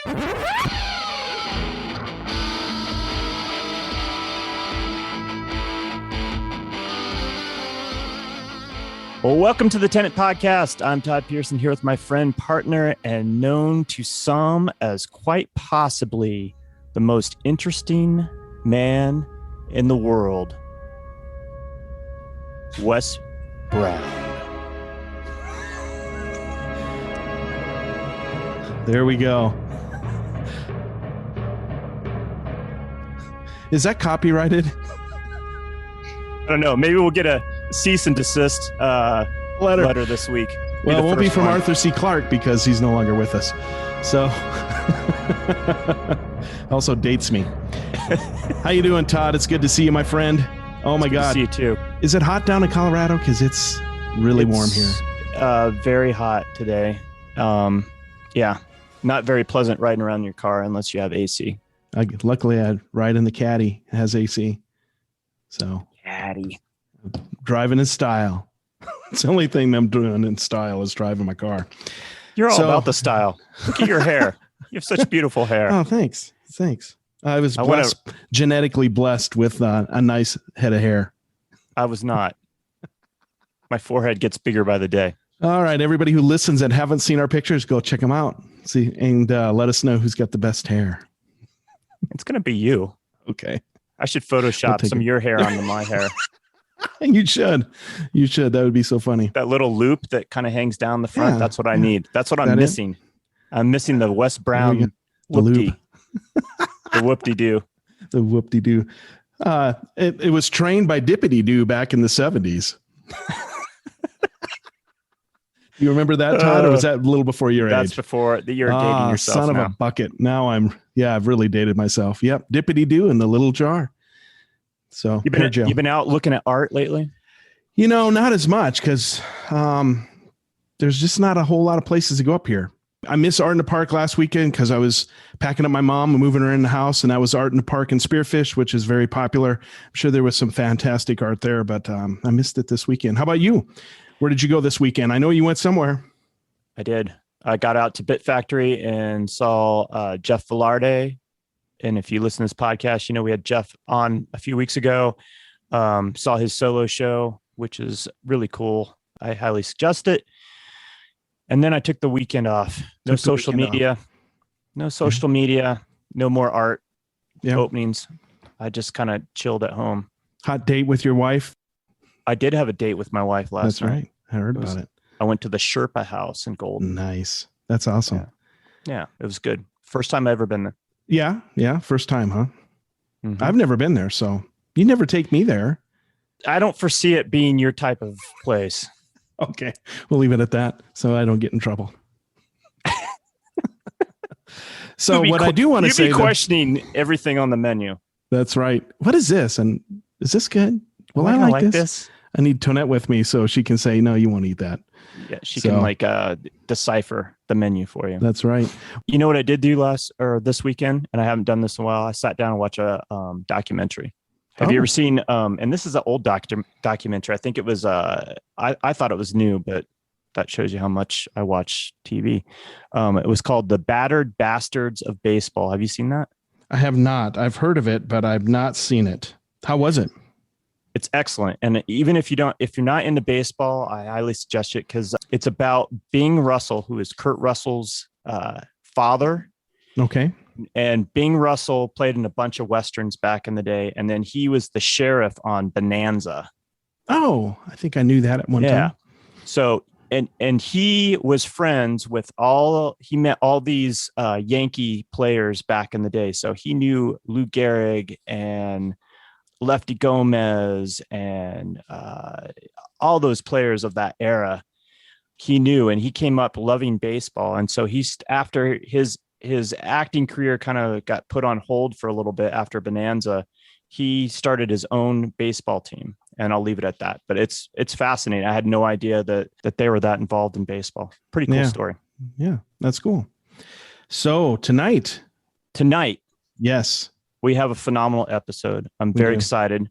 Well, welcome to the Tenant Podcast. I'm Todd Pearson here with my friend, partner, and known to some as quite possibly the most interesting man in the world, Wes Brown. There we go. Is that copyrighted? I don't know. Maybe we'll get a cease and desist letter this week. Well, it won't be from Arthur C. Clarke because he's no longer with us. So, also dates me. How you doing, Todd? It's good to see you, my friend. Oh my God. Good to see you too. Is it hot down in Colorado? Because it's really warm here. Very hot today. Yeah, not very pleasant riding around in your car unless you have AC. Luckily, I ride in the Caddy. It has AC. So Caddy. Driving in style. It's the only thing I'm doing in style is driving my car. You're all about the style. Look at your hair. You have such beautiful hair. Oh, thanks. I was genetically blessed with a nice head of hair. I was not. My forehead gets bigger by the day. All right, everybody who listens and haven't seen our pictures, go check them out. See, and let us know who's got the best hair. It's going to be you. Okay. I should Photoshop some of your hair onto my hair. You should. That would be so funny. That little loop that kind of hangs down the front. That's what I need. That's what I'm missing. I'm missing the Wes Brown whoop-de. The whoop-de-doo. The whoop-de-doo. It was trained by Dippity-Doo back in the 70s. You remember that, Todd? Or was that a little before your age? That's before you're dating yourself. Son of a bucket. Now I've really dated myself. Yep. Dippity-Doo in the little jar. So you've been out looking at art lately? Not as much because there's just not a whole lot of places to go up here. I missed Art in the Park last weekend because I was packing up my mom and moving her in the house, and that was Art in the Park in Spearfish, which is very popular. I'm sure there was some fantastic art there, but I missed it this weekend. How about you? Where did you go this weekend? I know you went somewhere. I did. I got out to Bit Factory and saw Jeff Velarde. And if you listen to this podcast, we had Jeff on a few weeks ago. Saw his solo show, which is really cool. I highly suggest it. And then I took the weekend off. No social media. No more art openings. I just kind of chilled at home. Hot date with your wife? I did have a date with my wife last night. That's right. I heard about it. I went to the Sherpa house in Golden. Nice. That's awesome. Yeah, it was good. First time I've ever been there. Yeah. First time, huh? Mm-hmm. I've never been there, so you never take me there. I don't foresee it being your type of place. Okay. We'll leave it at that so I don't get in trouble. So what I do want to say... You'd be questioning everything on the menu. That's right. What is this? And is this good? Well, I like this. I need Tonette with me so she can say, no, you won't eat that. Yeah, she can decipher the menu for you. That's right. You know what I did do this weekend, and I haven't done this in a while? I sat down and watched a documentary. Have you ever seen, and this is an old documentary. I think it was, I thought it was new, but that shows you how much I watch TV. It was called The Battered Bastards of Baseball. Have you seen that? I have not. I've heard of it, but I've not seen it. How was it? It's excellent. And even if you're not into baseball, I highly suggest it because it's about Bing Russell, who is Kurt Russell's father. Okay. And Bing Russell played in a bunch of Westerns back in the day. And then he was the sheriff on Bonanza. Oh, I think I knew that at one time. So, and he was friends with he met all these Yankee players back in the day. So he knew Lou Gehrig and Lefty Gomez and all those players of that era. He knew, and he came up loving baseball. And so after his acting career kind of got put on hold for a little bit after Bonanza, he started his own baseball team, and I'll leave it at that. But it's fascinating. I had no idea that they were that involved in baseball. Pretty cool story. Yeah, that's cool. So tonight, yes, we we have a phenomenal episode. I'm very excited.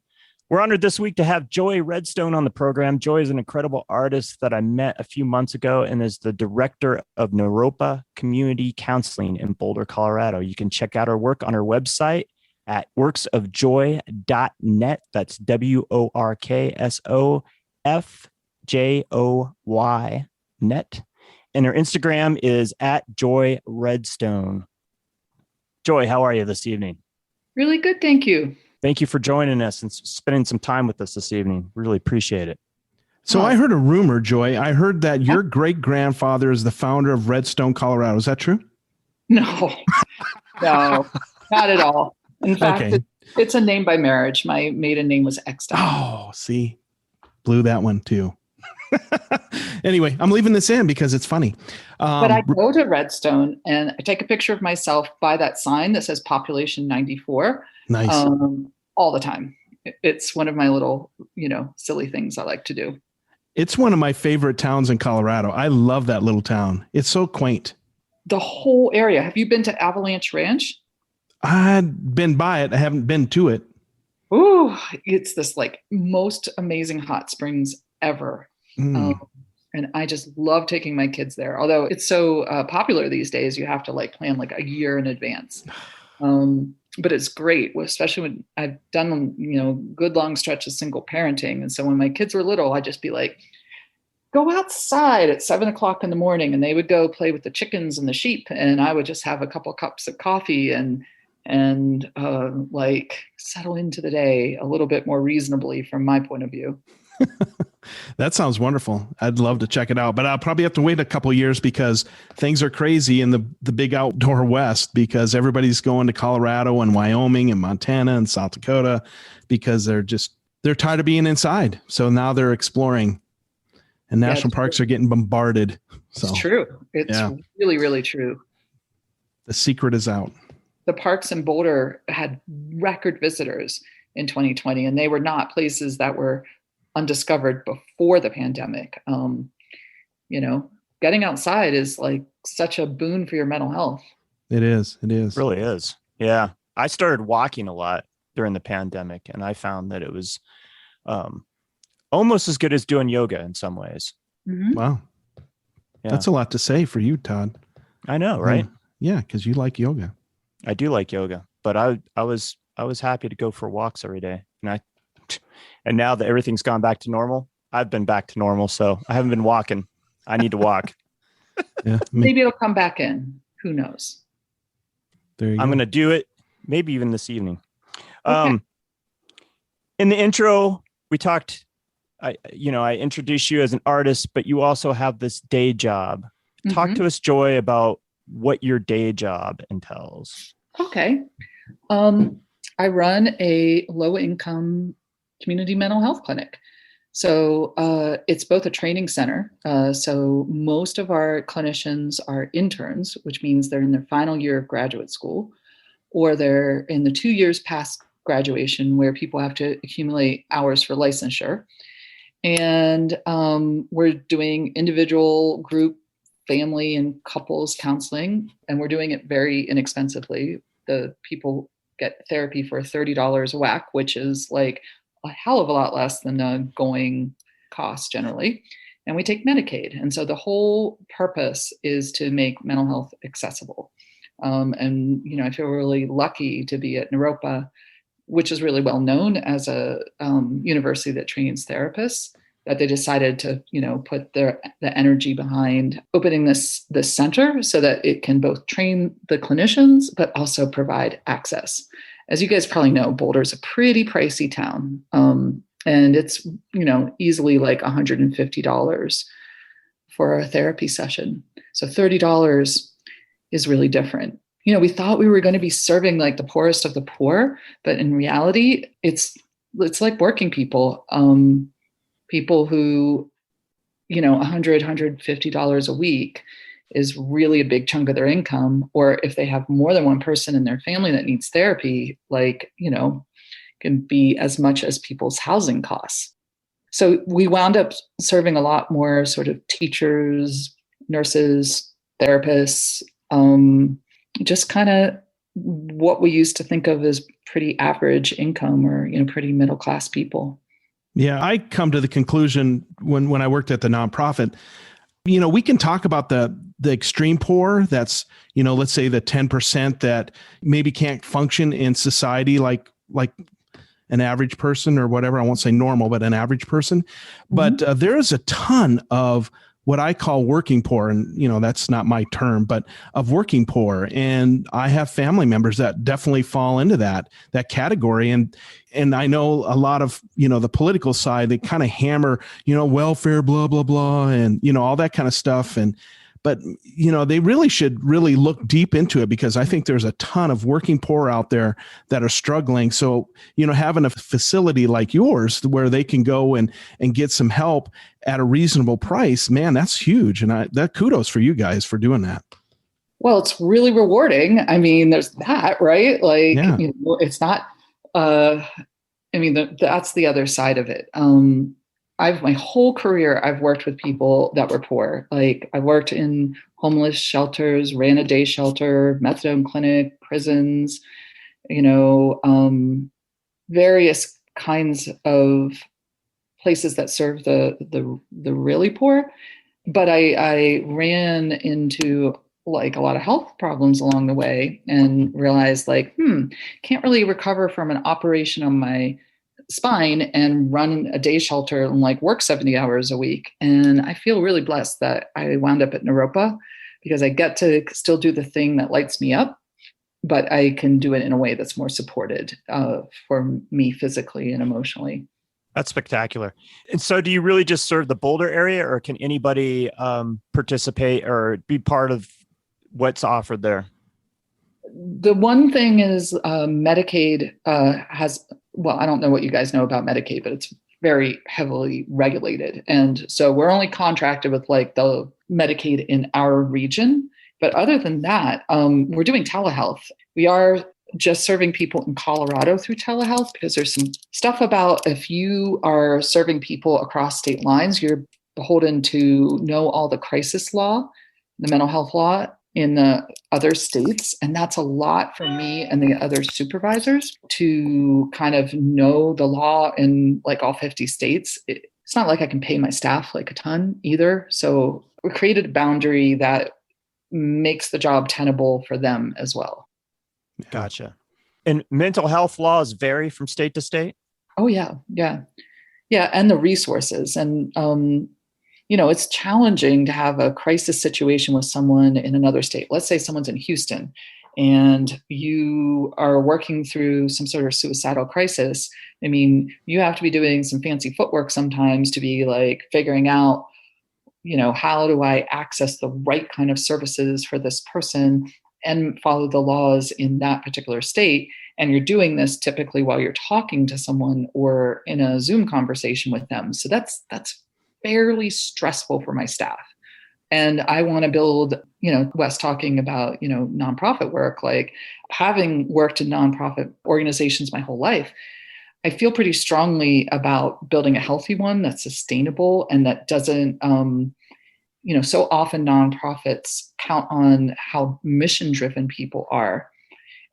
We're honored this week to have Joy Redstone on the program. Joy is an incredible artist that I met a few months ago and is the director of Naropa Community Counseling in Boulder, Colorado. You can check out her work on her website at worksofjoy.net. That's WORKSOFJOY net. And her Instagram is at Joy Redstone. Joy, how are you this evening? Really good, thank you. Thank you for joining us and spending some time with us this evening. Really appreciate it. So I heard a rumor, Joy. I heard that your great-grandfather is the founder of Redstone, Colorado. Is that true? No, no, not at all. In fact, it's a name by marriage. My maiden name was Eckstein. Oh, see, blew that one too. Anyway, I'm leaving this in because it's funny. But I go to Redstone and I take a picture of myself by that sign that says population 94. Nice. All the time. It's one of my little, silly things I like to do. It's one of my favorite towns in Colorado. I love that little town. It's so quaint. The whole area. Have you been to Avalanche Ranch? I've been by it. I haven't been to it. Ooh, it's this most amazing hot springs ever. And I just love taking my kids there. Although it's so popular these days, you have to plan a year in advance. But it's great, especially when I've done, good long stretches single parenting. And so when my kids were little, I'd just be like, go outside at 7 o'clock in the morning, and they would go play with the chickens and the sheep. And I would just have a couple cups of coffee and settle into the day a little bit more reasonably from my point of view. That sounds wonderful. I'd love to check it out, but I'll probably have to wait a couple of years because things are crazy in the big outdoor West, because everybody's going to Colorado and Wyoming and Montana and South Dakota because they're tired of being inside. So now they're exploring, and national parks are getting bombarded. So it's true. It's really, really true. The secret is out. The parks in Boulder had record visitors in 2020, and they were not places that were undiscovered before the pandemic. Getting outside is such a boon for your mental health. It is. It really is. Yeah. I started walking a lot during the pandemic, and I found that it was almost as good as doing yoga in some ways. Mm-hmm. Wow. Yeah. That's a lot to say for you, Todd. I know, right? Yeah. Cause you like yoga. I do like yoga, but I was happy to go for walks every day. And now that everything's gone back to normal, I've been back to normal. So I haven't been walking. I need to walk. Yeah, maybe it'll come back in. Who knows? There you go. I'm going to do it. Maybe even this evening. Okay. In the intro, we talked, I introduced you as an artist, but you also have this day job. Mm-hmm. Talk to us, Joy, about what your day job entails. Okay. I run a low-income community mental health clinic. So it's both a training center. So most of our clinicians are interns, which means they're in their final year of graduate school, or they're in the 2 years past graduation where people have to accumulate hours for licensure. And we're doing individual, group, family, and couples counseling, and we're doing it very inexpensively. The people get therapy for $30 a whack, which is a hell of a lot less than the going cost generally. And we take Medicaid. And so the whole purpose is to make mental health accessible. I feel really lucky to be at Naropa, which is really well known as a university that trains therapists, that they decided to, put the energy behind opening this center so that it can both train the clinicians, but also provide access. As you guys probably know, Boulder is a pretty pricey town. And it's, easily $150 for a therapy session. So $30 is really different. We thought we were going to be serving the poorest of the poor, but in reality, it's like working people, people who, $100, $150 a week is really a big chunk of their income. Or if they have more than one person in their family that needs therapy, can be as much as people's housing costs. So we wound up serving a lot more sort of teachers, nurses, therapists, just kind of what we used to think of as pretty average income or, pretty middle class people. Yeah, I come to the conclusion when I worked at the nonprofit, we can talk about the extreme poor. That's, let's say the 10% that maybe can't function in society like an average person or whatever. I won't say normal, but an average person. But there is a ton of what I call working poor. And, that's not my term, but of working poor. And I have family members that definitely fall into that category. And I know a lot of, the political side, they kind of hammer, welfare, blah, blah, blah, and, all that kind of stuff. But they really should really look deep into it, because I think there's a ton of working poor out there that are struggling. So, having a facility like yours where they can go and get some help at a reasonable price, man, that's huge. And that kudos for you guys for doing that. Well, it's really rewarding. I mean, there's that, right? Like, Yeah. It's not, that's the other side of it. My whole career, I've worked with people that were poor. Like, I worked in homeless shelters, ran a day shelter, methadone clinic, prisons, various kinds of places that serve the really poor. But I ran into like a lot of health problems along the way and realized can't really recover from an operation on my spine and run a day shelter and work 70 hours a week. And I feel really blessed that I wound up at Naropa, because I get to still do the thing that lights me up, but I can do it in a way that's more supported for me physically and emotionally. That's spectacular. And so do you really just serve the Boulder area, or can anybody participate or be part of what's offered there? The one thing is Medicaid has, I don't know what you guys know about Medicaid, but it's very heavily regulated. And so we're only contracted with the Medicaid in our region. But other than that, we're doing telehealth. We are just serving people in Colorado through telehealth, because there's some stuff about if you are serving people across state lines, you're beholden to know all the crisis law, the mental health law in the other states. And that's a lot for me and the other supervisors to kind of know the law in all 50 states. It's not like I can pay my staff a ton either. So we created a boundary that makes the job tenable for them as well. Gotcha. And mental health laws vary from state to state? Oh, yeah. Yeah. Yeah. And the resources. And, it's challenging to have a crisis situation with someone in another state. Let's say someone's in Houston and you are working through some sort of suicidal crisis. I mean, you have to be doing some fancy footwork sometimes to be figuring out, how do I access the right kind of services for this person and follow the laws in that particular state. And you're doing this typically while you're talking to someone or in a Zoom conversation with them. So that's fairly stressful for my staff. And I want to build, Wes talking about, nonprofit work, having worked in nonprofit organizations my whole life, I feel pretty strongly about building a healthy one that's sustainable and that doesn't, so often nonprofits count on how mission-driven people are.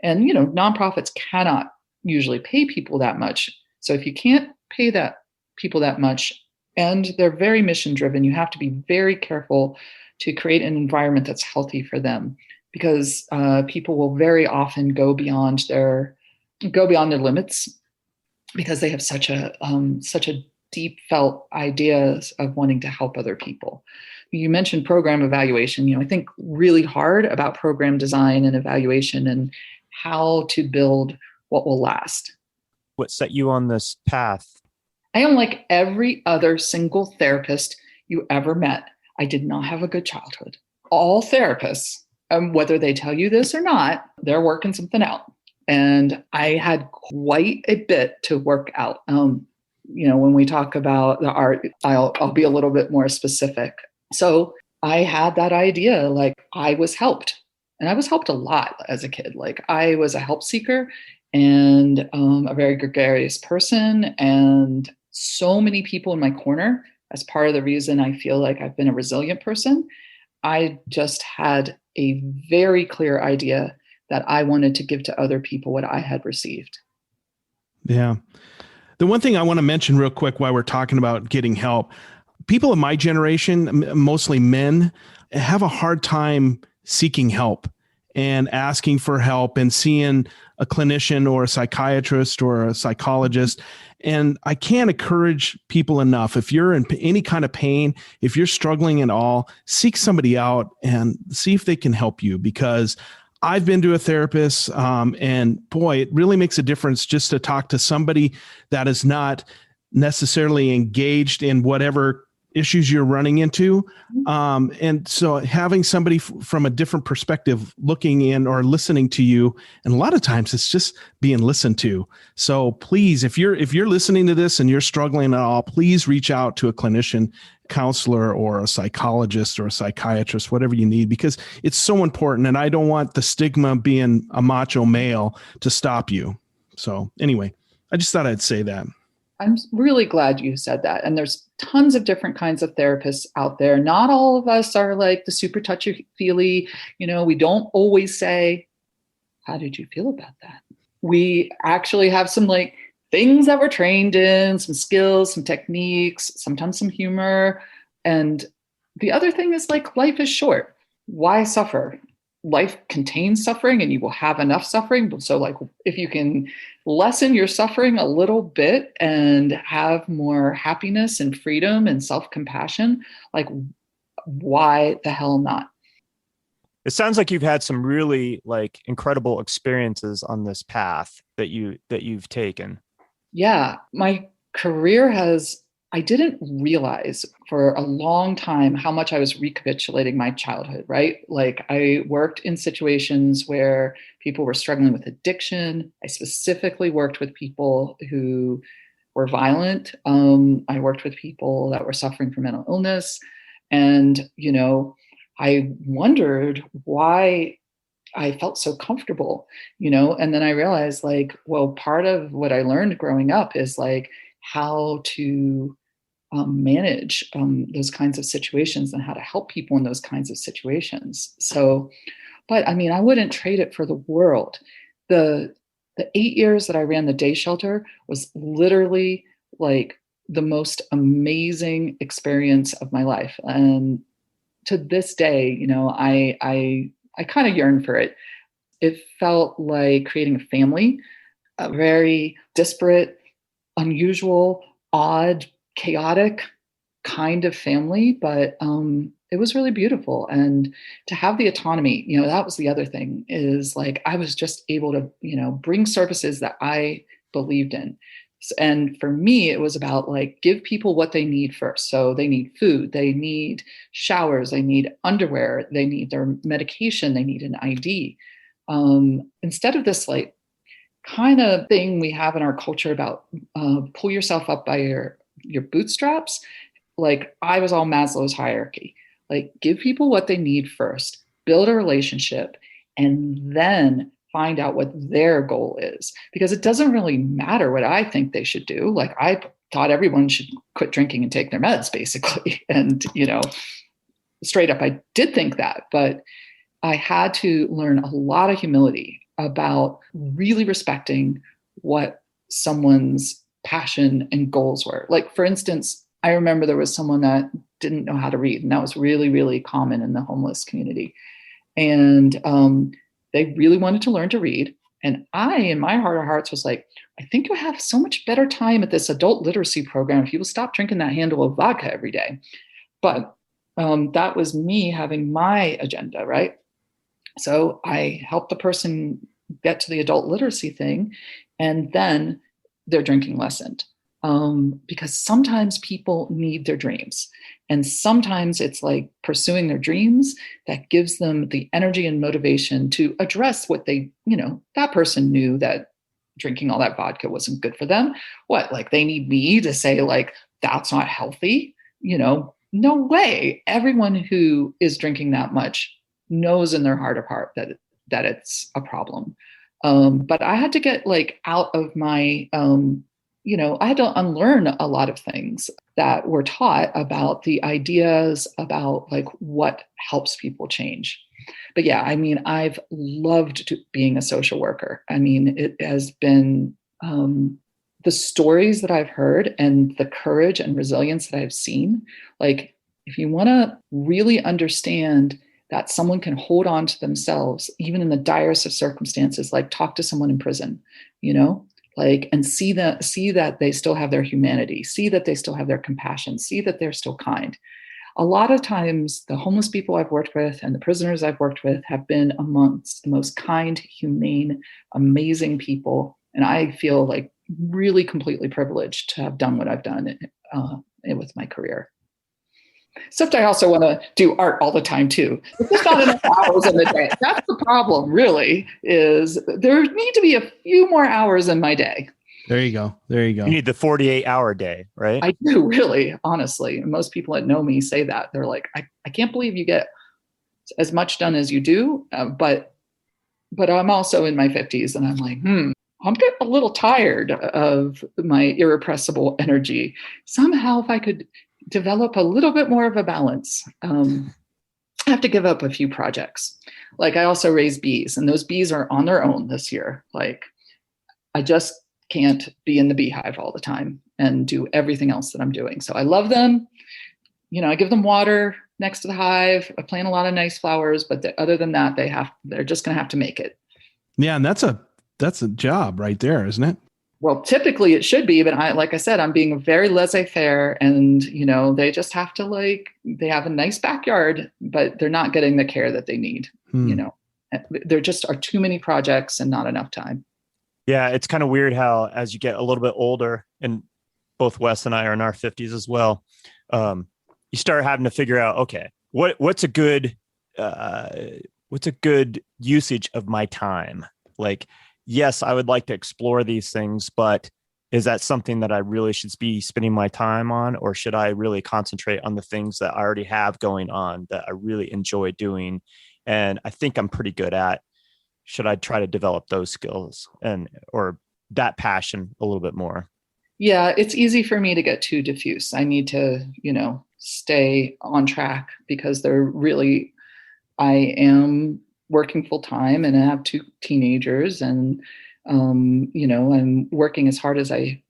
And, nonprofits cannot usually pay people that much. So if you can't pay people that much, and they're very mission-driven, you have to be very careful to create an environment that's healthy for them, because people will very often go beyond their limits because they have such a deep felt ideas of wanting to help other people. You mentioned program evaluation. I think really hard about program design and evaluation and how to build what will last. What set you on this path? I am like every other single therapist you ever met. I did not have a good childhood. All therapists, whether they tell you this or not, they're working something out. And I had quite a bit to work out. When we talk about the art, I'll be a little bit more specific. So I had that idea, I was helped. And I was helped a lot as a kid. I was a help seeker and a very gregarious person, and so many people in my corner. As part of the reason I feel like I've been a resilient person, I just had a very clear idea that I wanted to give to other people what I had received. Yeah. The one thing I want to mention real quick while we're talking about getting help, people of my generation, mostly men, have a hard time seeking help and asking for help and seeing a clinician or a psychiatrist or a psychologist. And I can't encourage people enough. If you're in any kind of pain, if you're struggling at all, seek somebody out and see if they can help you, because I've been to a therapist, and boy, it really makes a difference just to talk to somebody that is not necessarily engaged in whatever issues you're running into. And so having somebody from a different perspective looking in or listening to you, and a lot of times it's just being listened to. So please, if you're listening to this and you're struggling at all, please reach out to a clinician, counselor, or a psychologist or a psychiatrist, whatever you need, because it's so important. And I don't want the stigma of being a macho male to stop you. So anyway, I just thought I'd say that. I'm really glad you said that. And there's tons of different kinds of therapists out there. Not all of us are like the super touchy-feely. We don't always say, how did you feel about that? We actually have some like things that we're trained in, some skills, some techniques, sometimes some humor. And the other thing is like, life is short. Why suffer? Life contains suffering and you will have enough suffering. So like, if you can lessen your suffering a little bit and have more happiness and freedom and self-compassion, like, why the hell not? It sounds like you've had some really like incredible experiences on this path that you've taken. Yeah, my career I didn't realize for a long time how much I was recapitulating my childhood, right? Like, I worked in situations where people were struggling with addiction. I specifically worked with people who were violent. I worked with people that were suffering from mental illness. And, I wondered why I felt so comfortable, and then I realized like, well, part of what I learned growing up is like how to manage those kinds of situations and how to help people in those kinds of situations. So, but I mean, I wouldn't trade it for the world. The 8 years that I ran the day shelter was literally like the most amazing experience of my life. And to this day, I kind of yearn for it. It felt like creating a family, a very disparate, unusual, odd, chaotic kind of family, but it was really beautiful. And to have the autonomy, that was the other thing, is like I was just able to, bring services that I believed in. And for me, it was about like, give people what they need first. So they need food, they need showers, they need underwear, they need their medication, they need an ID. Instead of this like kind of thing we have in our culture about pull yourself up by your bootstraps, like I was all Maslow's hierarchy. Like, give people what they need first, build a relationship, and then find out what their goal is. Because it doesn't really matter what I think they should do. Like, I thought everyone should quit drinking and take their meds, basically. And, straight up, I did think that. But I had to learn a lot of humility about really respecting what someone's passion and goals were. Like, for instance, I remember there was someone that didn't know how to read, and that was really, really common in the homeless community. And they really wanted to learn to read. And I, in my heart of hearts, was like, I think you'll have so much better time at this adult literacy program if you will stop drinking that handle of vodka every day. But that was me having my agenda, right? So I helped the person get to the adult literacy thing, and then their drinking lessened. Because sometimes people need their dreams. And sometimes it's like pursuing their dreams that gives them the energy and motivation to address what they, that person knew that drinking all that vodka wasn't good for them. What, like they need me to say like, that's not healthy? No way. Everyone who is drinking that much knows in their heart of heart that it's a problem. But I had to get like out of my, I had to unlearn a lot of things that were taught about the ideas about like what helps people change. But yeah, I mean, I've loved being a social worker. I mean, it has been the stories that I've heard and the courage and resilience that I've seen. Like, if you want to really understand that someone can hold on to themselves, even in the direst of circumstances, like talk to someone in prison, you know, like, and see that they still have their humanity, see that they still have their compassion, see that they're still kind. A lot of times the homeless people I've worked with and the prisoners I've worked with have been amongst the most kind, humane, amazing people. And I feel like really completely privileged to have done what I've done with my career. Except I also want to do art all the time too. It's just not enough hours in the day. That's the problem, really, is there need to be a few more hours in my day. There you go. There you go. You need the 48-hour day, right? I do, really, honestly. Most people that know me say that. They're like, I can't believe you get as much done as you do. But I'm also in my 50s and I'm like, I'm getting a little tired of my irrepressible energy. Somehow, if I could develop a little bit more of a balance, I have to give up a few projects. Like, I also raise bees, and those bees are on their own this year. Like, I just can't be in the beehive all the time and do everything else that I'm doing. So I love them. You know, I give them water next to the hive. I plant a lot of nice flowers, but other than that, they're just going to have to make it. Yeah. And that's a job right there, isn't it? Well, typically it should be, but like I said, I'm being very laissez-faire, and, you know, they just have to, they have a nice backyard, but they're not getting the care that they need. You know, there just are too many projects and not enough time. Yeah, it's kind of weird how as you get a little bit older, and both Wes and I are in our 50s as well, you start having to figure out, okay, what's a good usage of my time? Like, yes, I would like to explore these things, but is that something that I really should be spending my time on, or should I really concentrate on the things that I already have going on that I really enjoy doing? And I think I'm pretty good at. Should I try to develop those skills or that passion a little bit more? Yeah, it's easy for me to get too diffuse. I need to, you know, stay on track because I am working full time and I have 2 teenagers, and, you know, I'm working as hard as I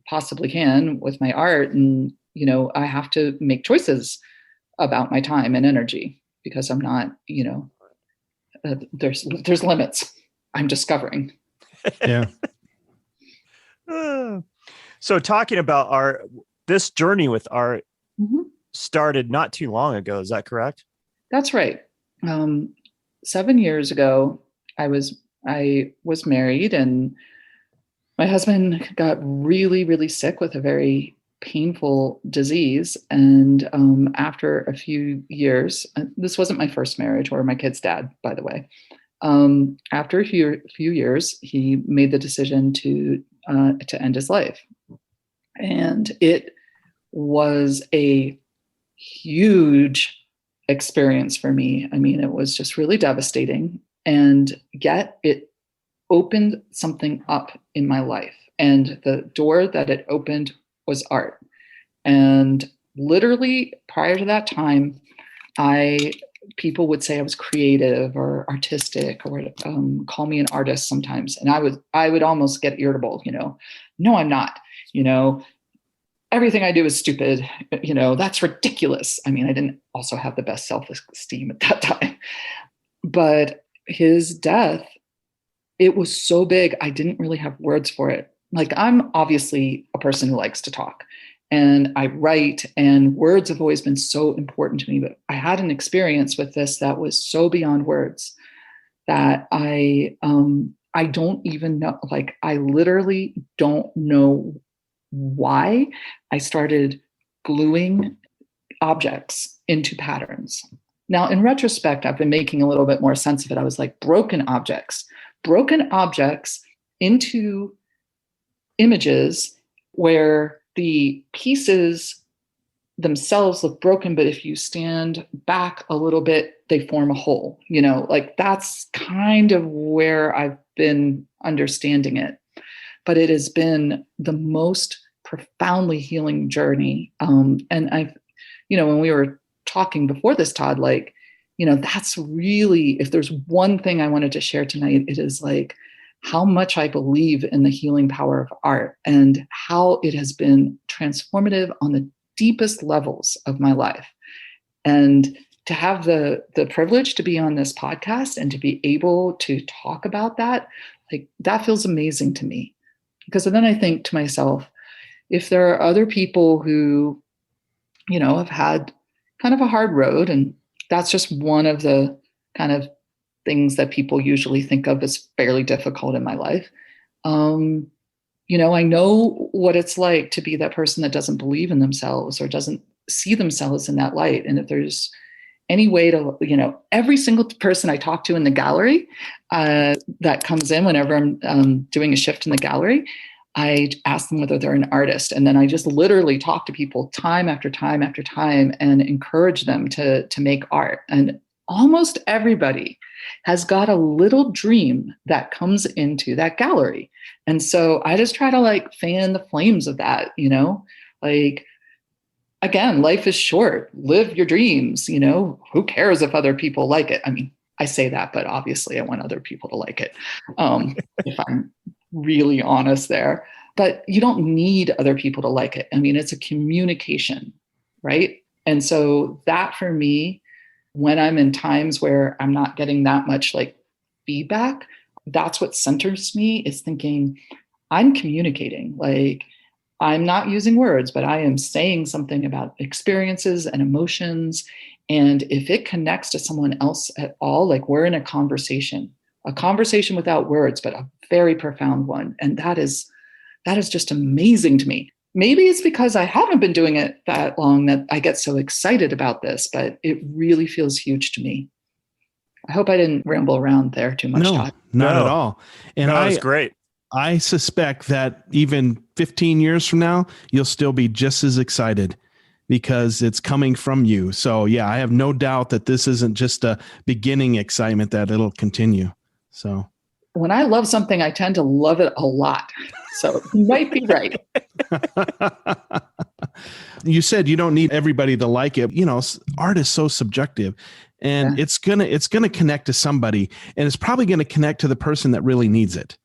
possibly can with my art. And, you know, I have to make choices about my time and energy because I'm not, you know, there's limits I'm discovering. Yeah. So talking about this journey with art Mm-hmm. started not too long ago. Is that correct? That's right. 7 years ago, I was married, and my husband got really, really sick with a very painful disease. And after a few years, this wasn't my first marriage or my kid's dad, by the way. After a few years, he made the decision to end his life, and it was a huge experience for me. I mean, it was just really devastating, and yet it opened something up in my life, and the door that it opened was art. And literally prior to that time, people would say I was creative or artistic, or call me an artist sometimes. And I would almost get irritable, you know, no, I'm not, you know, everything I do is stupid, you know, that's ridiculous. I mean, I didn't also have the best self-esteem at that time, but his death, it was so big. I didn't really have words for it. Like, I'm obviously a person who likes to talk, and I write, and words have always been so important to me. But I had an experience with this that was so beyond words that I don't even know. Like, I literally don't know why I started gluing objects into patterns. Now, in retrospect, I've been making a little bit more sense of it. I was like, broken objects into images where the pieces themselves look broken, but if you stand back a little bit, they form a whole, you know, like that's kind of where I've been understanding it. But it has been the most profoundly healing journey. And I've, you know, when we were talking before this, Todd, like, that's really, if there's one thing I wanted to share tonight, it is like how much I believe in the healing power of art and how it has been transformative on the deepest levels of my life. And to have the privilege to be on this podcast and to be able to talk about that, like that feels amazing to me. Because then I think to myself, if there are other people who, have had kind of a hard road, and that's just one of the kind of things that people usually think of as fairly difficult in my life. I know what it's like to be that person that doesn't believe in themselves or doesn't see themselves in that light. And if there's any way to, every single person I talk to in the gallery that comes in whenever I'm doing a shift in the gallery, I ask them whether they're an artist. And then I just literally talk to people time after time after time and encourage them to make art. And almost everybody has got a little dream that comes into that gallery. And so I just try to like fan the flames of that, like, again, life is short. Live your dreams, who cares if other people like it? I mean, I say that, but obviously I want other people to like it. If I'm really honest there, but you don't need other people to like it. I mean, it's a communication, right? And so that for me, when I'm in times where I'm not getting that much like feedback, that's what centers me, is thinking I'm communicating. Like I'm not using words, but I am saying something about experiences and emotions. And if it connects to someone else at all, like we're in a conversation without words, but a very profound one. And that is just amazing to me. Maybe it's because I haven't been doing it that long that I get so excited about this, but it really feels huge to me. I hope I didn't ramble around there too much, No, Todd. not at all. And that was great. I suspect that even 15 years from now, you'll still be just as excited because it's coming from you. So yeah, I have no doubt that this isn't just a beginning excitement, that it'll continue. So when I love something, I tend to love it a lot. So you might be right. You said you don't need everybody to like it. Art is so subjective, and it's gonna connect to somebody, and it's probably going to connect to the person that really needs it.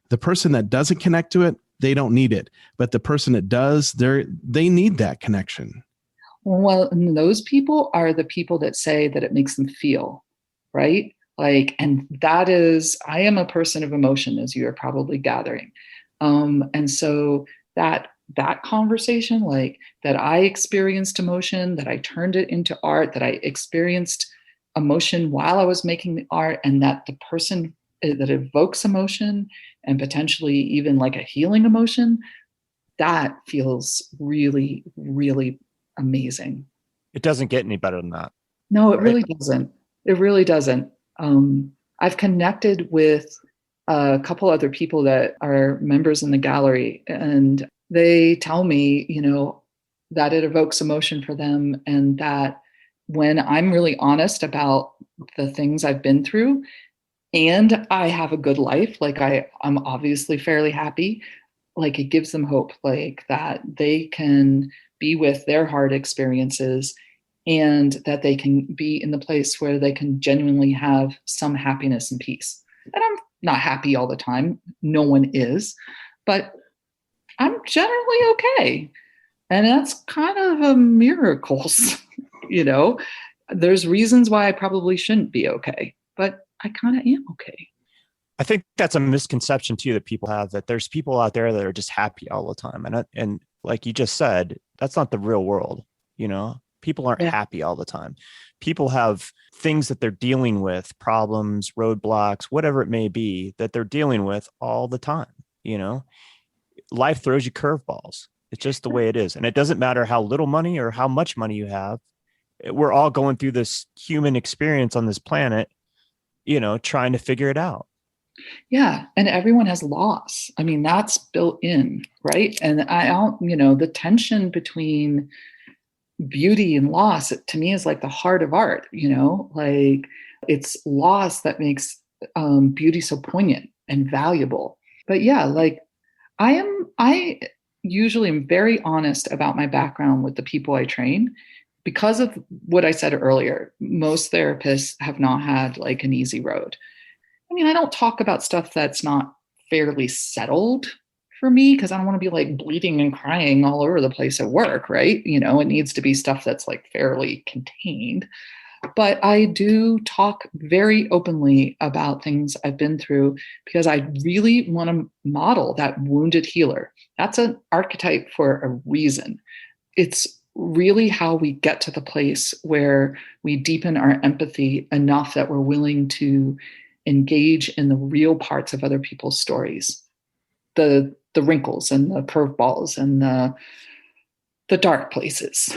The person that doesn't connect to it, they don't need it. But the person that does, they need that connection. Well, and those people are the people that say that it makes them feel, right? Like, and that is, I am a person of emotion, as you are probably gathering. And so that conversation, like that I experienced emotion, that I turned it into art, that I experienced emotion while I was making the art, and that the person that evokes emotion and potentially even like a healing emotion, that feels really, really amazing. It doesn't get any better than that. No, it really doesn't. It really doesn't. I've connected with a couple other people that are members in the gallery, and they tell me, that it evokes emotion for them, and that when I'm really honest about the things I've been through and I have a good life, like I'm obviously fairly happy, like it gives them hope, like that they can be with their hard experiences and that they can be in the place where they can genuinely have some happiness and peace. And I'm not happy all the time. No one is, but I'm generally okay. And that's kind of a miracle. There's reasons why I probably shouldn't be okay, but I kind of am okay. I think that's a misconception too that people have, that there's people out there that are just happy all the time. And like you just said, that's not the real world. People aren't happy all the time. People have things that they're dealing with, problems, roadblocks, whatever it may be, that they're dealing with all the time. Life throws you curveballs. It's just the way it is. And it doesn't matter how little money or how much money you have. We're all going through this human experience on this planet, trying to figure it out. Yeah. And everyone has loss. I mean, that's built in, right? And the tension between beauty and loss, to me, is like the heart of art, like it's loss that makes beauty so poignant and valuable. But yeah, like I usually am very honest about my background with the people I train. because of what I said earlier, most therapists have not had like an easy road. I mean, I don't talk about stuff that's not fairly settled for me because I don't want to be like bleeding and crying all over the place at work, right? It needs to be stuff that's like fairly contained. But I do talk very openly about things I've been through because I really want to model that wounded healer. That's an archetype for a reason. It's really how we get to the place where we deepen our empathy enough that we're willing to engage in the real parts of other people's stories, the wrinkles and the curveballs and the dark places.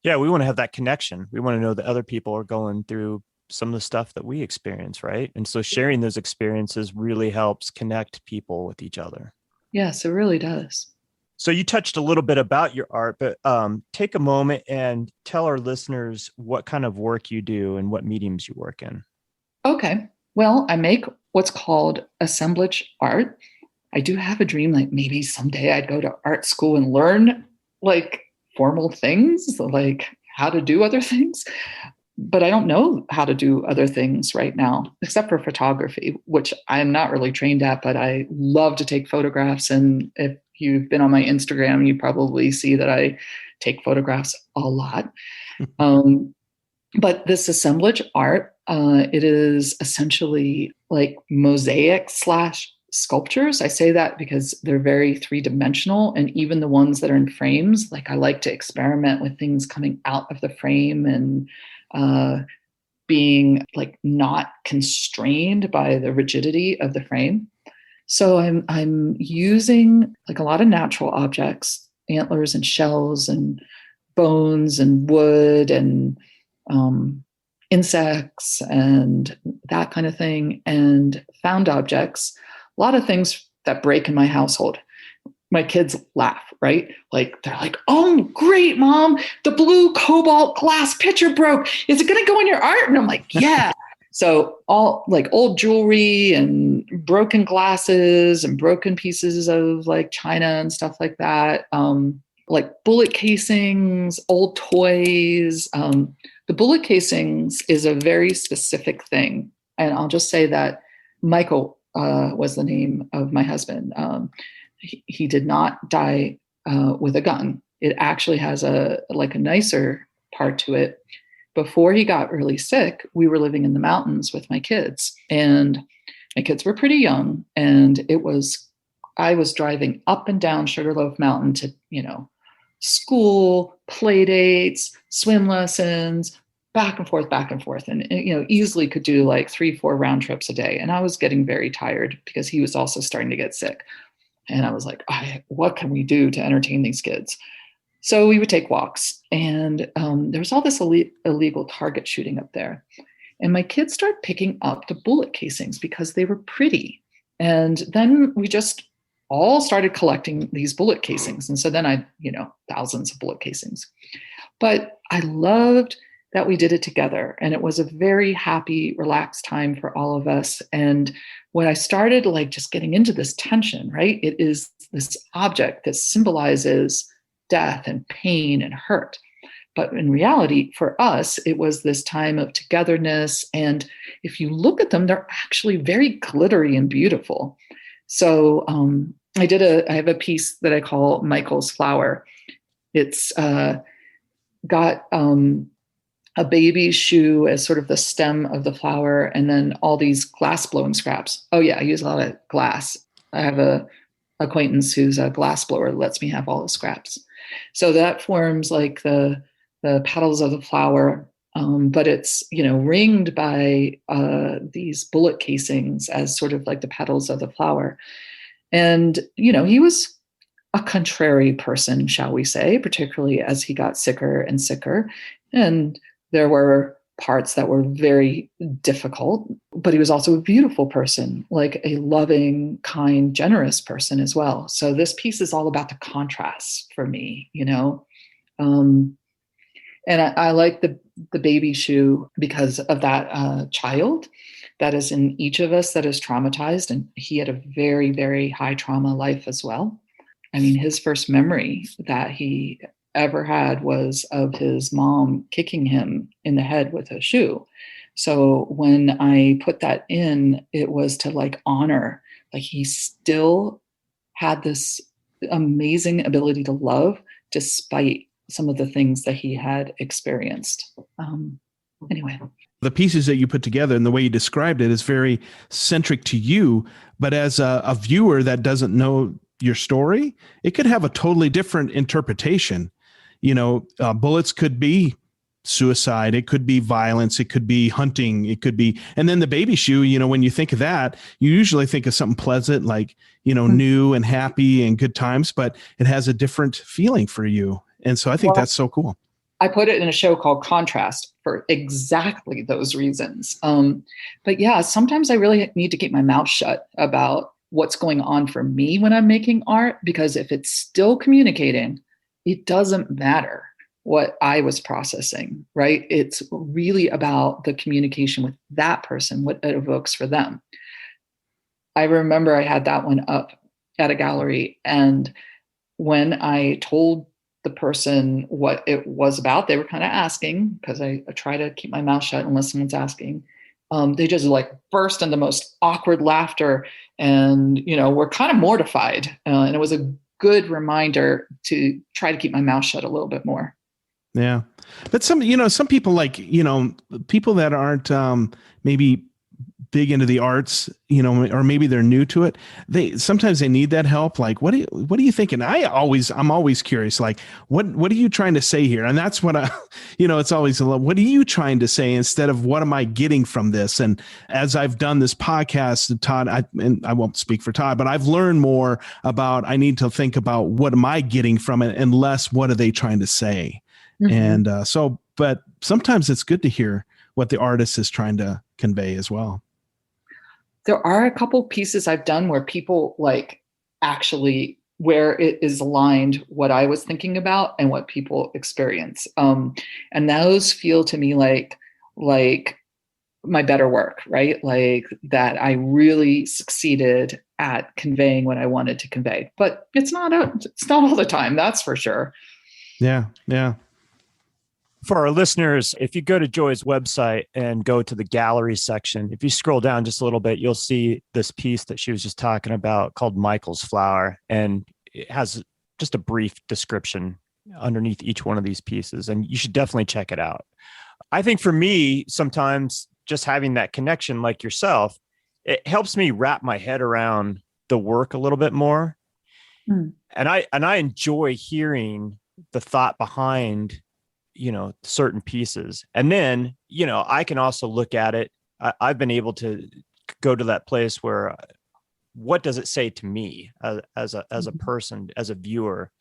Yeah, we want to have that connection. We want to know that other people are going through some of the stuff that we experience, right? And so sharing those experiences really helps connect people with each other. Yes, it really does. So you touched a little bit about your art, but take a moment and tell our listeners what kind of work you do and what mediums you work in. Okay. Well, I make what's called assemblage art. I do have a dream, like maybe someday I'd go to art school and learn like formal things, like how to do other things. But I don't know how to do other things right now, except for photography, which I'm not really trained at, but I love to take photographs. And if you've been on my Instagram, you probably see that I take photographs a lot. But this assemblage art, it is essentially like mosaic / sculptures. I say that because they're very three-dimensional, and even the ones that are in frames, like I like to experiment with things coming out of the frame and being like not constrained by the rigidity of the frame. So I'm using like a lot of natural objects, antlers and shells and bones and wood and insects and that kind of thing, and found objects, a lot of things that break in my household. My kids laugh, right? Like they're like, "Oh, great, Mom, the blue cobalt glass pitcher broke. Is it going to go in your art?" And I'm like, "Yeah." So all like old jewelry and broken glasses and broken pieces of like china and stuff like that. Like bullet casings, old toys. The bullet casings is a very specific thing. And I'll just say that Michael was the name of my husband. He did not die with a gun. It actually has a nicer part to it. Before he got really sick, we were living in the mountains with my kids, and my kids were pretty young. And I was driving up and down Sugarloaf Mountain to, school, play dates, swim lessons, back and forth. And, easily could do like 3-4 round trips a day. And I was getting very tired because he was also starting to get sick. And I was like, what can we do to entertain these kids? So we would take walks, and there was all this illegal target shooting up there. And my kids started picking up the bullet casings because they were pretty. And then we just all started collecting these bullet casings. And so then thousands of bullet casings. But I loved that we did it together. And it was a very happy, relaxed time for all of us. And when I started like just getting into this tension, right, it is this object that symbolizes death and pain and hurt. But in reality, for us, it was this time of togetherness. And if you look at them, they're actually very glittery and beautiful. So I have a piece that I call Michael's Flower. It's got a baby's shoe as sort of the stem of the flower, and then all these glass blowing scraps. Oh yeah, I use a lot of glass. I have a acquaintance who's a glass blower, lets me have all the scraps. So that forms like the petals of the flower, but it's ringed by these bullet casings as sort of like the petals of the flower. And he was a contrary person, shall we say, particularly as he got sicker and sicker. And there were parts that were very difficult, but he was also a beautiful person, like a loving, kind, generous person as well. So this piece is all about the contrasts for me, and I like the baby shoe because of that child that is in each of us that is traumatized. And he had a very, very high trauma life as well. I mean, his first memory that he ever had was of his mom kicking him in the head with a shoe. So when I put that in, it was to like honor, like he still had this amazing ability to love despite some of the things that he had experienced. Anyway. The pieces that you put together and the way you described it is very centric to you. But as a viewer that doesn't know your story, it could have a totally different interpretation. Bullets could be suicide. It could be violence. It could be hunting. It could be, and then the baby shoe, when you think of that, you usually think of something pleasant, like, new and happy and good times, but it has a different feeling for you. And so I think that's so cool. I put it in a show called Contrast for exactly those reasons. But yeah, sometimes I really need to keep my mouth shut about what's going on for me when I'm making art, because if it's still communicating, it doesn't matter what I was processing, right? It's really about the communication with that person, what it evokes for them. I remember I had that one up at a gallery, and when I told the person what it was about, they were kind of asking, because I try to keep my mouth shut unless someone's asking. They just like burst into the most awkward laughter, and were kind of mortified. And it was a good reminder to try to keep my mouth shut a little bit more. Yeah. But some people like, people that aren't maybe big into the arts, or maybe they're new to it. Sometimes they need that help. Like, what are you thinking? I'm always curious, like, what are you trying to say here? And that's what it's always what are you trying to say instead of what am I getting from this? And as I've done this podcast, Todd, I won't speak for Todd, but I've learned more about, I need to think about what am I getting from it and less what are they trying to say? Mm-hmm. And but sometimes it's good to hear what the artist is trying to convey as well. There are a couple pieces I've done where people like actually where it is aligned what I was thinking about and what people experience. And those feel to me like my better work, right? Like that I really succeeded at conveying what I wanted to convey. But it's not all the time, that's for sure. Yeah. Yeah. For our listeners, if you go to Joy's website and go to the gallery section, if you scroll down just a little bit, you'll see this piece that she was just talking about called Michael's Flower. And it has just a brief description underneath each one of these pieces. And you should definitely check it out. I think for me, sometimes just having that connection like yourself, it helps me wrap my head around the work a little bit more. And I enjoy hearing the thought behind certain pieces. And then, I can also look at it. I've been able to go to that place where what does it say to me as a person, as a viewer?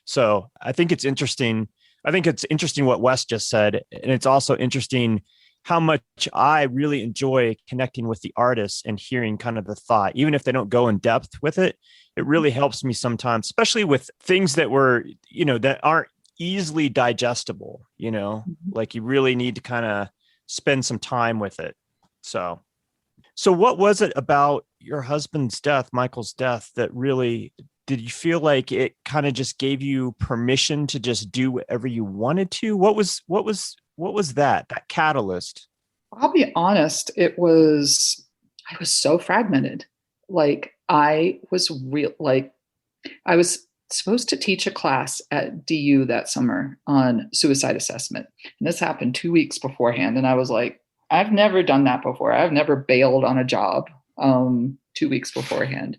So I think it's interesting. I think it's interesting what Wes just said. And it's also interesting how much I really enjoy connecting with the artists and hearing kind of the thought, even if they don't go in depth with it. It really helps me sometimes, especially with things that that aren't easily digestible, like you really need to kind of spend some time with it. So what was it about your husband's death, Michael's death, that really, did you feel like it kind of just gave you permission to just do whatever you wanted to? What was that catalyst? I'll be honest. I was so fragmented. Like I was supposed to teach a class at DU that summer on suicide assessment. And this happened 2 weeks beforehand. And I was like, I've never done that before. I've never bailed on a job 2 weeks beforehand.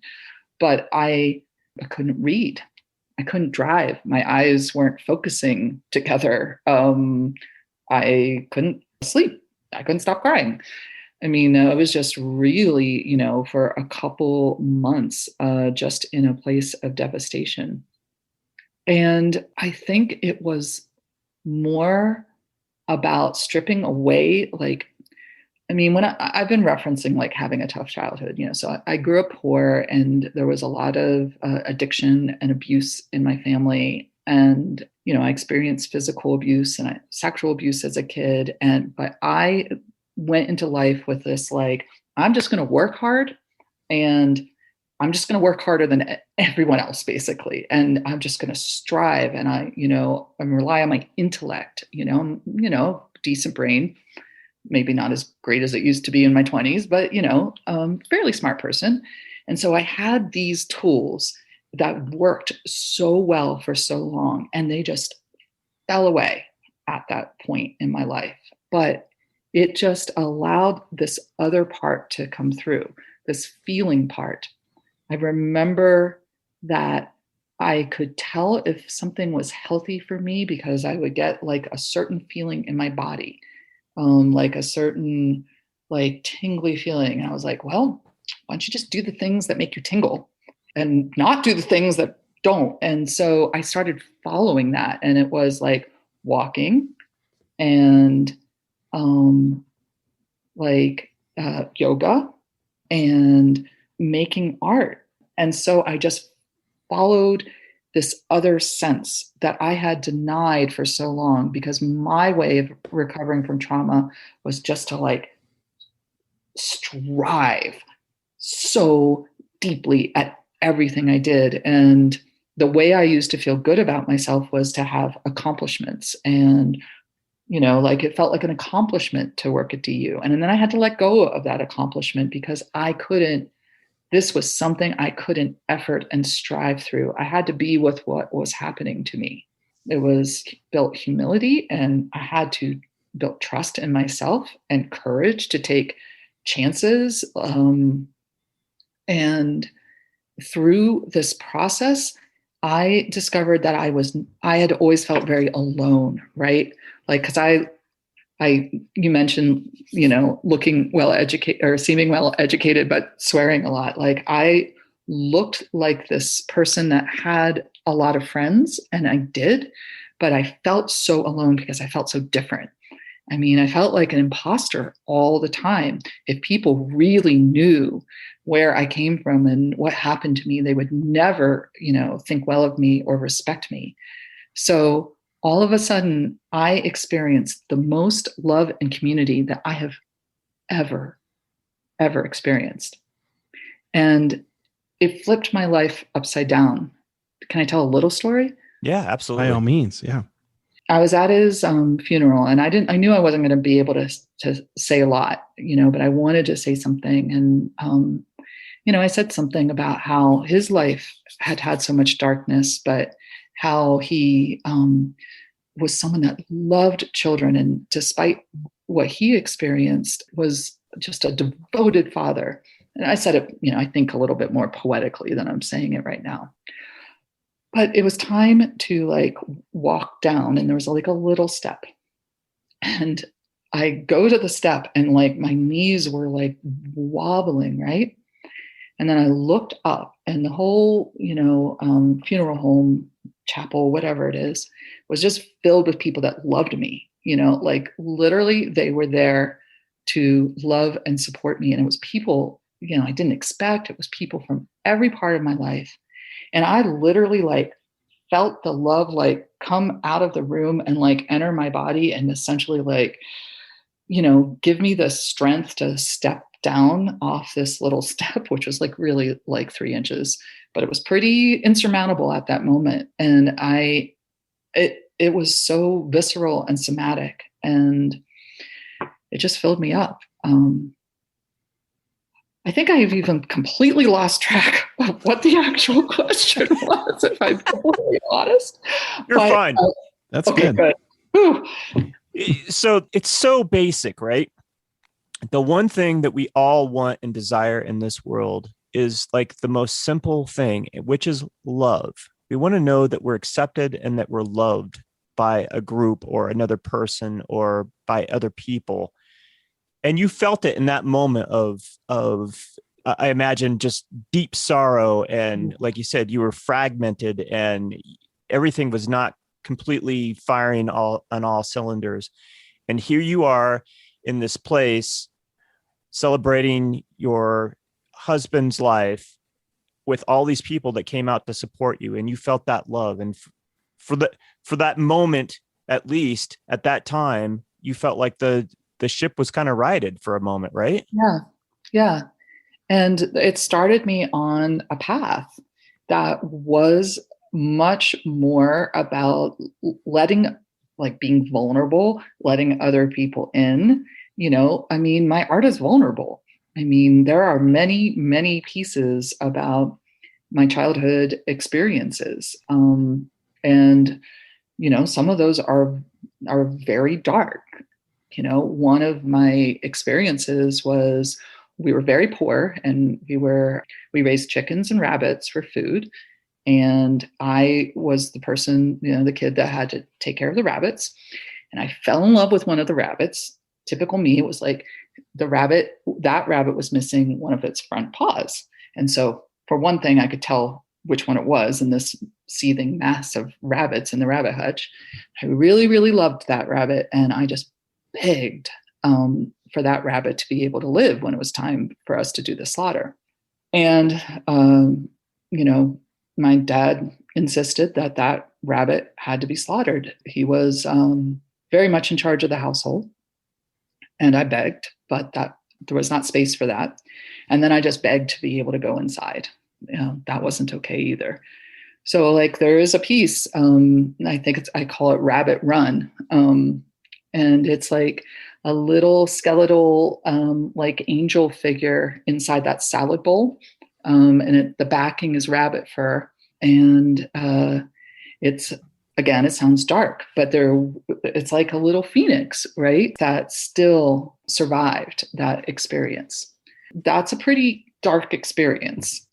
But I couldn't read. I couldn't drive. My eyes weren't focusing together. I couldn't sleep. I couldn't stop crying. I mean, it was just really, for a couple months, just in a place of devastation. And I think it was more about stripping away, when I've been referencing like having a tough childhood, so I grew up poor and there was a lot of addiction and abuse in my family. And, I experienced physical abuse and sexual abuse as a kid. But I went into life with this, like, I'm just going to work hard and I'm just going to work harder than everyone else, basically. And I'm just going to strive. And I'm rely on my intellect, decent brain, maybe not as great as it used to be in my 20s, but, fairly smart person. And so I had these tools that worked so well for so long, and they just fell away at that point in my life. But it just allowed this other part to come through, this feeling part. I remember that I could tell if something was healthy for me because I would get like a certain feeling in my body, like a certain like tingly feeling. And I was like, well, why don't you just do the things that make you tingle and not do the things that don't? And so I started following that. And it was like walking and yoga and making art. And so I just followed this other sense that I had denied for so long, because my way of recovering from trauma was just to like strive so deeply at everything I did. And the way I used to feel good about myself was to have accomplishments. And it felt like an accomplishment to work at DU. And then I had to let go of that accomplishment because this was something I couldn't effort and strive through. I had to be with what was happening to me. It was built humility, and I had to build trust in myself and courage to take chances. And through this process, I discovered that I had always felt very alone, right? Like, because you mentioned, looking well educated or seeming well educated, but swearing a lot. Like, I looked like this person that had a lot of friends, and I did, but I felt so alone because I felt so different. I mean, I felt like an imposter all the time. If people really knew where I came from and what happened to me, they would never, think well of me or respect me. So all of a sudden, I experienced the most love and community that I have ever, ever experienced. And it flipped my life upside down. Can I tell a little story? Yeah, absolutely. By all means. Yeah. I was at his funeral, and I knew I wasn't going to be able to say a lot, but I wanted to say something. And, I said something about how his life had had so much darkness, but how he was someone that loved children. And despite what he experienced, was just a devoted father. And I said it, I think a little bit more poetically than I'm saying it right now. But it was time to like walk down, and there was like a little step. And I go to the step, and like my knees were like wobbling, right? And then I looked up, and the whole, funeral home, chapel, whatever it is, was just filled with people that loved me. Like literally they were there to love and support me. And it was people, I didn't expect. It was people from every part of my life. And I literally like felt the love like come out of the room and like enter my body and essentially like, give me the strength to step down off this little step, which was like really like 3 inches, but it was pretty insurmountable at that moment. And it was so visceral and somatic, and it just filled me up. I think I've even completely lost track of what the actual question was, if I'm totally honest. You're fine. That's okay, good. Whew. So it's so basic, right? The one thing that we all want and desire in this world is like the most simple thing, which is love. We want to know that we're accepted and that we're loved by a group or another person or by other people. And you felt it in that moment of I imagine just deep sorrow. And like you said, you were fragmented and everything was not completely firing on all cylinders. And here you are in this place celebrating your husband's life with all these people that came out to support you, and you felt that love. And for that moment, at least at that time, you felt like the ship was kind of righted for a moment, right? Yeah. And it started me on a path that was much more about letting, like being vulnerable, letting other people in. I mean, my art is vulnerable. I mean, there are many, many pieces about my childhood experiences. And, some of those are very dark. One of my experiences was we were very poor, and we raised chickens and rabbits for food. And I was the person, the kid that had to take care of the rabbits. And I fell in love with one of the rabbits. Typical me, it was like that rabbit was missing one of its front paws. And so for one thing, I could tell which one it was in this seething mass of rabbits in the rabbit hutch. I really, really loved that rabbit. And I just begged for that rabbit to be able to live when it was time for us to do the slaughter. And, my dad insisted that rabbit had to be slaughtered. He was very much in charge of the household. And I begged, but there was not space for that. And then I just begged to be able to go inside. That wasn't okay either. So like there is a piece, I call it Rabbit Run. And it's like a little skeletal, like angel figure inside that salad bowl. And the backing is rabbit fur. And it sounds dark, but it's like a little phoenix, right? That still survived that experience. That's a pretty dark experience.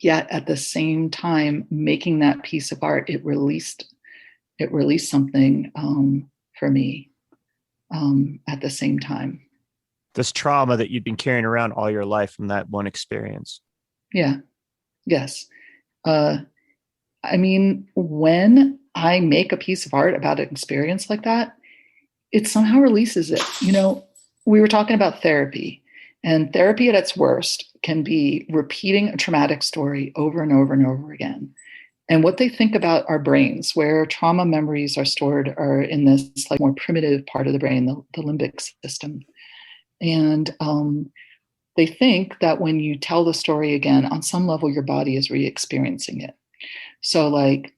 Yet at the same time, making that piece of art, it released something for me at the same time. This trauma that you'd been carrying around all your life from that one experience. Yeah. Yes. I mean, when I make a piece of art about an experience like that, it somehow releases it. We were talking about therapy, and therapy at its worst can be repeating a traumatic story over and over and over again. And what they think about our brains, where trauma memories are stored, are in this like more primitive part of the brain, the limbic system. And they think that when you tell the story again, on some level, your body is re-experiencing it. So like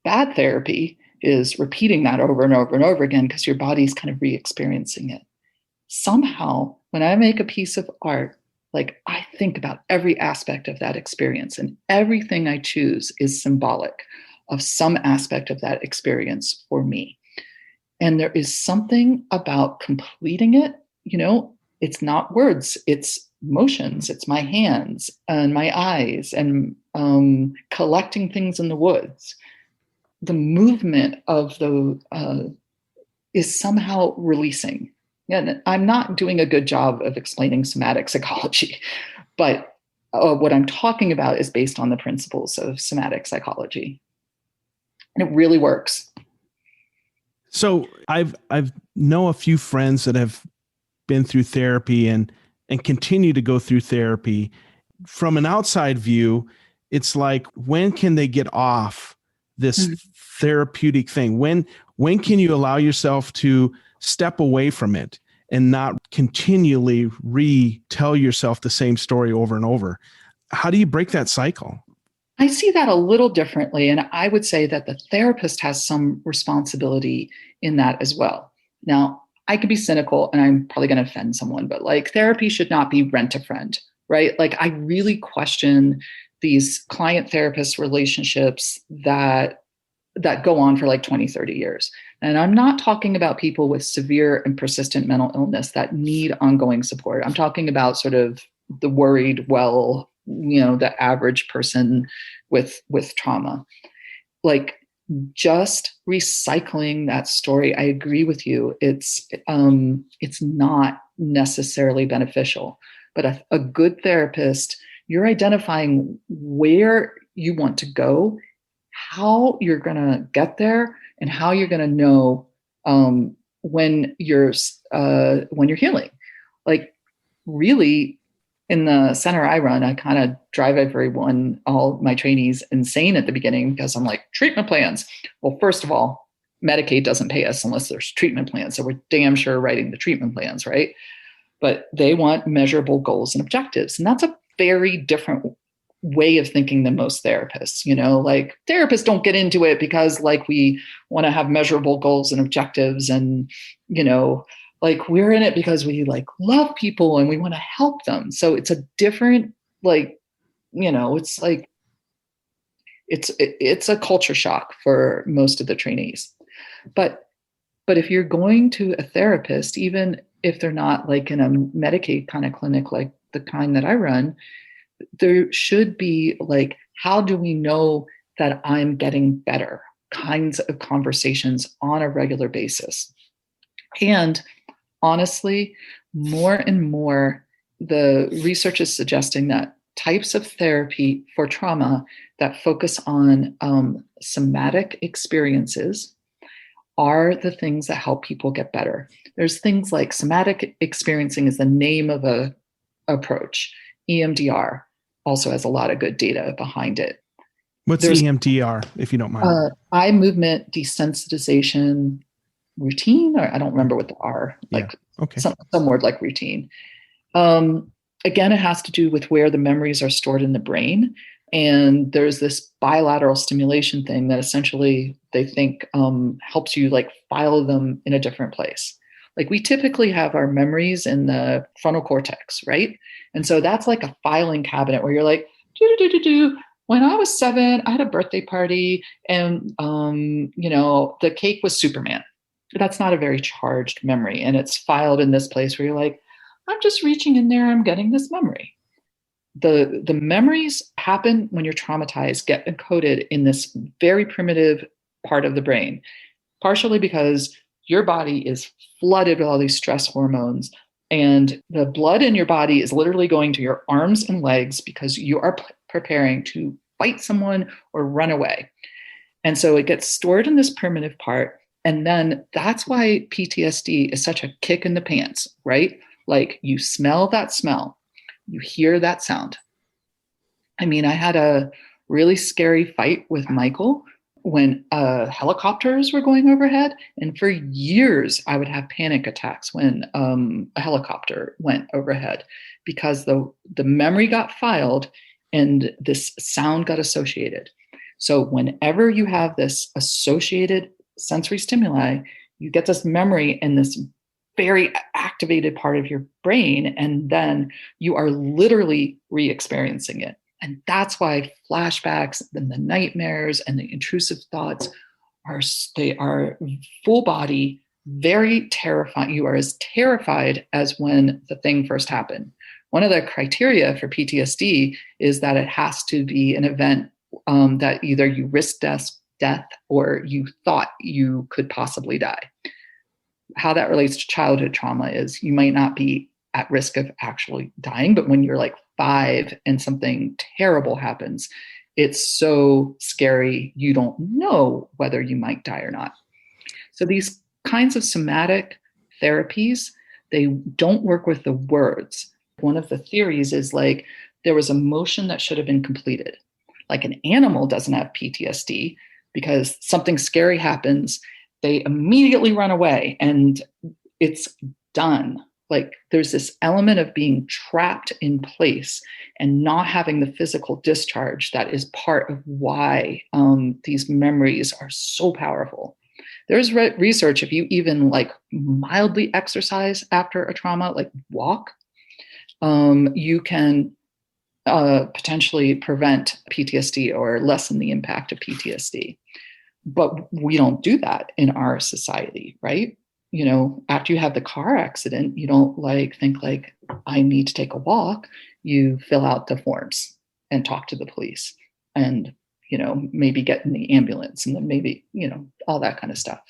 bad therapy is repeating that over and over and over again because your body's kind of re-experiencing it. Somehow, when I make a piece of art, like I think about every aspect of that experience, and everything I choose is symbolic of some aspect of that experience for me. And there is something about completing it, it's not words, it's motions, it's my hands and my eyes and collecting things in the woods. The movement of is somehow releasing. And I'm not doing a good job of explaining somatic psychology, but what I'm talking about is based on the principles of somatic psychology. And it really works. So I've know a few friends that have been through therapy and continue to go through therapy. From an outside view, it's like, when can they get off this therapeutic thing? When can you allow yourself to step away from it and not continually retell yourself the same story over and over? How do you break that cycle? I see that a little differently. And I would say that the therapist has some responsibility in that as well. Now, I could be cynical and I'm probably going to offend someone, but like therapy should not be rent a friend, right? Like I really question these client therapist relationships that go on for like 20, 30 years. And I'm not talking about people with severe and persistent mental illness that need ongoing support. I'm talking about sort of the worried, the average person with trauma. Like just recycling that story, I agree with you. It's not necessarily beneficial, but a good therapist, you're identifying where you want to go, how you're going to get there, and how you're going to know when you're healing. Like really, in the center I run, I kind of drive all my trainees insane at the beginning because I'm like, treatment plans. Well, first of all, Medicaid doesn't pay us unless there's treatment plans. So we're damn sure writing the treatment plans, right? But they want measurable goals and objectives. And that's a very different way of thinking than most therapists. Like therapists don't get into it because like we want to have measurable goals and objectives, and like we're in it because we like love people and we want to help them. So it's a different, like, it's like it's a culture shock for most of the trainees. But if you're going to a therapist, even if they're not like in a Medicaid kind of clinic like the kind that I run, there should be like, how do we know that I'm getting better kinds of conversations on a regular basis? And honestly, more and more, the research is suggesting that types of therapy for trauma that focus on somatic experiences are the things that help people get better. There's things like somatic experiencing is the name of a approach. EMDR also has a lot of good data behind it. What's EMDR, if you don't mind? Eye movement desensitization routine, or I don't remember what the R, like some word like routine. Again, it has to do with where the memories are stored in the brain. And there's this bilateral stimulation thing that essentially they think helps you like file them in a different place. Like we typically have our memories in the frontal cortex, right? And so that's like a filing cabinet where you're like, when I was 7, I had a birthday party and, the cake was Superman. That's not a very charged memory. And it's filed in this place where you're like, I'm just reaching in there, I'm getting this memory. The memories happen when you're traumatized, get encoded in this very primitive part of the brain, partially because your body is flooded with all these stress hormones, and the blood in your body is literally going to your arms and legs because you are preparing to fight someone or run away. And so it gets stored in this primitive part. And then that's why PTSD is such a kick in the pants, right? Like you smell that smell, you hear that sound. I mean, I had a really scary fight with Michael when helicopters were going overhead. And for years, I would have panic attacks when a helicopter went overhead because the memory got filed and this sound got associated. So whenever you have this associated sensory stimuli, you get this memory in this very activated part of your brain, and then you are literally re-experiencing it. And that's why flashbacks and the nightmares and the intrusive thoughts are full body, very terrifying. You are as terrified as when the thing first happened. One of the criteria for PTSD is that it has to be an event that either you risk death or you thought you could possibly die. How that relates to childhood trauma is you might not be at risk of actually dying, but when you're like 5 and something terrible happens, it's so scary, you don't know whether you might die or not. So these kinds of somatic therapies, they don't work with the words. One of the theories is like there was a motion that should have been completed. Like an animal doesn't have PTSD because something scary happens, they immediately run away and it's done. Like there's this element of being trapped in place and not having the physical discharge that is part of why these memories are so powerful. There's research, if you even like mildly exercise after a trauma, like walk, you can potentially prevent PTSD or lessen the impact of PTSD. But we don't do that in our society, right? You know, after you have the car accident, you don't like think like, I need to take a walk. You fill out the forms and talk to the police and, you know, maybe get in the ambulance and then maybe, you know, all that kind of stuff.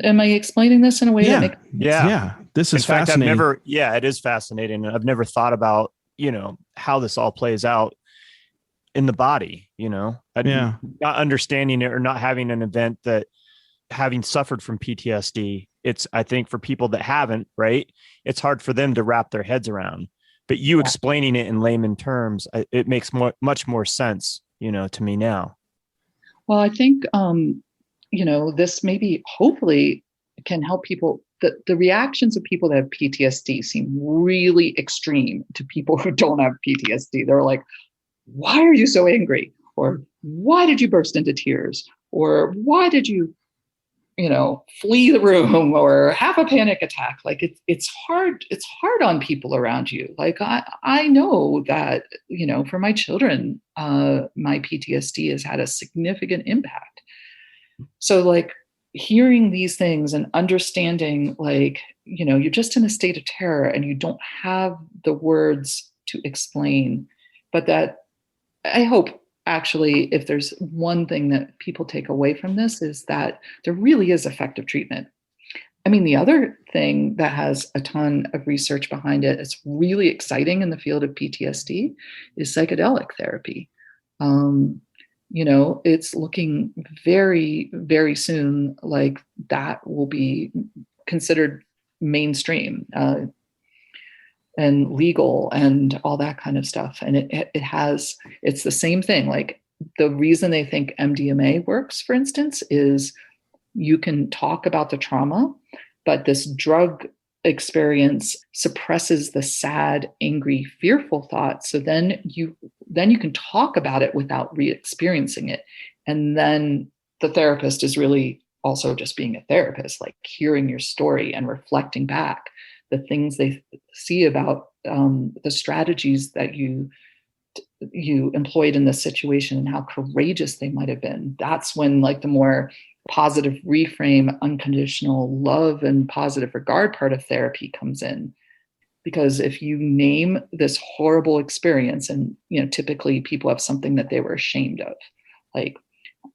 Am I explaining this in a way that makes sense? Yeah. This is fascinating. It is fascinating. I've never thought about, you know, how this all plays out in the body, you know, not understanding it or not having an event that having suffered from PTSD, I think for people that haven't, right, it's hard for them to wrap their heads around, but you explaining it in layman terms, it makes much more sense, you know, to me now. Well, I think, you know, this maybe hopefully can help people. The reactions of people that have PTSD seem really extreme to people who don't have PTSD. They're like, why are you so angry? Or why did you burst into tears? Or why did you, flee the room or have a panic attack? Like it's hard. It's hard on people around you. Like I know that, for my children, my PTSD has had a significant impact. So like hearing these things and understanding, like, you're just in a state of terror and you don't have the words to explain, but that I hope actually, if there's one thing that people take away from this, is that there really is effective treatment. I mean, the other thing that has a ton of research behind it, it's really exciting in the field of PTSD, is psychedelic therapy. It's looking very, very soon like that will be considered mainstream and legal and all that kind of stuff. And it's the same thing. Like the reason they think MDMA works, for instance, is you can talk about the trauma, but this drug experience suppresses the sad, angry, fearful thoughts. So then you can talk about it without re-experiencing it. And then the therapist is really also just being a therapist, like hearing your story and reflecting back the things they see about the strategies that you employed in this situation and how courageous they might have been. That's when like the more positive reframe, unconditional love and positive regard part of therapy comes in. Because if you name this horrible experience, and typically people have something that they were ashamed of, like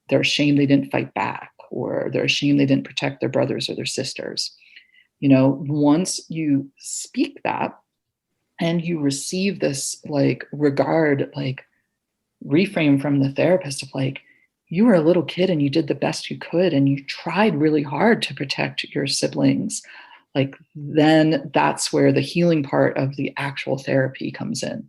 they're ashamed they didn't fight back, or they're ashamed they didn't protect their brothers or their sisters. Once you speak that and you receive this like regard, like reframe from the therapist of like, you were a little kid and you did the best you could and you tried really hard to protect your siblings, like then that's where the healing part of the actual therapy comes in.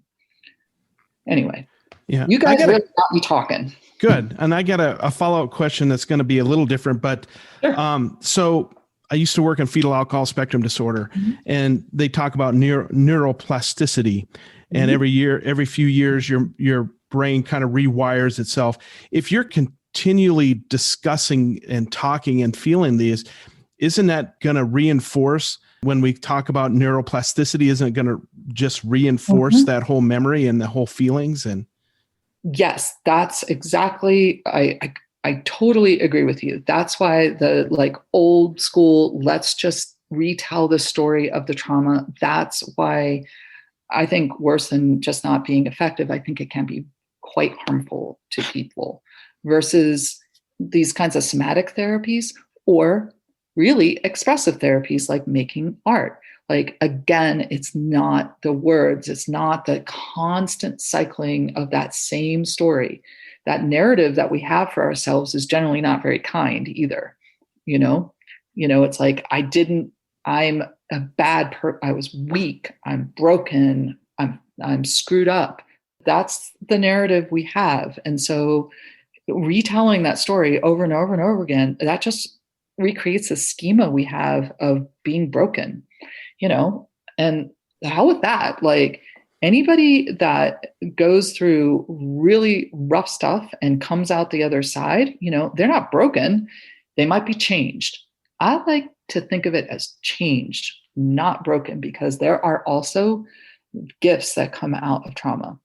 Anyway, yeah, you guys really got me talking. Good. And I got a follow-up question that's going to be a little different, but Sure. So I used to work in fetal alcohol spectrum disorder, and they talk about neuroplasticity. And every few years, your brain kind of rewires itself. If you're continually discussing and talking and feeling these, isn't that going to reinforce when we talk about neuroplasticity? Isn't it going to just reinforce that whole memory and the whole feelings? And yes, that's exactly, I totally agree with you. That's why the like old school, let's just retell the story of the trauma. That's why I think worse than just not being effective, I think it can be quite harmful to people versus these kinds of somatic therapies or really expressive therapies like making art. Like, again, it's not the words, it's not the constant cycling of that same story. That narrative that we have for ourselves is generally not very kind either. It's like, I'm a bad I was weak, I'm broken, I'm screwed up. That's the narrative we have. And so retelling that story over and over and over again, that just recreates the schema we have of being broken, and the hell with that. Like anybody that goes through really rough stuff and comes out the other side, they're not broken. They might be changed. I like to think of it as changed, not broken, because there are also gifts that come out of trauma.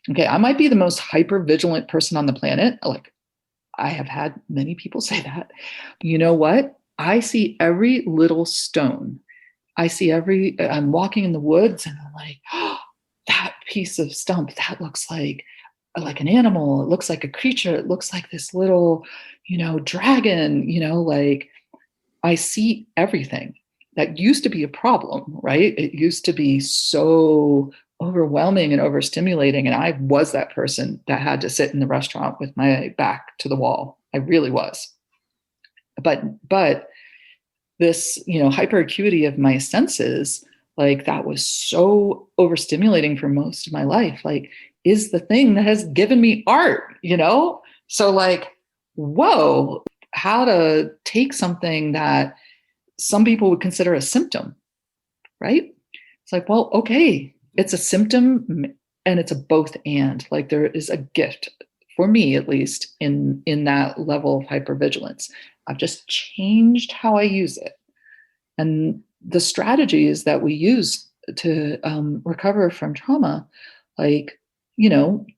Okay, I might be the most hyper vigilant person on the planet. Like I have had many people say that. You know what? I see every little stone. I'm walking in the woods and I'm like, oh, that piece of stump, that looks like an animal. It looks like a creature. It looks like this little, dragon, like I see everything that used to be a problem, right? It used to be so overwhelming and overstimulating. And I was that person that had to sit in the restaurant with my back to the wall. I really was. But this, hyperacuity of my senses, like that was so overstimulating for most of my life, like is the thing that has given me art, So like, whoa, how to take something that some people would consider a symptom, right? It's like, well, okay, it's a symptom and it's a both and. Like there is a gift, for me at least, in that level of hypervigilance. I've just changed how I use it. And the strategies that we use to recover from trauma, like,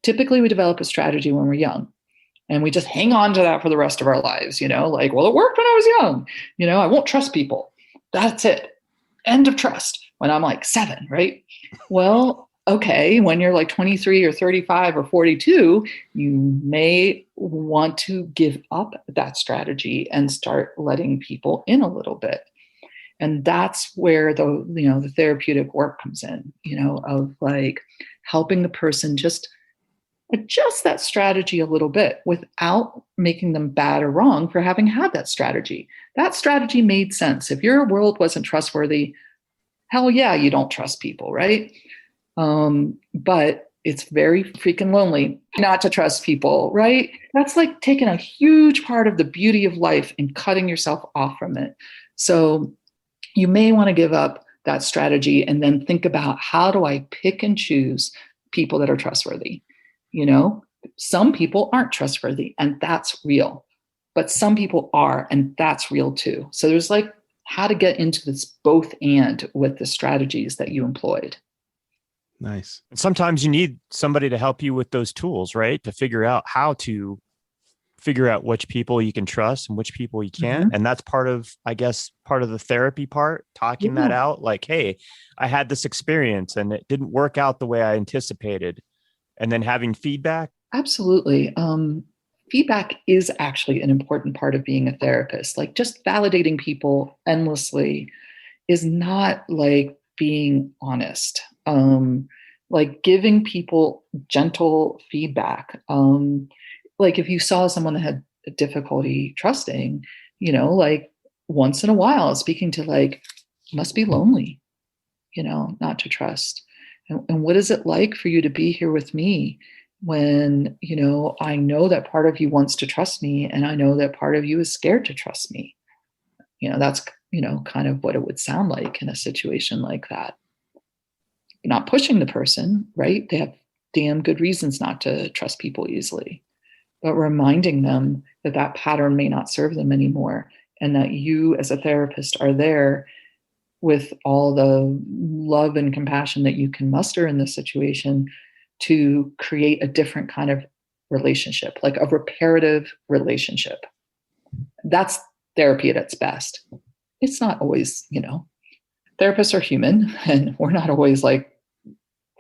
typically we develop a strategy when we're young. And we just hang on to that for the rest of our lives, like, well, it worked when I was young. I won't trust people. That's it. End of trust when I'm like 7, right? Well, okay, when you're like 23 or 35 or 42, you may want to give up that strategy and start letting people in a little bit. And that's where the therapeutic work comes in, of like helping the person just adjust that strategy a little bit without making them bad or wrong for having had that strategy. That strategy made sense. If your world wasn't trustworthy, hell yeah, you don't trust people, right? But it's very freaking lonely not to trust people, right? That's like taking a huge part of the beauty of life and cutting yourself off from it. So you may want to give up that strategy and then think about, how do I pick and choose people that are trustworthy? Some people aren't trustworthy, and that's real. But some people are, and that's real too. So there's like how to get into this both and with the strategies that you employed. Nice. Sometimes you need somebody to help you with those tools, right? To figure out how to figure out which people you can trust and which people you can't. And that's part of the therapy part, talking that out. Like, hey, I had this experience and it didn't work out the way I anticipated. And then having feedback. Absolutely. Feedback is actually an important part of being a therapist. Like, just validating people endlessly is not like being honest. Like giving people gentle feedback. Like if you saw someone that had difficulty trusting, like once in a while speaking to like, must be lonely, not to trust. And what is it like for you to be here with me when, I know that part of you wants to trust me, and I know that part of you is scared to trust me. That's, kind of what it would sound like in a situation like that. Not pushing the person, right? They have damn good reasons not to trust people easily, but reminding them that that pattern may not serve them anymore, and that you as a therapist are there with all the love and compassion that you can muster in this situation to create a different kind of relationship, like a reparative relationship. That's therapy at its best. It's not always, therapists are human, and we're not always like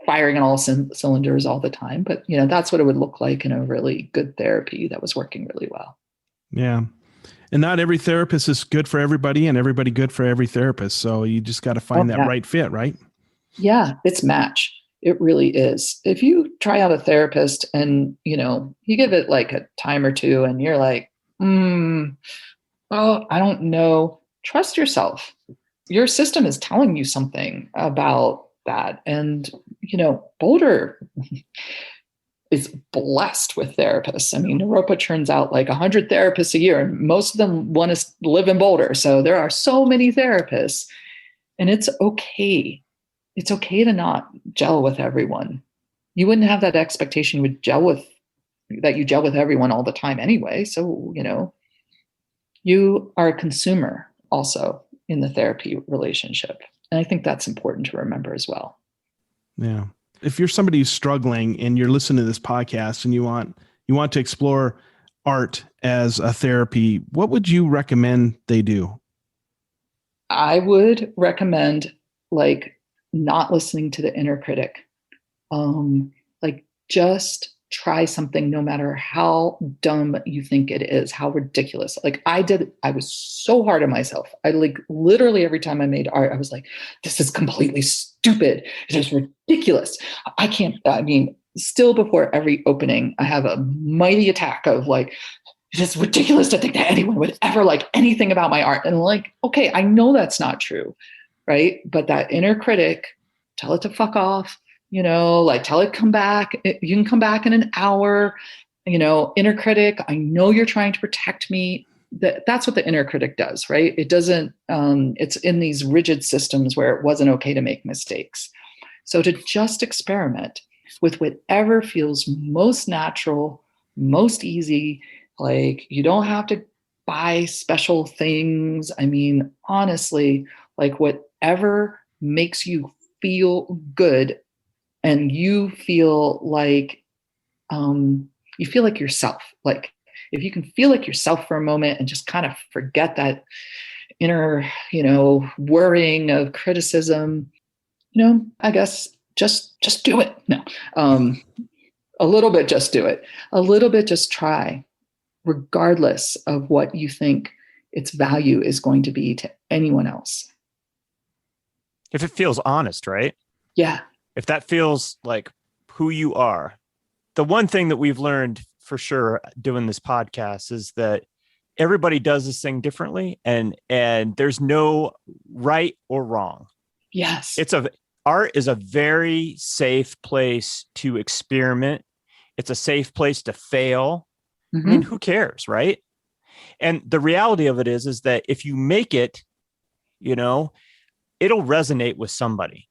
firing on all cylinders all the time, but that's what it would look like in a really good therapy that was working really well. Yeah. And not every therapist is good for everybody, and everybody good for every therapist. So you just got to find that right fit, right? Yeah, it's match. It really is. If you try out a therapist and, you give it like a time or two and you're like, I don't know. Trust yourself. Your system is telling you something about that. And, Boulder is blessed with therapists. I mean, Naropa turns out like 100 therapists a year, and most of them want to live in Boulder. So there are so many therapists, and it's okay. It's okay to not gel with everyone. You wouldn't have that expectation you gel with everyone all the time anyway. So, you are a consumer also in the therapy relationship. And I think that's important to remember as well. Yeah. If you're somebody who's struggling and you're listening to this podcast and you want to explore art as a therapy, what would you recommend they do? I would recommend like not listening to the inner critic. Like just try something no matter how dumb you think it is, how ridiculous. Like I was so hard on myself. I like literally every time I made art, I was like, this is completely stupid. It is ridiculous. Still before every opening, I have a mighty attack of like, it is ridiculous to think that anyone would ever like anything about my art. And like, okay, I know that's not true. Right. But that inner critic, tell it to fuck off. Like tell it come back. You can come back in an hour. Inner critic, I know you're trying to protect me. that's what the inner critic does, right? It doesn't, it's in these rigid systems where it wasn't okay to make mistakes. So to just experiment with whatever feels most natural, most easy, like you don't have to buy special things. I mean, honestly, like whatever makes you feel good and you feel like yourself. Like if you can feel like yourself for a moment and just kind of forget that inner, worrying of criticism, I guess just do it. No, a little bit, just do it. A little bit, just try, regardless of what you think its value is going to be to anyone else. If it feels honest, right? Yeah. If that feels like who you are. The one thing that we've learned for sure doing this podcast is that everybody does this thing differently, and there's no right or wrong. Yes. Art is a very safe place to experiment. It's a safe place to fail. Mm-hmm. I mean, who cares, right? And the reality of it is that if you make it, it'll resonate with somebody.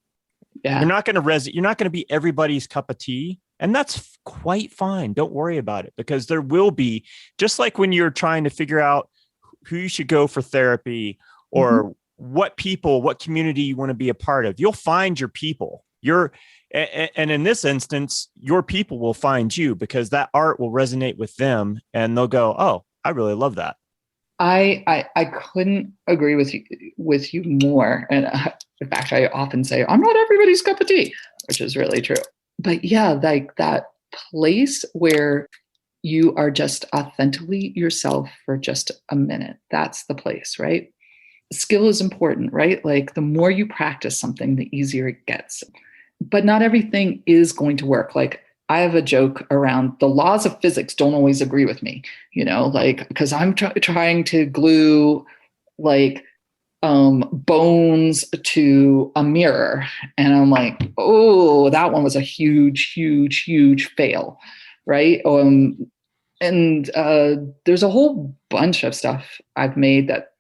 Yeah. You're not going to be everybody's cup of tea. And that's quite fine. Don't worry about it, because there will be, just like when you're trying to figure out who you should go for therapy or what community you want to be a part of, you'll find your people. And in this instance, your people will find you, because that art will resonate with them and they'll go, oh, I really love that. I couldn't agree with you more. And in fact, I often say I'm not everybody's cup of tea, which is really true. But yeah, like that place where you are just authentically yourself for just a minute. That's the place, right? Skill is important, right? Like the more you practice something, the easier it gets. But not everything is going to work. Like I have a joke around the laws of physics don't always agree with me, like because I'm trying to glue like bones to a mirror. And I'm like, oh, that one was a huge, huge, huge fail. Right. And there's a whole bunch of stuff I've made that,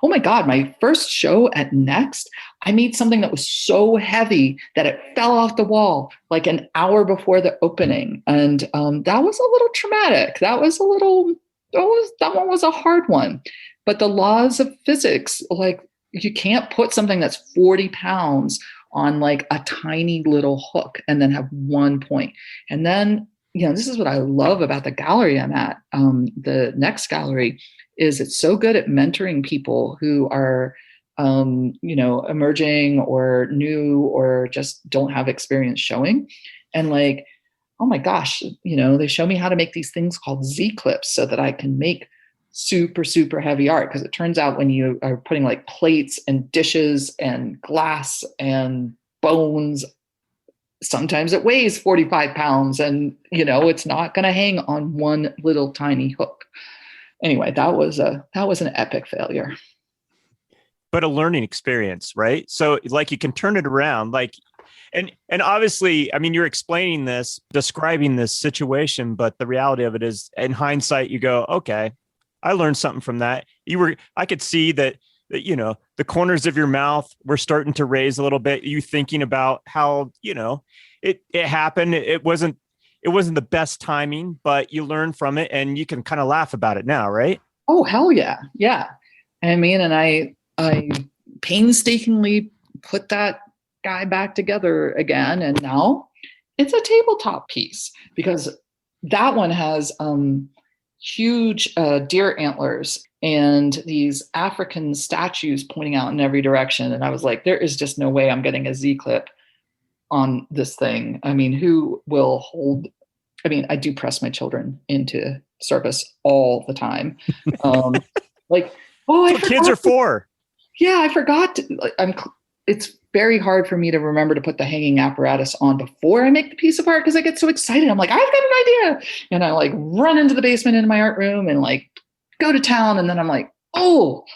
oh my God, my first show at Next, I made something that was so heavy that it fell off the wall like an hour before the opening. And that was a little traumatic. That one was a hard one. But the laws of physics, like you can't put something that's 40 pounds on like a tiny little hook and then have one point. And then, this is what I love about the gallery I'm at. The Next Gallery is it's so good at mentoring people who are, emerging or new or just don't have experience showing. And like, oh my gosh, they show me how to make these things called Z clips so that I can make super, super heavy art. Because it turns out when you are putting like plates and dishes and glass and bones, sometimes it weighs 45 pounds and, it's not going to hang on one little tiny hook. Anyway, that was an epic failure. But a learning experience, right? So like you can turn it around, like, and obviously, I mean, you're describing this situation, but the reality of it is in hindsight, you go, okay, I learned something from that. I could see that, the corners of your mouth were starting to raise a little bit. You thinking about how, it happened. It wasn't the best timing, but you learn from it and you can kind of laugh about it now, right? Oh, hell yeah. Yeah. I mean, and I painstakingly put that guy back together again. And now it's a tabletop piece because that one has huge deer antlers and these African statues pointing out in every direction. And I was like, there is just no way I'm getting a Z clip on this thing. I mean, who will hold? I mean, I do press my children into service all the time. Like, oh, That's what kids are for. Yeah, I forgot. It's very hard for me to remember to put the hanging apparatus on before I make the piece of art because I get so excited. I'm like, I've got an idea. And I like run into the basement into my art room and like go to town. And then I'm like, oh,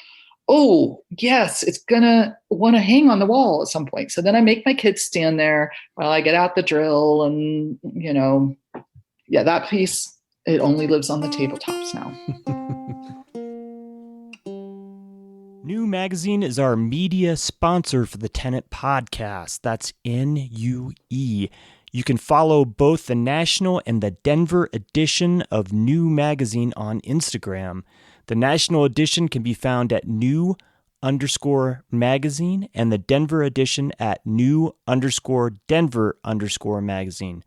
yes, it's gonna want to hang on the wall at some point. So then I make my kids stand there while I get out the drill and, yeah, that piece, it only lives on the tabletops now. New Magazine is our media sponsor for the Tenet podcast. That's NUE. You can follow both the national and the Denver edition of New Magazine on Instagram. The national edition can be found at new_magazine and the Denver edition at new_Denver_magazine.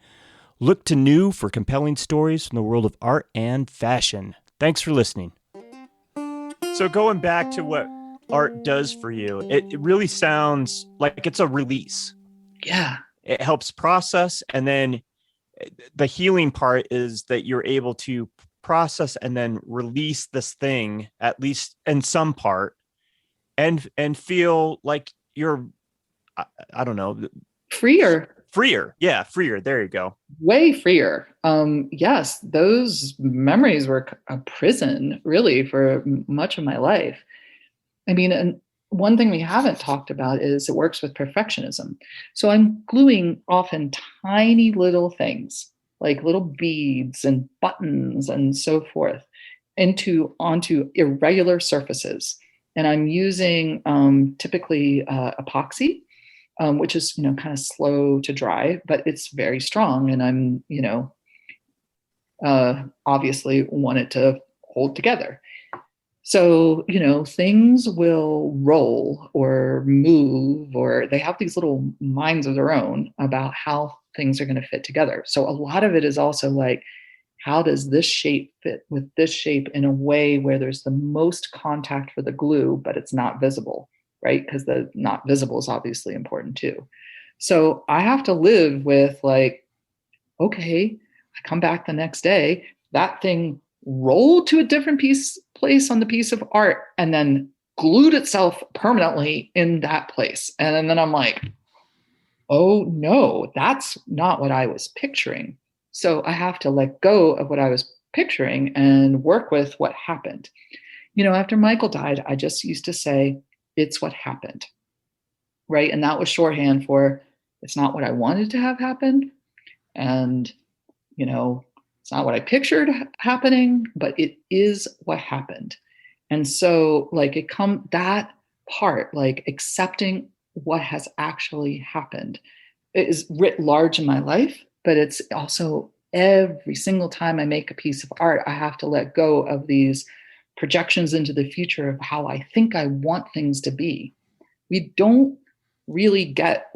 Look to New for compelling stories from the world of art and fashion. Thanks for listening. So going back to what art does for you, it really sounds like it's a release. Yeah. It helps process, and then the healing part is that you're able to process and then release this thing, at least in some part, and feel like you're, I don't know, Freer. Yeah, freer. There you go. Way freer. Yes, those memories were a prison, really, for much of my life. I mean, and one thing we haven't talked about is it works with perfectionism. So I'm gluing often tiny little things, like little beads and buttons and so forth, onto irregular surfaces. And I'm using typically epoxy, which is, kind of slow to dry, but it's very strong. And I'm, obviously want it to hold together. So, things will roll or move, or they have these little minds of their own about how things are going to fit together. So a lot of it is also like, how does this shape fit with this shape in a way where there's the most contact for the glue, but it's not visible, right? Because the not visible is obviously important too. So I have to live with like, okay, I come back the next day, that thing rolled to a different place on the piece of art and then glued itself permanently in that place. And then I'm like, oh no, that's not what I was picturing. So I have to let go of what I was picturing and work with what happened. After Michael died, I just used to say, it's what happened, right? And that was shorthand for, it's not what I wanted to have happen. And, it's not what I pictured happening, but it is what happened. And so that part, like accepting what has actually happened, is writ large in my life, but it's also every single time I make a piece of art, I have to let go of these projections into the future of how I think I want things to be. We don't really get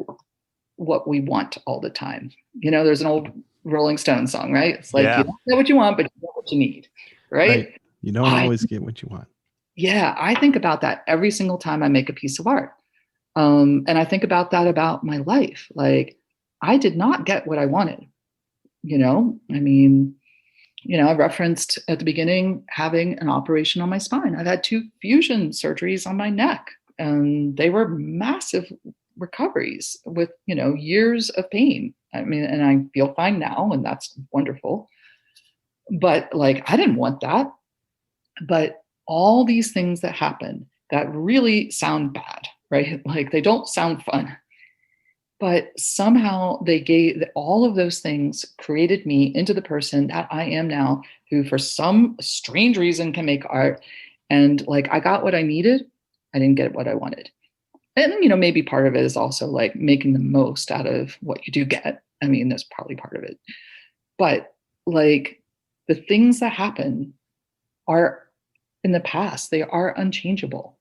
what we want all the time. There's an old Rolling Stones song, right? It's like, Yeah. You don't get what you want, but you get what you need, right? You don't always get what you want. Yeah, I think about that every single time I make a piece of art. And I think about that about my life. Like, I did not get what I wanted. I referenced at the beginning having an operation on my spine. I've had 2 fusion surgeries on my neck, and they were massive recoveries with, years of pain. And I feel fine now, and that's wonderful. But I didn't want that. But all these things that happen that really sound bad, right? Like, they don't sound fun. But somehow all of those things created me into the person that I am now, who for some strange reason can make art. And I got what I needed. I didn't get what I wanted. And, maybe part of it is also like making the most out of what you do get. That's probably part of it. But the things that happen are in the past, they are unchangeable.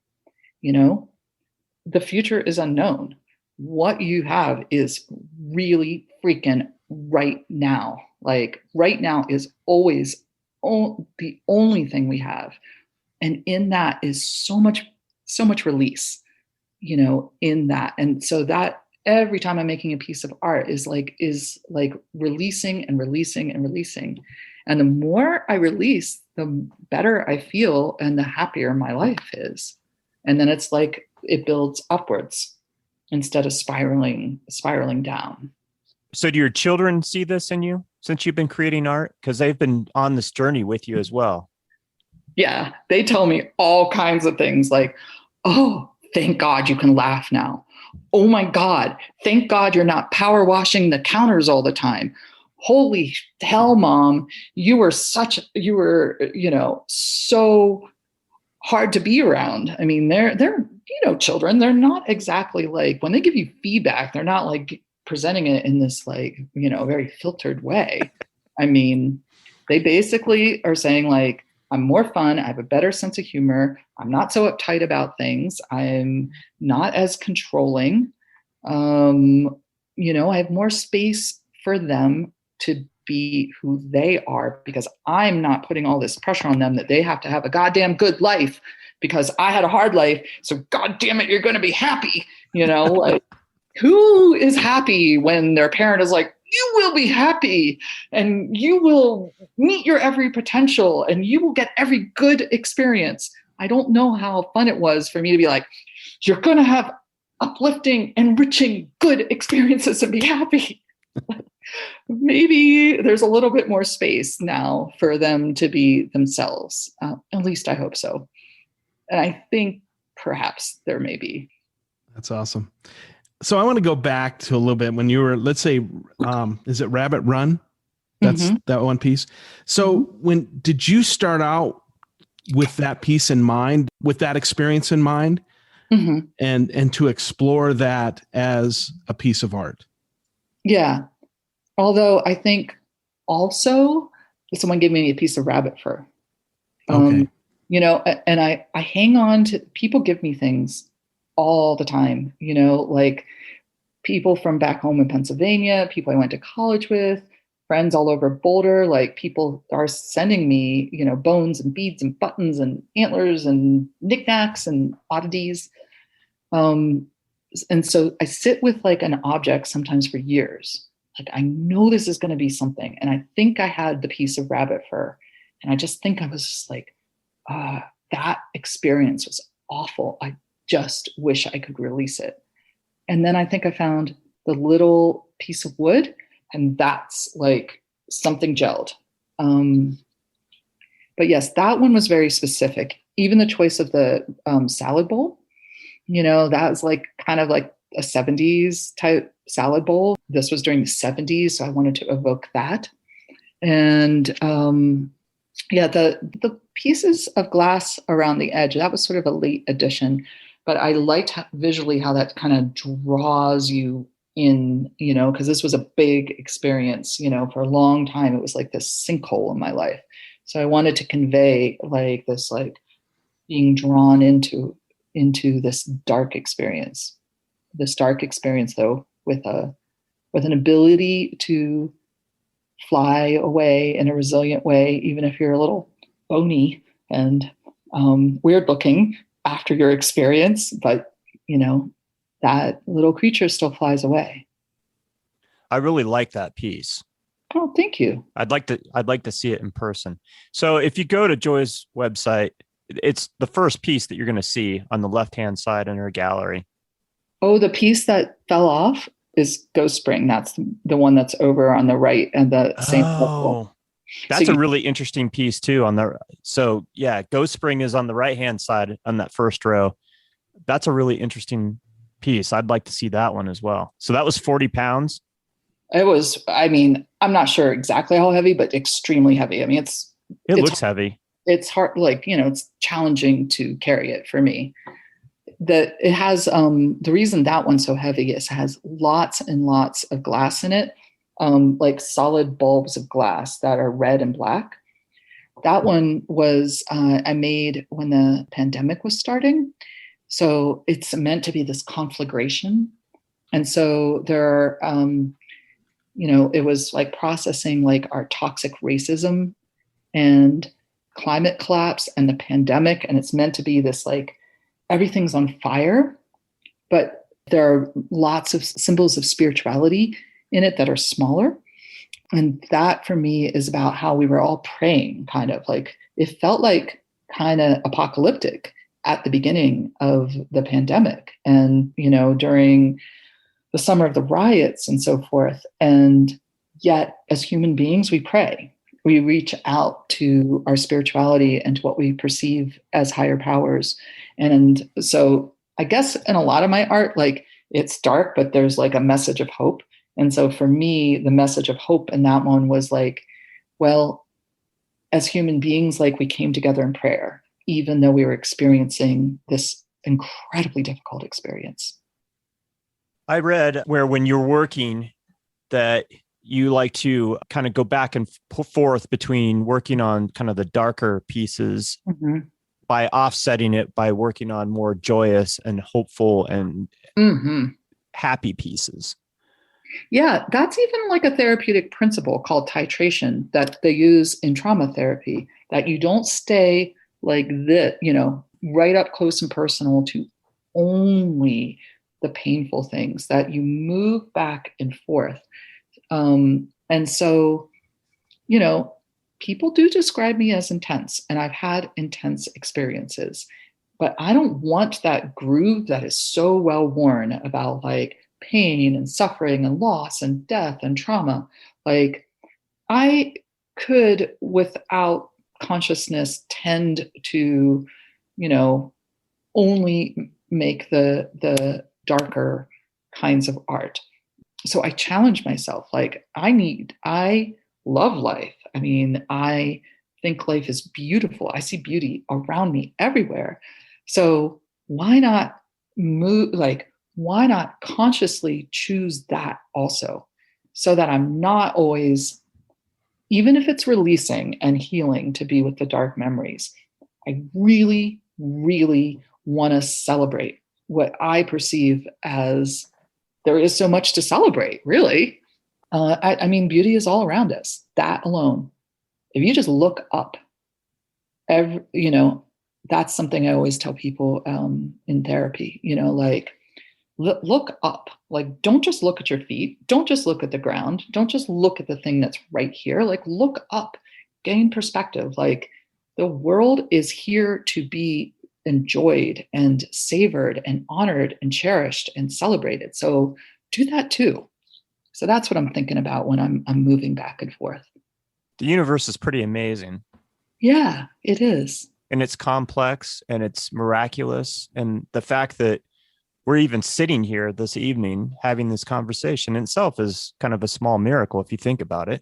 The future is unknown. What you have is really freaking right now. Right now is always the only thing we have. And in that is so much release, in that. And so that every time I'm making a piece of art is releasing and releasing and releasing. And the more I release, the better I feel and the happier my life is. And then it's like it builds upwards instead of spiraling down. So do your children see this in you since you've been creating art? Because they've been on this journey with you as well. Yeah, they tell me all kinds of things like, oh, thank God you can laugh now. Oh my God, thank God you're not power washing the counters all the time. Holy hell, Mom, you were so hard to be around. I mean, they're children. They're not exactly like, when they give you feedback, they're not like presenting it in this like, very filtered way. I mean, they basically are saying like, I'm more fun. I have a better sense of humor. I'm not so uptight about things. I'm not as controlling. I have more space for them to be who they are, because I'm not putting all this pressure on them that they have to have a goddamn good life because I had a hard life. So God damn it, you're going to be happy. Like, who is happy when their parent is like, you will be happy and you will meet your every potential and you will get every good experience. I don't know how fun it was for me to be like, you're going to have uplifting, enriching, good experiences and be happy. Maybe there's a little bit more space now for them to be themselves. At least I hope so. And I think perhaps there may be. That's awesome. So I want to go back to a little bit when you were, let's say, is it Rabbit Run? That's that one piece. So when did you start out with that piece in mind, with that experience in mind, and to explore that as a piece of art? Yeah. Although I think also someone gave me a piece of rabbit fur. Okay. And I hang on to, people give me things all the time, like people from back home in Pennsylvania, people I went to college with, friends all over Boulder, like people are sending me, bones and beads and buttons and antlers and knickknacks and oddities. And so I sit with like an object sometimes for years. Like, I know this is going to be something. And I think I had the piece of rabbit fur. And I just think I was just like, that experience was awful. I just wish I could release it. And then I think I found the little piece of wood, and that's like something gelled. But yes, that one was very specific. Even the choice of the salad bowl, that was like kind of like a 70s type salad bowl. This was during the 70s, so I wanted to evoke that. And the pieces of glass around the edge, that was sort of a late addition, but I liked visually how that kind of draws you in, because this was a big experience, for a long time. It was like this sinkhole in my life. So I wanted to convey like this, like being drawn into this dark experience. This dark experience, though, with an ability to fly away in a resilient way, even if you're a little bony and weird looking after your experience, but that little creature still flies away. I really like that piece. Oh, thank you. I'd like to see it in person. So if you go to Joy's website, it's the first piece that you're going to see on the left-hand side in her gallery. Oh, the piece that fell off is Ghost Spring. That's the one that's over on the right and the same level. That's a really interesting piece too. So yeah, Ghost Spring is on the right-hand side on that first row. That's a really interesting piece. I'd like to see that one as well. So that was 40 pounds. It was, I'm not sure exactly how heavy, but extremely heavy. I mean, it looks heavy. It's hard, like, it's challenging to carry it for me. That it has, the reason that one's so heavy is it has lots and lots of glass in it, like solid bulbs of glass that are red and black. That one was, I made when the pandemic was starting. So it's meant to be this conflagration. And so there are, it was like processing like our toxic racism and climate collapse and the pandemic. And it's meant to be this like, everything's on fire, but there are lots of symbols of spirituality in it that are smaller. And that for me is about how we were all praying, kind of like, it felt like kind of apocalyptic at the beginning of the pandemic and, during the summer of the riots and so forth. And yet as human beings, we pray. We reach out to our spirituality and to what we perceive as higher powers. And so I guess in a lot of my art, like it's dark, but there's like a message of hope. And so for me, the message of hope in that one was like, well, as human beings, like we came together in prayer. even though we were experiencing this incredibly difficult experience. I read where when you're working that you like to kind of go back and forth between working on kind of the darker pieces by offsetting it by working on more joyous and hopeful and happy pieces. Yeah, that's even like a therapeutic principle called titration that they use in trauma therapy, that you don't stay like this, right up close and personal to only the painful things, that you move back and forth. And so, people do describe me as intense, and I've had intense experiences, but I don't want that groove that is so well worn about like pain and suffering and loss and death and trauma. Like, I could, without consciousness, tend to, only make the darker kinds of art. So I challenge myself, like, I love life. I mean, I think life is beautiful. I see beauty around me everywhere. So why not why not consciously choose that also, so that I'm not always, even if it's releasing and healing to be with the dark memories, I really, really want to celebrate what I perceive as, there is so much to celebrate, really. I mean, beauty is all around us. That alone, if you just look up, that's something I always tell people in therapy. Look up. Like, don't just look at your feet. Don't just look at the ground. Don't just look at the thing that's right here. Like, look up, gain perspective. Like, the world is here to be enjoyed and savored and honored and cherished and celebrated. So do that too. So that's what I'm thinking about when I'm moving back and forth. The universe is pretty amazing. Yeah, it is. And it's complex and it's miraculous. And the fact that we're even sitting here this evening having this conversation in itself is kind of a small miracle if you think about it.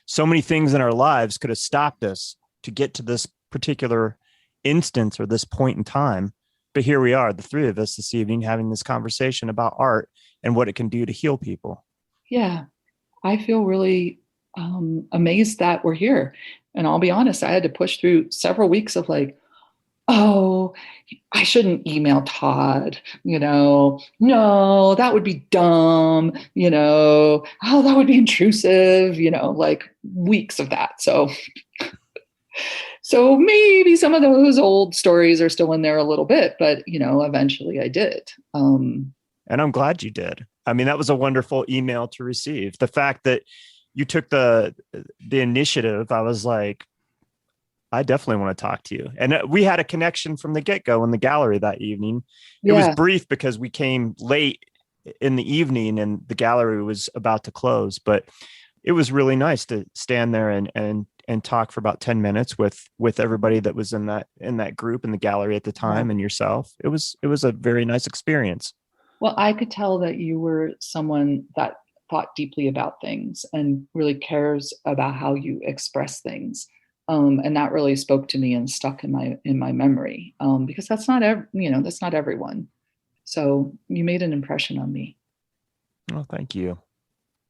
So many things in our lives could have stopped us to get to this particular instance or this point in time. But here we are, the three of us this evening, having this conversation about art and what it can do to heal people. Yeah, I feel really amazed that we're here. And I'll be honest, I had to push through several weeks of like, oh, I shouldn't email Todd, no, that would be dumb, oh, that would be intrusive, like weeks of that. So maybe some of those old stories are still in there a little bit, but eventually I did. And I'm glad you did. I mean, that was a wonderful email to receive. The fact that you took the initiative, I was like, I definitely want to talk to you. And we had a connection from the get-go in the gallery that evening. It was brief because we came late in the evening and the gallery was about to close, but it was really nice to stand there and talk for about 10 minutes with everybody that was in that group in the gallery at the time and yourself. It was a very nice experience. Well, I could tell that you were someone that thought deeply about things and really cares about how you express things. And that really spoke to me and stuck in my memory, because that's not everyone. So you made an impression on me. Oh, thank you.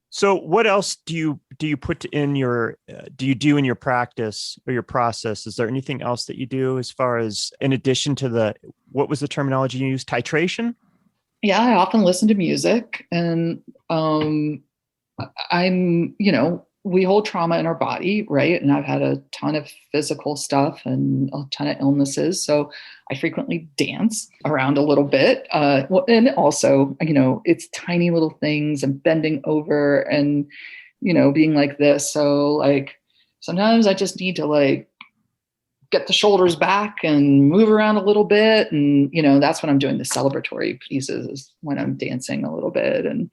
So what else do you put in your do you do in your practice or your process? Is there anything else that you do as far as, in addition to what was the terminology you used? Titration? Yeah, I often listen to music, and we hold trauma in our body, right? And I've had a ton of physical stuff and a ton of illnesses. So I frequently dance around a little bit. And also, it's tiny little things and bending over and, being like this. So like, sometimes I just need to like get the shoulders back and move around a little bit. And, that's when I'm doing the celebratory pieces, is when I'm dancing a little bit. And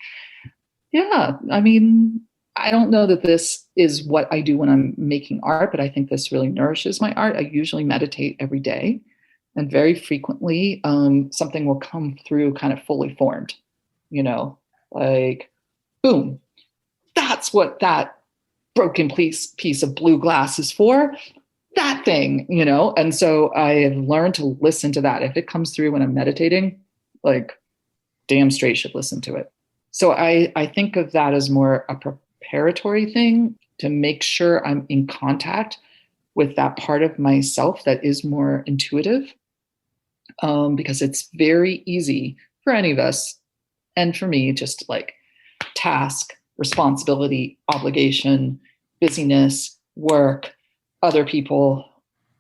yeah, I mean, I don't know that this is what I do when I'm making art, but I think this really nourishes my art. I usually meditate every day, and very frequently something will come through kind of fully formed, like, boom, that's what that broken piece of blue glass is for. that thing, you know? And so I have learned to listen to that. If it comes through when I'm meditating, like damn straight should listen to it. So I think of that as more a preparatory thing to make sure I'm in contact with that part of myself that is more intuitive, because it's very easy for any of us, and for me, just like task, responsibility, obligation, busyness, work, other people,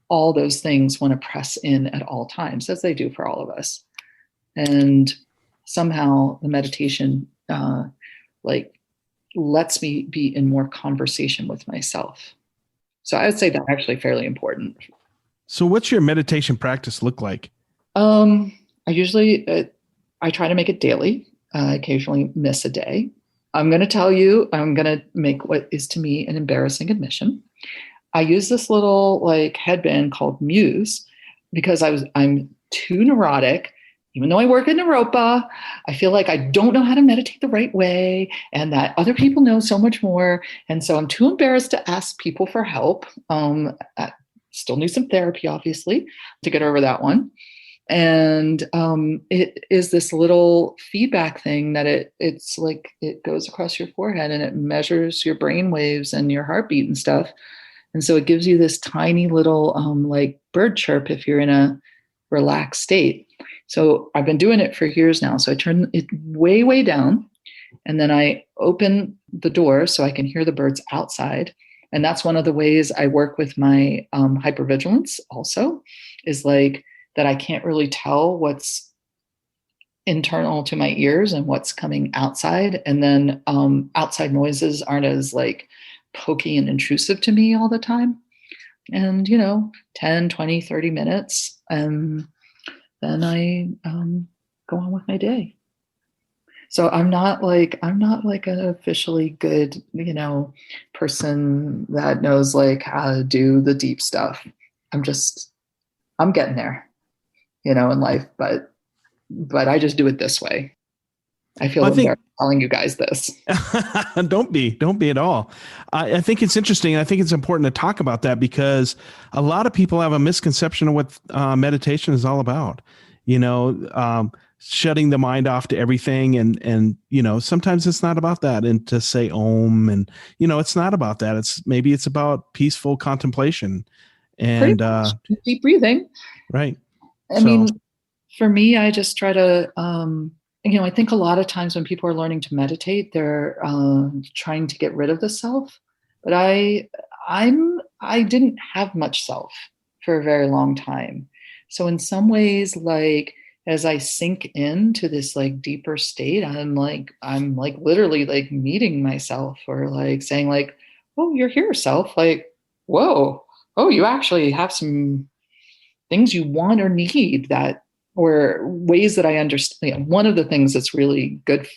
all those things want to press in at all times, as they do for all of us. And somehow the meditation like lets me be in more conversation with myself. So I would say that's actually fairly important. So what's your meditation practice look like? I usually, I try to make it daily. I occasionally miss a day. I'm going to tell you, I'm going to make what is to me an embarrassing admission. I use this little like headband called Muse because I'm too neurotic. Even though I work in Naropa, I feel like I don't know how to meditate the right way and that other people know so much more. And so I'm too embarrassed to ask people for help. I still need some therapy, obviously, to get over that one. And it is this little feedback thing that it's like it goes across your forehead and it measures your brain waves and your heartbeat and stuff. And so it gives you this tiny little like bird chirp if you're in a relaxed state. So I've been doing it for years now. So I turn it way, way down, and then I open the door so I can hear the birds outside. And that's one of the ways I work with my hypervigilance also, is like that I can't really tell what's internal to my ears and what's coming outside. And then outside noises aren't as like pokey and intrusive to me all the time. And, 10, 20, 30 minutes. And then I go on with my day. So I'm not like an officially good, person that knows like how to do the deep stuff. I'm getting there, in life, but I just do it this way. I feel embarrassed telling you guys this. Don't be at all. I think it's interesting. I think it's important to talk about that because a lot of people have a misconception of what meditation is all about. Shutting the mind off to everything, and sometimes it's not about that. And to say Om, and it's not about that. It's about peaceful contemplation and deep breathing. Right. I mean, for me, I just try to. I think a lot of times when people are learning to meditate, they're trying to get rid of the self. But I didn't have much self for a very long time. So in some ways, like as I sink into this like deeper state, I'm like literally like meeting myself, or like saying like, "Oh, you're here, self." Like, whoa, oh, you actually have some things you want or need that. Or ways that I understand. One of the things that's really good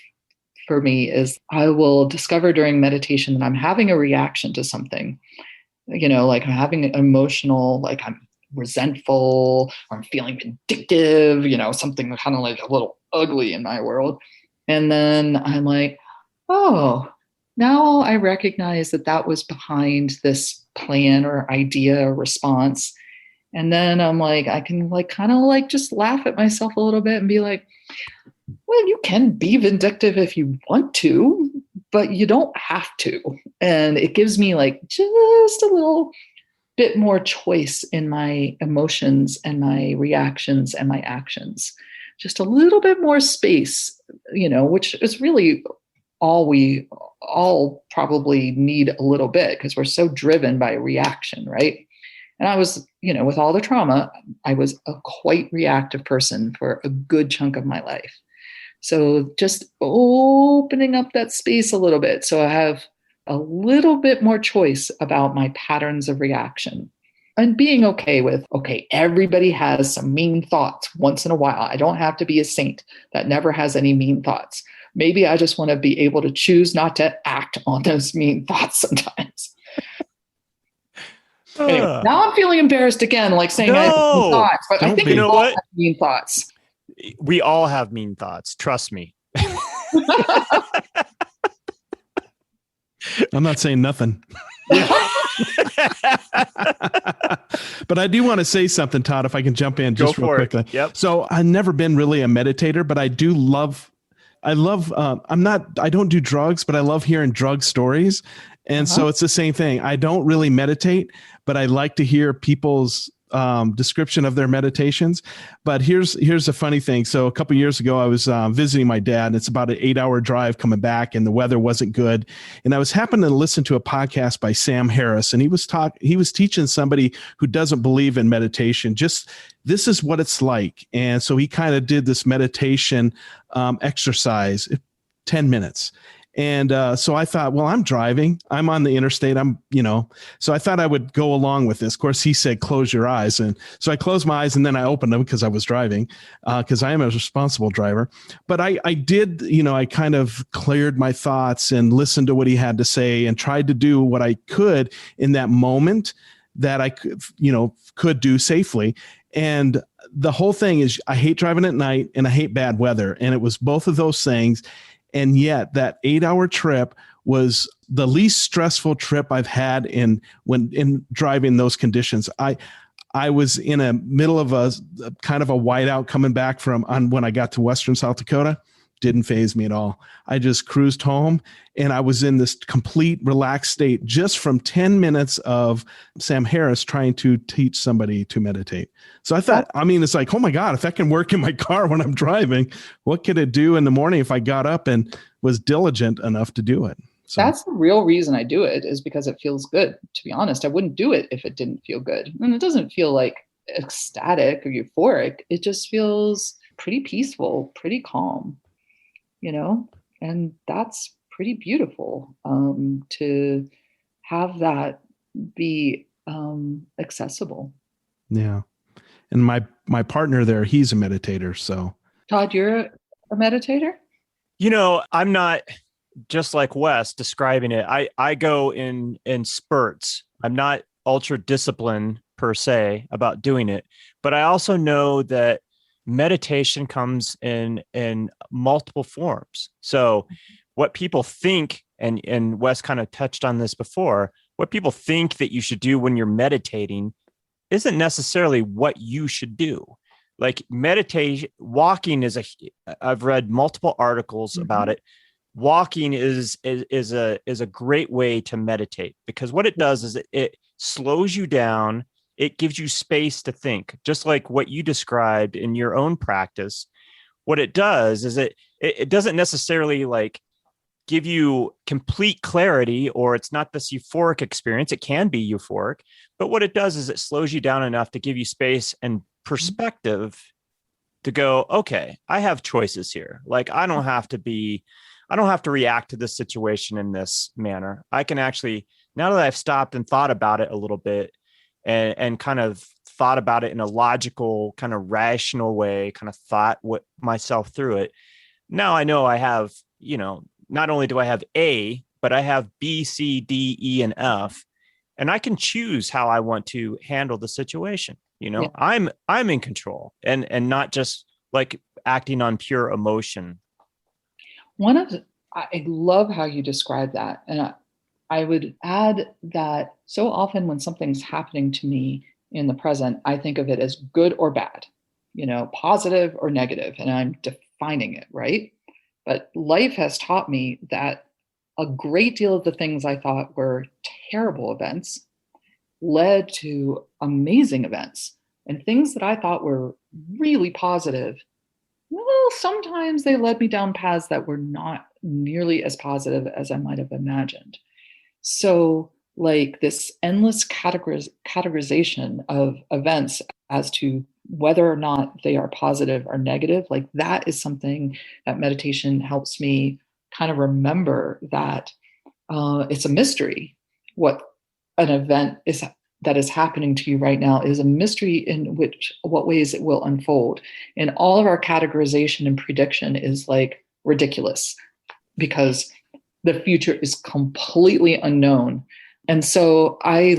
for me is I will discover during meditation that I'm having a reaction to something, like I'm having an emotional, like I'm resentful, or I'm feeling vindictive, something kind of like a little ugly in my world. And then I'm like, oh, now I recognize that was behind this plan or idea or response. And then I'm like, I can like kind of like just laugh at myself a little bit and be like, well, you can be vindictive if you want to, but you don't have to. And it gives me like just a little bit more choice in my emotions and my reactions and my actions. Just a little bit more space, which is really all we all probably need a little bit, because we're so driven by reaction, right? And I was, with all the trauma, I was a quite reactive person for a good chunk of my life. So just opening up that space a little bit, so I have a little bit more choice about my patterns of reaction, and being okay with, everybody has some mean thoughts once in a while. I don't have to be a saint that never has any mean thoughts. Maybe I just want to be able to choose not to act on those mean thoughts sometimes. Anyway, now I'm feeling embarrassed again, like saying I have mean thoughts, but I think we all have mean thoughts. We all have mean thoughts. Trust me. I'm not saying nothing. But I do want to say something, Todd, if I can jump in just real quickly. Yep. So I've never been really a meditator, but I don't do drugs, but I love hearing drug stories. And so it's the same thing. I don't really meditate, but I like to hear people's description of their meditations. But here's a funny thing. So a couple of years ago, I was visiting my dad, and it's about an 8-hour drive coming back, and the weather wasn't good. And I was happening to listen to a podcast by Sam Harris, and he was teaching somebody who doesn't believe in meditation, just this is what it's like. And so he kind of did this meditation exercise, 10 minutes. And so I thought, well, I'm driving. I'm on the interstate. So I thought I would go along with this. Of course, he said, close your eyes. And so I closed my eyes and then I opened them because I was driving, because I am a responsible driver. But I did, I kind of cleared my thoughts and listened to what he had to say and tried to do what I could in that moment that I could do safely. And the whole thing is I hate driving at night and I hate bad weather. And it was both of those things. And yet that 8-hour trip was the least stressful trip I've had in driving those conditions. I was in a middle of a kind of a whiteout coming back when I got to Western South Dakota. Didn't faze me at all. I just cruised home and I was in this complete relaxed state just from 10 minutes of Sam Harris trying to teach somebody to meditate. So I thought, it's like, oh my God, if that can work in my car when I'm driving, what could it do in the morning if I got up and was diligent enough to do it? So that's the real reason I do it, is because it feels good. To be honest, I wouldn't do it if it didn't feel good. And it doesn't feel like ecstatic or euphoric. It just feels pretty peaceful, pretty calm. And that's pretty beautiful, to have that be accessible. Yeah. And my partner there, he's a meditator. So Todd, you're a meditator? I'm not just like Wes describing it. I go in spurts. I'm not ultra disciplined per se about doing it, but I also know that meditation comes in multiple forms. So what people think, and Wes kind of touched on this before, what people think that you should do when you're meditating isn't necessarily what you should do. Like meditation, walking I've read multiple articles about it. Walking is a great way to meditate, because what it does is it slows you down. It gives you space to think, just like what you described in your own practice. What it does is it doesn't necessarily like give you complete clarity, or it's not this euphoric experience. It can be euphoric, but what it does is it slows you down enough to give you space and perspective to go, okay, I have choices here. Like I don't have to react to this situation in this manner. I can actually, now that I've stopped and thought about it a little bit, and kind of thought about it in a logical, kind of rational way, kind of thought myself through it. Now I know I have, not only do I have A, but I have B, C, D, E, and F, and I can choose how I want to handle the situation. Yeah. I'm in control and not just like acting on pure emotion. I love how you describe that. And I would add that so often when something's happening to me in the present, I think of it as good or bad, positive or negative, and I'm defining it, right? But life has taught me that a great deal of the things I thought were terrible events led to amazing events, and things that I thought were really positive, well, sometimes they led me down paths that were not nearly as positive as I might have imagined. So like this endless categorization of events as to whether or not they are positive or negative, like that is something that meditation helps me kind of remember, that it's a mystery. What an event is that is happening to you right now is a mystery in what ways it will unfold. And all of our categorization and prediction is like ridiculous, because the future is completely unknown. And so I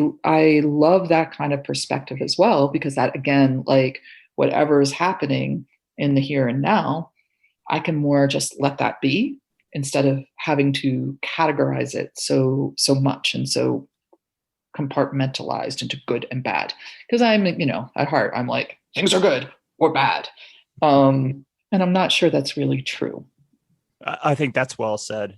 love that kind of perspective as well, because that, again, like whatever is happening in the here and now, I can more just let that be instead of having to categorize it so much and so compartmentalized into good and bad. Because I'm, at heart, I'm like, things are good or bad. And I'm not sure that's really true. I think that's well said.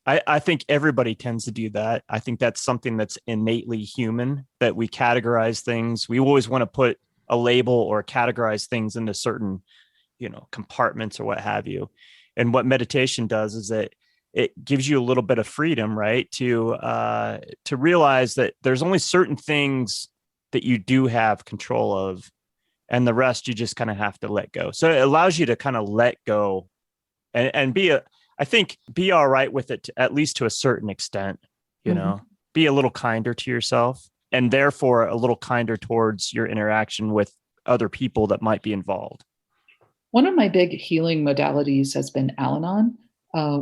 I think everybody tends to do that. I think that's something that's innately human, that we categorize things. We always want to put a label or categorize things into certain, compartments or what have you. And what meditation does is that it gives you a little bit of freedom, right? To realize that there's only certain things that you do have control of, and the rest you just kind of have to let go. So it allows you to kind of let go and be all right with it, at least to a certain extent, be a little kinder to yourself, and therefore a little kinder towards your interaction with other people that might be involved. One of my big healing modalities has been Al-Anon,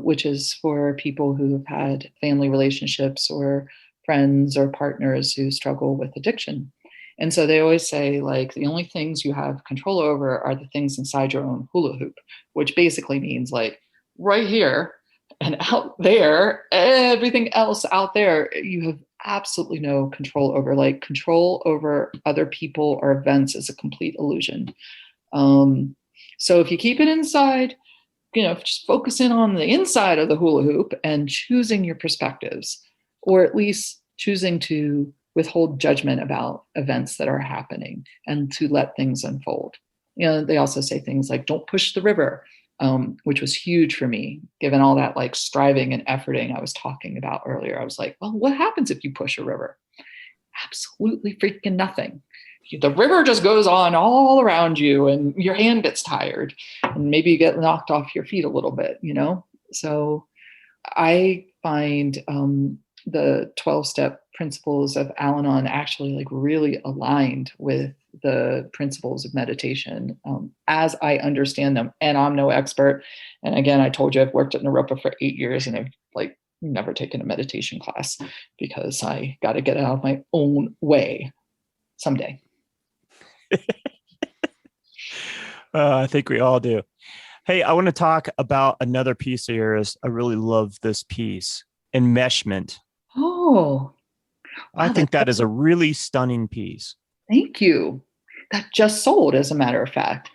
which is for people who have had family relationships or friends or partners who struggle with addiction. And so they always say, like, the only things you have control over are the things inside your own hula hoop, which basically means like right here and out there, everything else out there, you have absolutely no control over. Like, control over other people or events is a complete illusion. So if you keep it inside, just focus in on the inside of the hula hoop and choosing your perspectives, or at least choosing to withhold judgment about events that are happening and to let things unfold. They also say things like, don't push the river, which was huge for me, given all that like striving and efforting I was talking about earlier. I was like, well, what happens if you push a river? Absolutely freaking nothing. The river just goes on all around you and your hand gets tired and maybe you get knocked off your feet a little bit, So I find the 12-step principles of Al-Anon actually like really aligned with the principles of meditation as I understand them. And I'm no expert. And again, I told you I've worked at Naropa for 8 years and I've like never taken a meditation class because I got to get out of my own way someday. I think we all do. Hey, I want to talk about another piece of yours. I really love this piece, enmeshment. Oh, wow, I think that is a really stunning piece. Thank you. That just sold, as a matter of fact.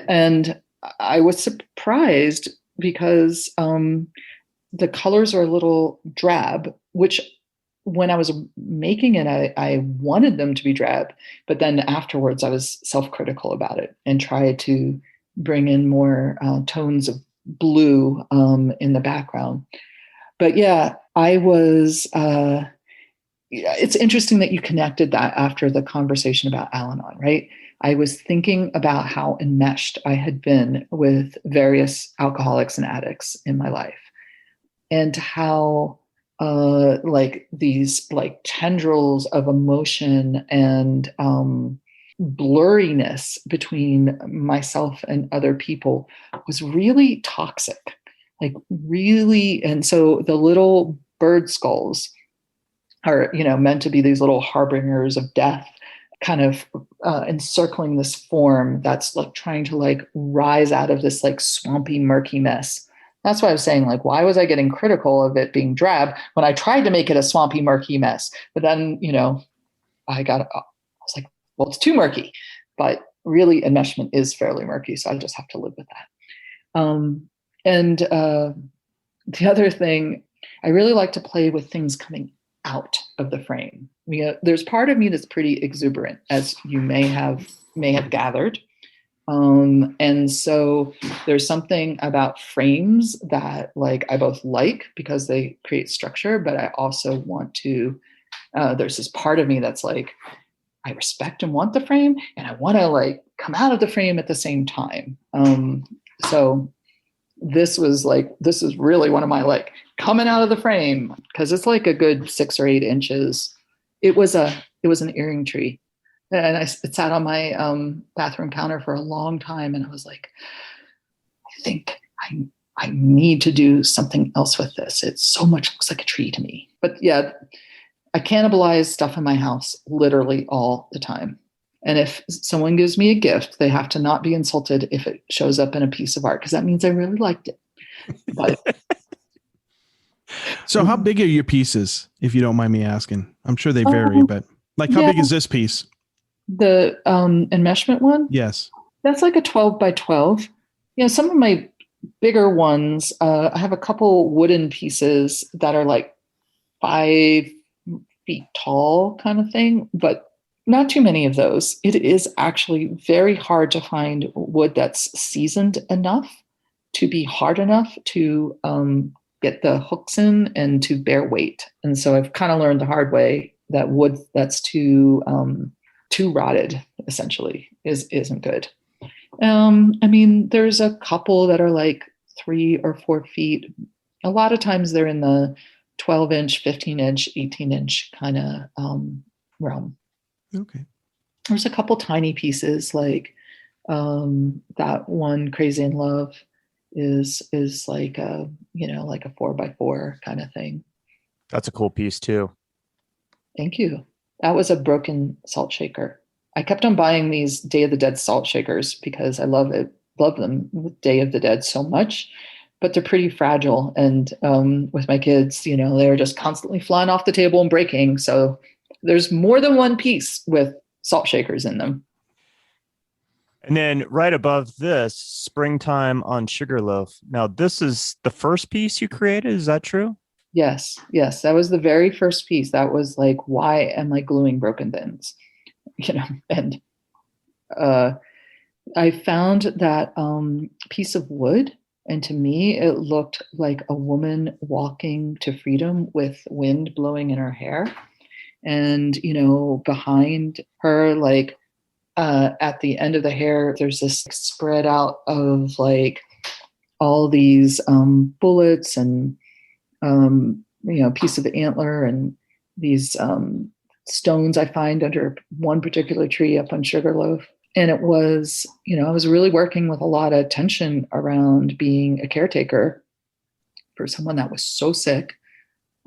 And I was surprised because the colors are a little drab, which when I was making it, I wanted them to be drab, but then afterwards I was self-critical about it and tried to bring in more tones of blue in the background. But yeah, I was, it's interesting that you connected that after the conversation about Al-Anon, right? I was thinking about how enmeshed I had been with various alcoholics and addicts in my life, and how like these like tendrils of emotion and blurriness between myself and other people was really toxic, like really. And so the little bird skulls are, meant to be these little harbingers of death, kind of encircling this form that's like trying to like rise out of this like swampy, murky mess. That's why I was saying, like, why was I getting critical of it being drab when I tried to make it a swampy, murky mess? But then, I was like, well, it's too murky. But really, enmeshment is fairly murky, so I just have to live with that. And the other thing, I really like to play with things coming out of the frame. There's part of me that's pretty exuberant, as you may have gathered. And so there's something about frames that like I both like because they create structure, but I also want to, there's this part of me that's like, I respect and want the frame and I want to like come out of the frame at the same time. So this is really one of my like coming out of the frame, because it's like a good 6 or 8 inches. It was an earring tree. And it sat on my bathroom counter for a long time. And I was like, I think I need to do something else with this. It so much looks like a tree to me. But yeah, I cannibalize stuff in my house literally all the time. And if someone gives me a gift, they have to not be insulted if it shows up in a piece of art, because that means I really liked it. But So how big are your pieces, if you don't mind me asking? I'm sure they vary, Um, but like how yeah, big is this piece? the enmeshment one, Yes. that's like a 12 by 12. Some of my bigger ones, I have a couple wooden pieces that are like 5 feet tall kind of thing, but not too many of those. It is actually very hard to find wood that's seasoned enough to be hard enough to get the hooks in and to bear weight. And so I've kind of learned the hard way that wood that's too rotted essentially isn't good. I mean, there's a couple that are like 3 or 4 feet. A lot of times they're in the 12-inch, 15-inch, 18-inch kind of realm. Okay. There's a couple tiny pieces like that one, Crazy in Love, is like like a 4 by 4 kind of thing. That's a cool piece too. Thank you. That was a broken salt shaker. I kept on buying these Day of the Dead salt shakers because I love them with Day of the Dead so much, but they're pretty fragile. And with my kids, they're just constantly flying off the table and breaking. So there's more than one piece with salt shakers in them. And then right above this, Springtime on Sugarloaf. Now, this is the first piece you created. Is that true? Yes. That was the very first piece. That was like, why am I gluing broken things? And I found that piece of wood, and to me, it looked like a woman walking to freedom with wind blowing in her hair. And, behind her, like at the end of the hair, there's this spread out of like all these bullets and, piece of the antler and these stones I find under one particular tree up on Sugarloaf. And it was, I was really working with a lot of tension around being a caretaker for someone that was so sick.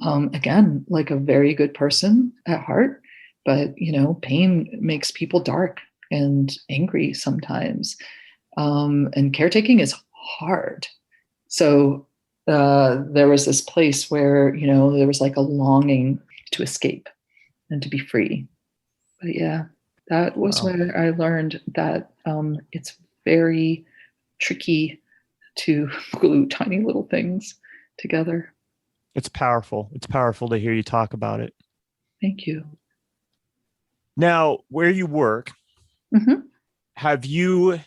Again, like a very good person at heart, but, pain makes people dark and angry sometimes. And caretaking is hard. So there was this place where, there was like a longing to escape and to be free. But yeah, that was where I learned that it's very tricky to glue tiny little things together. It's powerful. It's powerful to hear you talk about it. Thank you. Now, where you work, Mm-hmm. have you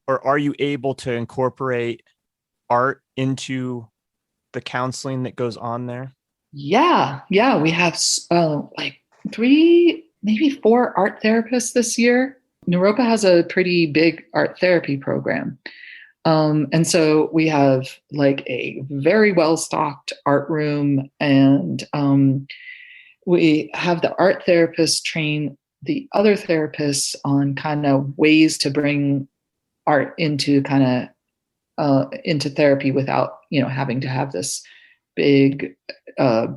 or are you able to incorporate art into the counseling that goes on there? Yeah. We have like 3, maybe 4 art therapists this year. Naropa has a pretty big art therapy program. And so we have like a very well-stocked art room, and we have the art therapists train the other therapists on kind of ways to bring art into into therapy without, having to have this big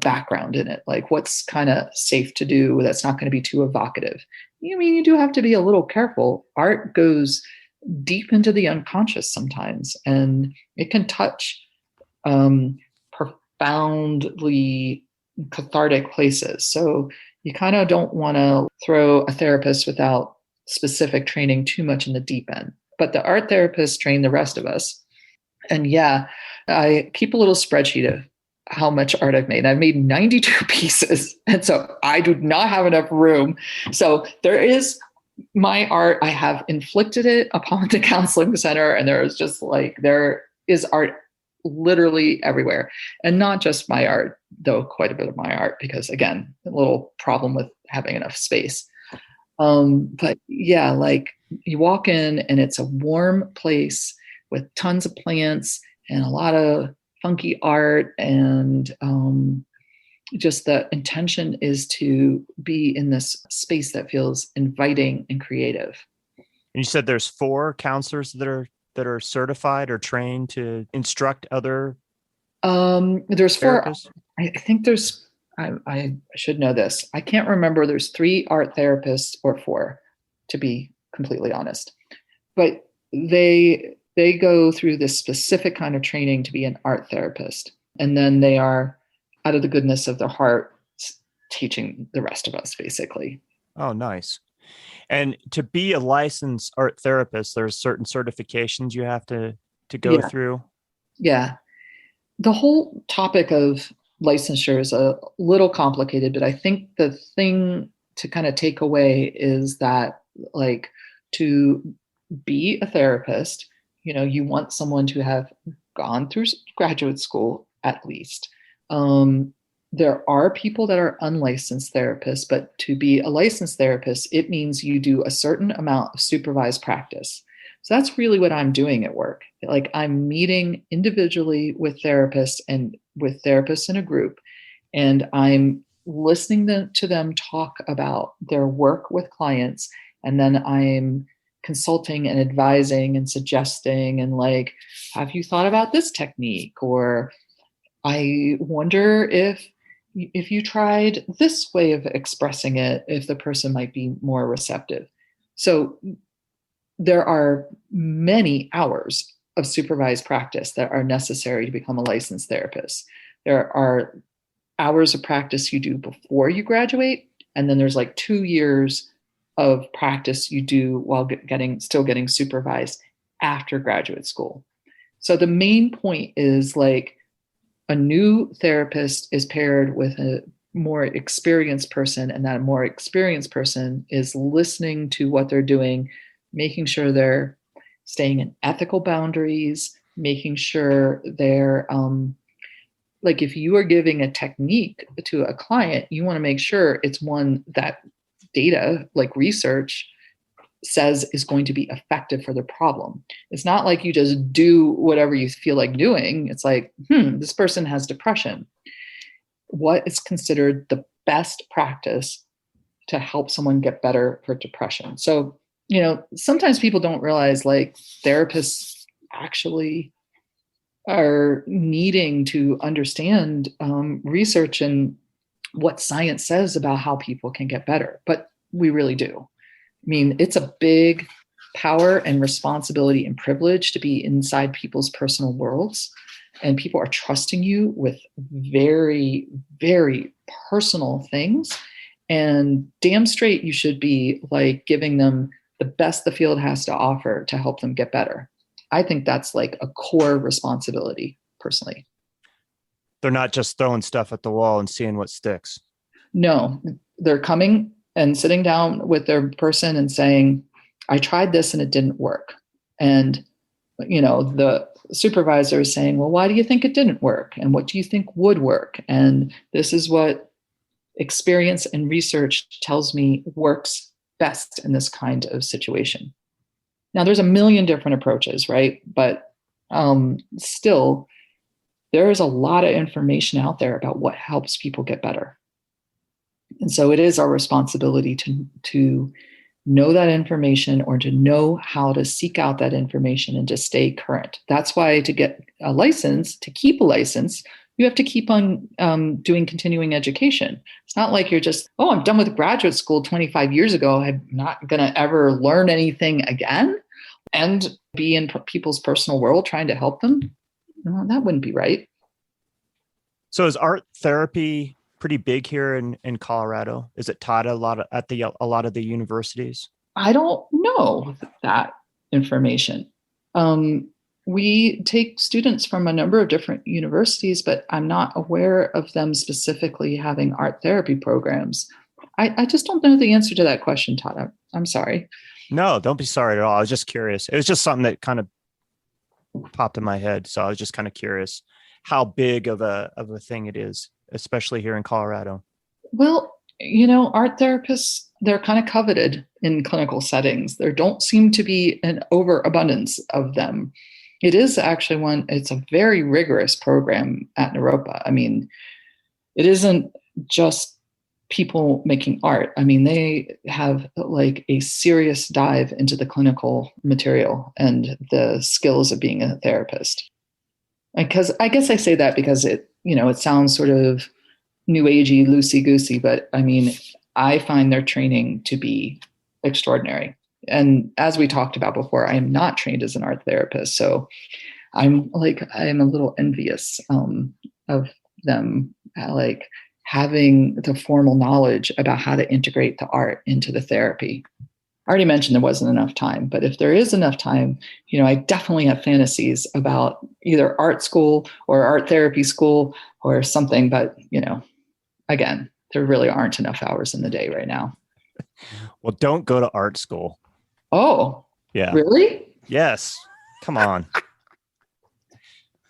background in it. Like what's kind of safe to do that's not going to be too evocative. I mean, you do have to be a little careful. Art goes deep into the unconscious sometimes, and it can touch profoundly cathartic places. So you kind of don't want to throw a therapist without specific training too much in the deep end. But the art therapists train the rest of us. And yeah, I keep a little spreadsheet of how much art I've made. I've made 92 pieces. And so I do not have enough room. So there is my art. I have inflicted it upon the counseling center. And there is art literally everywhere. And not just my art, though quite a bit of my art, because again, a little problem with having enough space. But yeah, like you walk in and it's a warm place with tons of plants and a lot of funky art. And just the intention is to be in this space that feels inviting and creative. And you said there's 4 counselors that are certified or trained to instruct other There's 4. therapists? I think there's, I should know this. I can't remember. There's 3 art therapists or 4, to be completely honest. But they go through this specific kind of training to be an art therapist. And then they are out of the goodness of their heart, teaching the rest of us, basically. Oh, nice. And to be a licensed art therapist, there's certain certifications you have to go Yeah. through. Yeah. The whole topic of licensure is a little complicated, but I think the thing to kind of take away is that, like, to be a therapist, you want someone to have gone through graduate school at least. There are people that are unlicensed therapists, but to be a licensed therapist, it means you do a certain amount of supervised practice. So that's really what I'm doing at work. Like, I'm meeting individually with therapists and with therapists in a group, and I'm listening to them talk about their work with clients. And then I'm consulting and advising and suggesting and like, have you thought about this technique? Or I wonder if you tried this way of expressing it, if the person might be more receptive. So there are many hours of supervised practice that are necessary to become a licensed therapist. There are hours of practice you do before you graduate, and then there's like 2 years of practice you do while still getting supervised after graduate school. So the main point is, like, a new therapist is paired with a more experienced person, and that more experienced person is listening to what they're doing, making sure they're staying in ethical boundaries, making sure they're like, if you are giving a technique to a client, you want to make sure it's one that data, like research, says is going to be effective for the problem. It's not like you just do whatever you feel like doing. It's like, this person has depression. What is considered the best practice to help someone get better for depression? So, sometimes people don't realize, like, therapists actually are needing to understand research and what science says about how people can get better. But we really do. I mean, it's a big power and responsibility and privilege to be inside people's personal worlds. And people are trusting you with very, very personal things. And damn straight, you should be like giving them the best the field has to offer to help them get better. I think that's like a core responsibility, personally. They're not just throwing stuff at the wall and seeing what sticks. No, they're coming and sitting down with their person and saying, I tried this and it didn't work. And, the supervisor is saying, well, why do you think it didn't work? And what do you think would work? And this is what experience and research tells me works best in this kind of situation. Now, there's a million different approaches, right? But still, there is a lot of information out there about what helps people get better. And so it is our responsibility to know that information, or to know how to seek out that information and to stay current. That's why, to get a license, to keep a license, you have to keep on doing continuing education. It's not like you're just, I'm done with graduate school 25 years ago, I'm not going to ever learn anything again and be in people's personal world trying to help them. No, that wouldn't be right. So is art therapy pretty big here in Colorado? Is it taught a lot of the universities? I don't know that information. We take students from a number of different universities, but I'm not aware of them specifically having art therapy programs. I just don't know the answer to that question, Todd. I'm sorry. No, don't be sorry at all. I was just curious. It was just something that kind of popped in my head. So I was just kind of curious how big of a thing it is, especially here in Colorado. Well, art therapists, they're kind of coveted in clinical settings. There don't seem to be an overabundance of them. It is actually it's a very rigorous program at Naropa. I mean, it isn't just people making art. I mean, they have like a serious dive into the clinical material and the skills of being a therapist. Because I guess I say that because it sounds sort of new agey, loosey goosey, but I mean, I find their training to be extraordinary. And as we talked about before, I am not trained as an art therapist. So I'm a little envious of them like having the formal knowledge about how to integrate the art into the therapy. I already mentioned there wasn't enough time, but if there is enough time, I definitely have fantasies about either art school or art therapy school or something. But, again, there really aren't enough hours in the day right now. Well, don't go to art school. Oh, yeah. Really? Yes. Come on.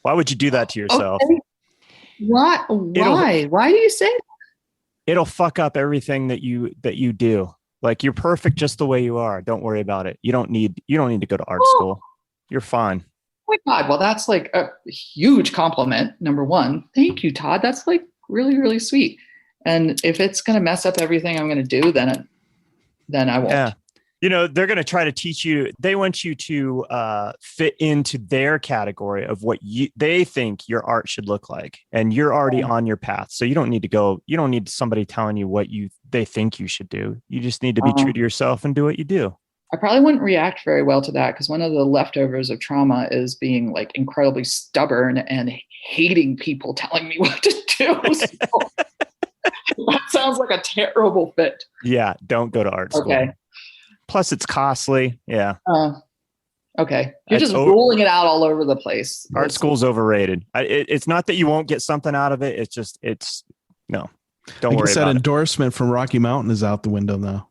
Why would you do that to yourself? Okay. Why? Why do you say that? It'll fuck up everything that you do. Like, you're perfect just the way you are. Don't worry about it. You don't need to go to art school. You're fine. Oh my God. Well, that's like a huge compliment. Number one. Thank you, Todd. That's like really, really sweet. And if it's going to mess up everything I'm going to do, then I won't. Yeah. They're going to try to teach you. They want you to fit into their category of what they think your art should look like. And you're already on your path. So you don't need to go. You don't need somebody telling you what they think you should do. You just need to be true to yourself and do what you do. I probably wouldn't react very well to that because one of the leftovers of trauma is being like incredibly stubborn and hating people telling me what to do. So that sounds like a terrible fit. Yeah. Don't go to art school. Okay. Plus, it's costly. Yeah. Okay. You're just ruling it out all over the place. Art school's overrated. It's not that you won't get something out of it. It's no. Don't worry about it. That endorsement from Rocky Mountain is out the window now.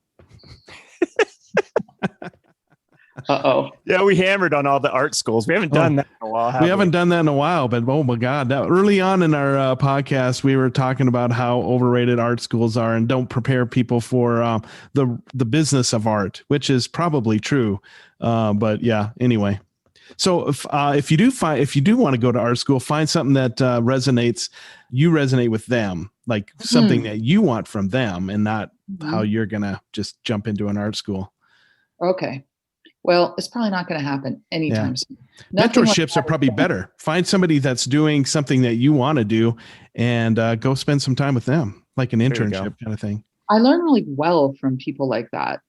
Uh-oh. Yeah, we hammered on all the art schools. We haven't done that in a while. We haven't done that in a while, but oh my God. Early on in our podcast, we were talking about how overrated art schools are and don't prepare people for the business of art, which is probably true. But yeah, anyway. So if you do want to go to art school, find something that you resonate with them, like something that you want from them and not how you're going to just jump into an art school. Okay. Well, it's probably not going to happen anytime soon. Mentorships are probably better. Find somebody that's doing something that you want to do and go spend some time with them, like an internship kind of thing. I learn really well from people like that.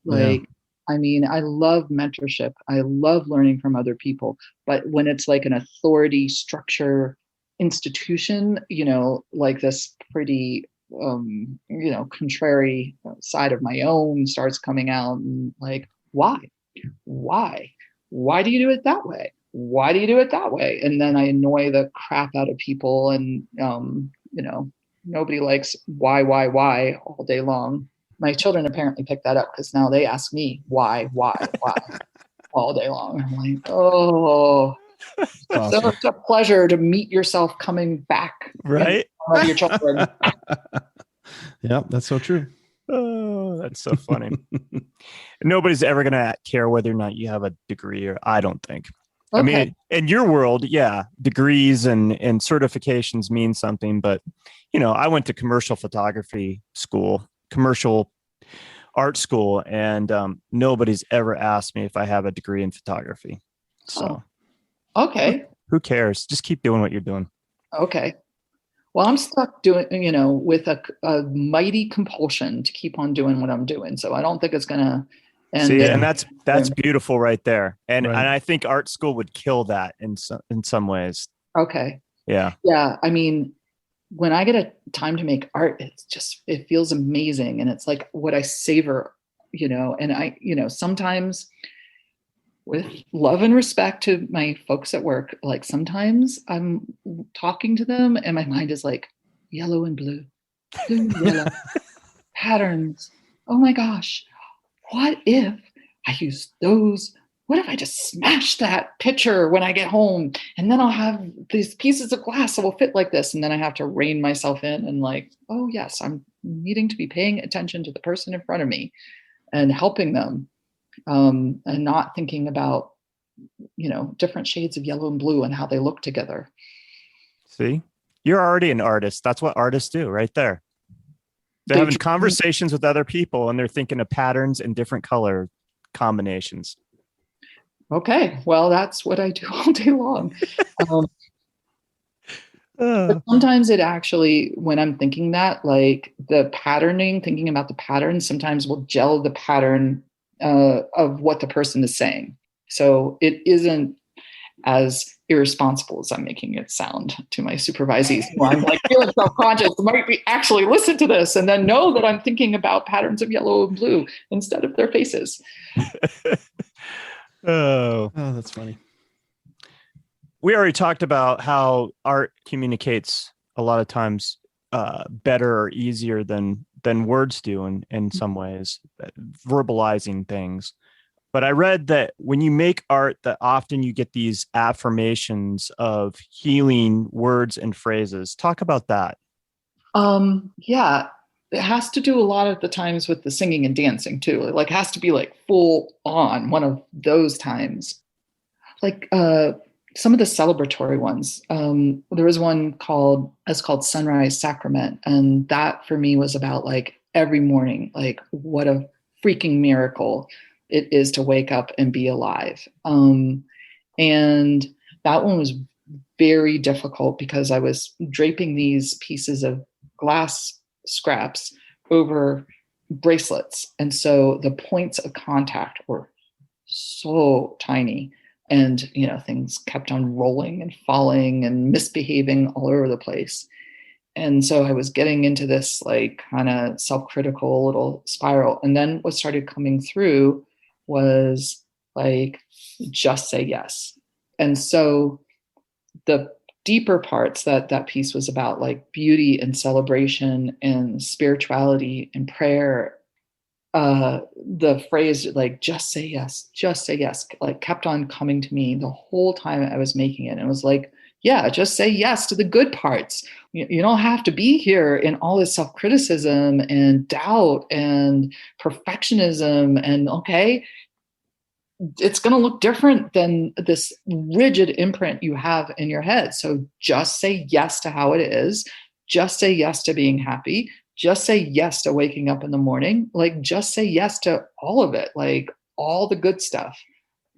I mean, I love mentorship. I love learning from other people. But when it's like an authority structure institution, like this pretty, contrary side of my own starts coming out and like, why do you do it that way? Why do you do it that way? And then I annoy the crap out of people and, nobody likes why all day long. My children apparently picked that up because now they ask me why all day long. I'm like, oh, awesome. So it's a pleasure to meet yourself coming back. Right. Of your children. Yeah, that's so true. Oh, that's so funny. Nobody's ever going to care whether or not you have a degree, or I don't think. Okay. I mean, in your world, yeah, degrees and certifications mean something. But, I went to commercial photography school, commercial art school, and nobody's ever asked me if I have a degree in photography. So, okay. Who cares? Just keep doing what you're doing. Okay. Well, I'm stuck doing, with a mighty compulsion to keep on doing what I'm doing. So I don't think it's going to end. See, and that's beautiful right there. And I think art school would kill that in some ways. Okay. Yeah. Yeah. I mean, when I get a time to make art, it feels amazing. And it's like what I savor, and I, sometimes with love and respect to my folks at work, like sometimes I'm talking to them and my mind is like yellow and blue, yellow patterns. Oh my gosh. What if I use those? What if I just smash that picture when I get home and then I'll have these pieces of glass that will fit like this. And then I have to rein myself in and like, oh yes, I'm needing to be paying attention to the person in front of me and helping them. And not thinking about, different shades of yellow and blue and how they look together. See, you're already an artist. That's what artists do right there. They're having conversations with other people and they're thinking of patterns and different color combinations. Okay. Well, that's what I do all day long. But sometimes it actually, when I'm thinking that, like thinking about the pattern, sometimes will gel the pattern of what the person is saying. So it isn't, as irresponsible as I'm making it sound to my supervisees. Where I'm like feeling self-conscious, might be actually listen to this and then know that I'm thinking about patterns of yellow and blue instead of their faces. Oh, that's funny. We already talked about how art communicates a lot of times better or easier than words do in some ways, verbalizing things. But I read that when you make art, that often you get these affirmations of healing words and phrases. Talk about that. Yeah, it has to do a lot of the times with the singing and dancing too. It has to be full on one of those times. Some of the celebratory ones. There was one called Sunrise Sacrament. And that for me was about every morning, what a freaking miracle it is to wake up and be alive. And that one was very difficult because I was draping these pieces of glass scraps over bracelets. And so the points of contact were so tiny. And, things kept on rolling and falling and misbehaving all over the place. And so I was getting into this kind of self-critical little spiral. And then what started coming through was just say yes. And so the deeper parts that piece was about, beauty and celebration and spirituality and prayer, the phrase just say yes, kept on coming to me the whole time I was making it. And it was yeah, just say yes to the good parts. You don't have to be here in all this self-criticism and doubt and perfectionism. And okay, it's going to look different than this rigid imprint you have in your head. So just say yes to how it is. Just say yes to being happy. Just say yes to waking up in the morning. Just say yes to all of it, all the good stuff,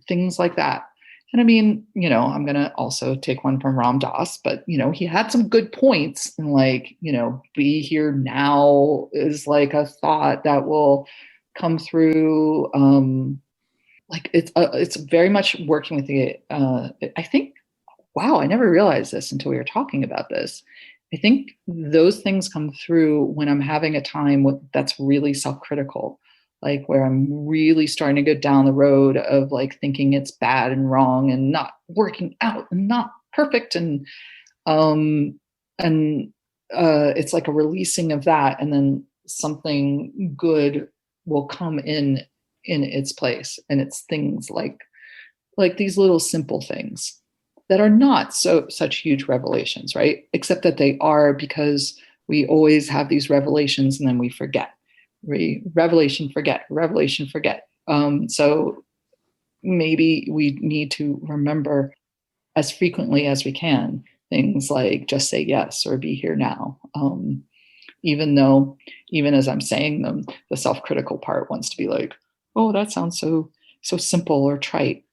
things like that. And I mean, I'm going to also take one from Ram Dass, but, he had some good points. And be here now is a thought that will come through. It's very much working with the, I think, wow, I never realized this until we were talking about this. I think those things come through when I'm having a time that's really self-critical, where I'm really starting to go down the road of thinking it's bad and wrong and not working out and not perfect. And it's a releasing of that. And then something good will come in its place. And it's things like these little simple things that are not such huge revelations, right? Except that they are, because we always have these revelations and then we forget. Revelation, forget. So maybe we need to remember as frequently as we can things like just say yes or be here now. Even as I'm saying them, the self-critical part wants to be oh, that sounds so simple or trite.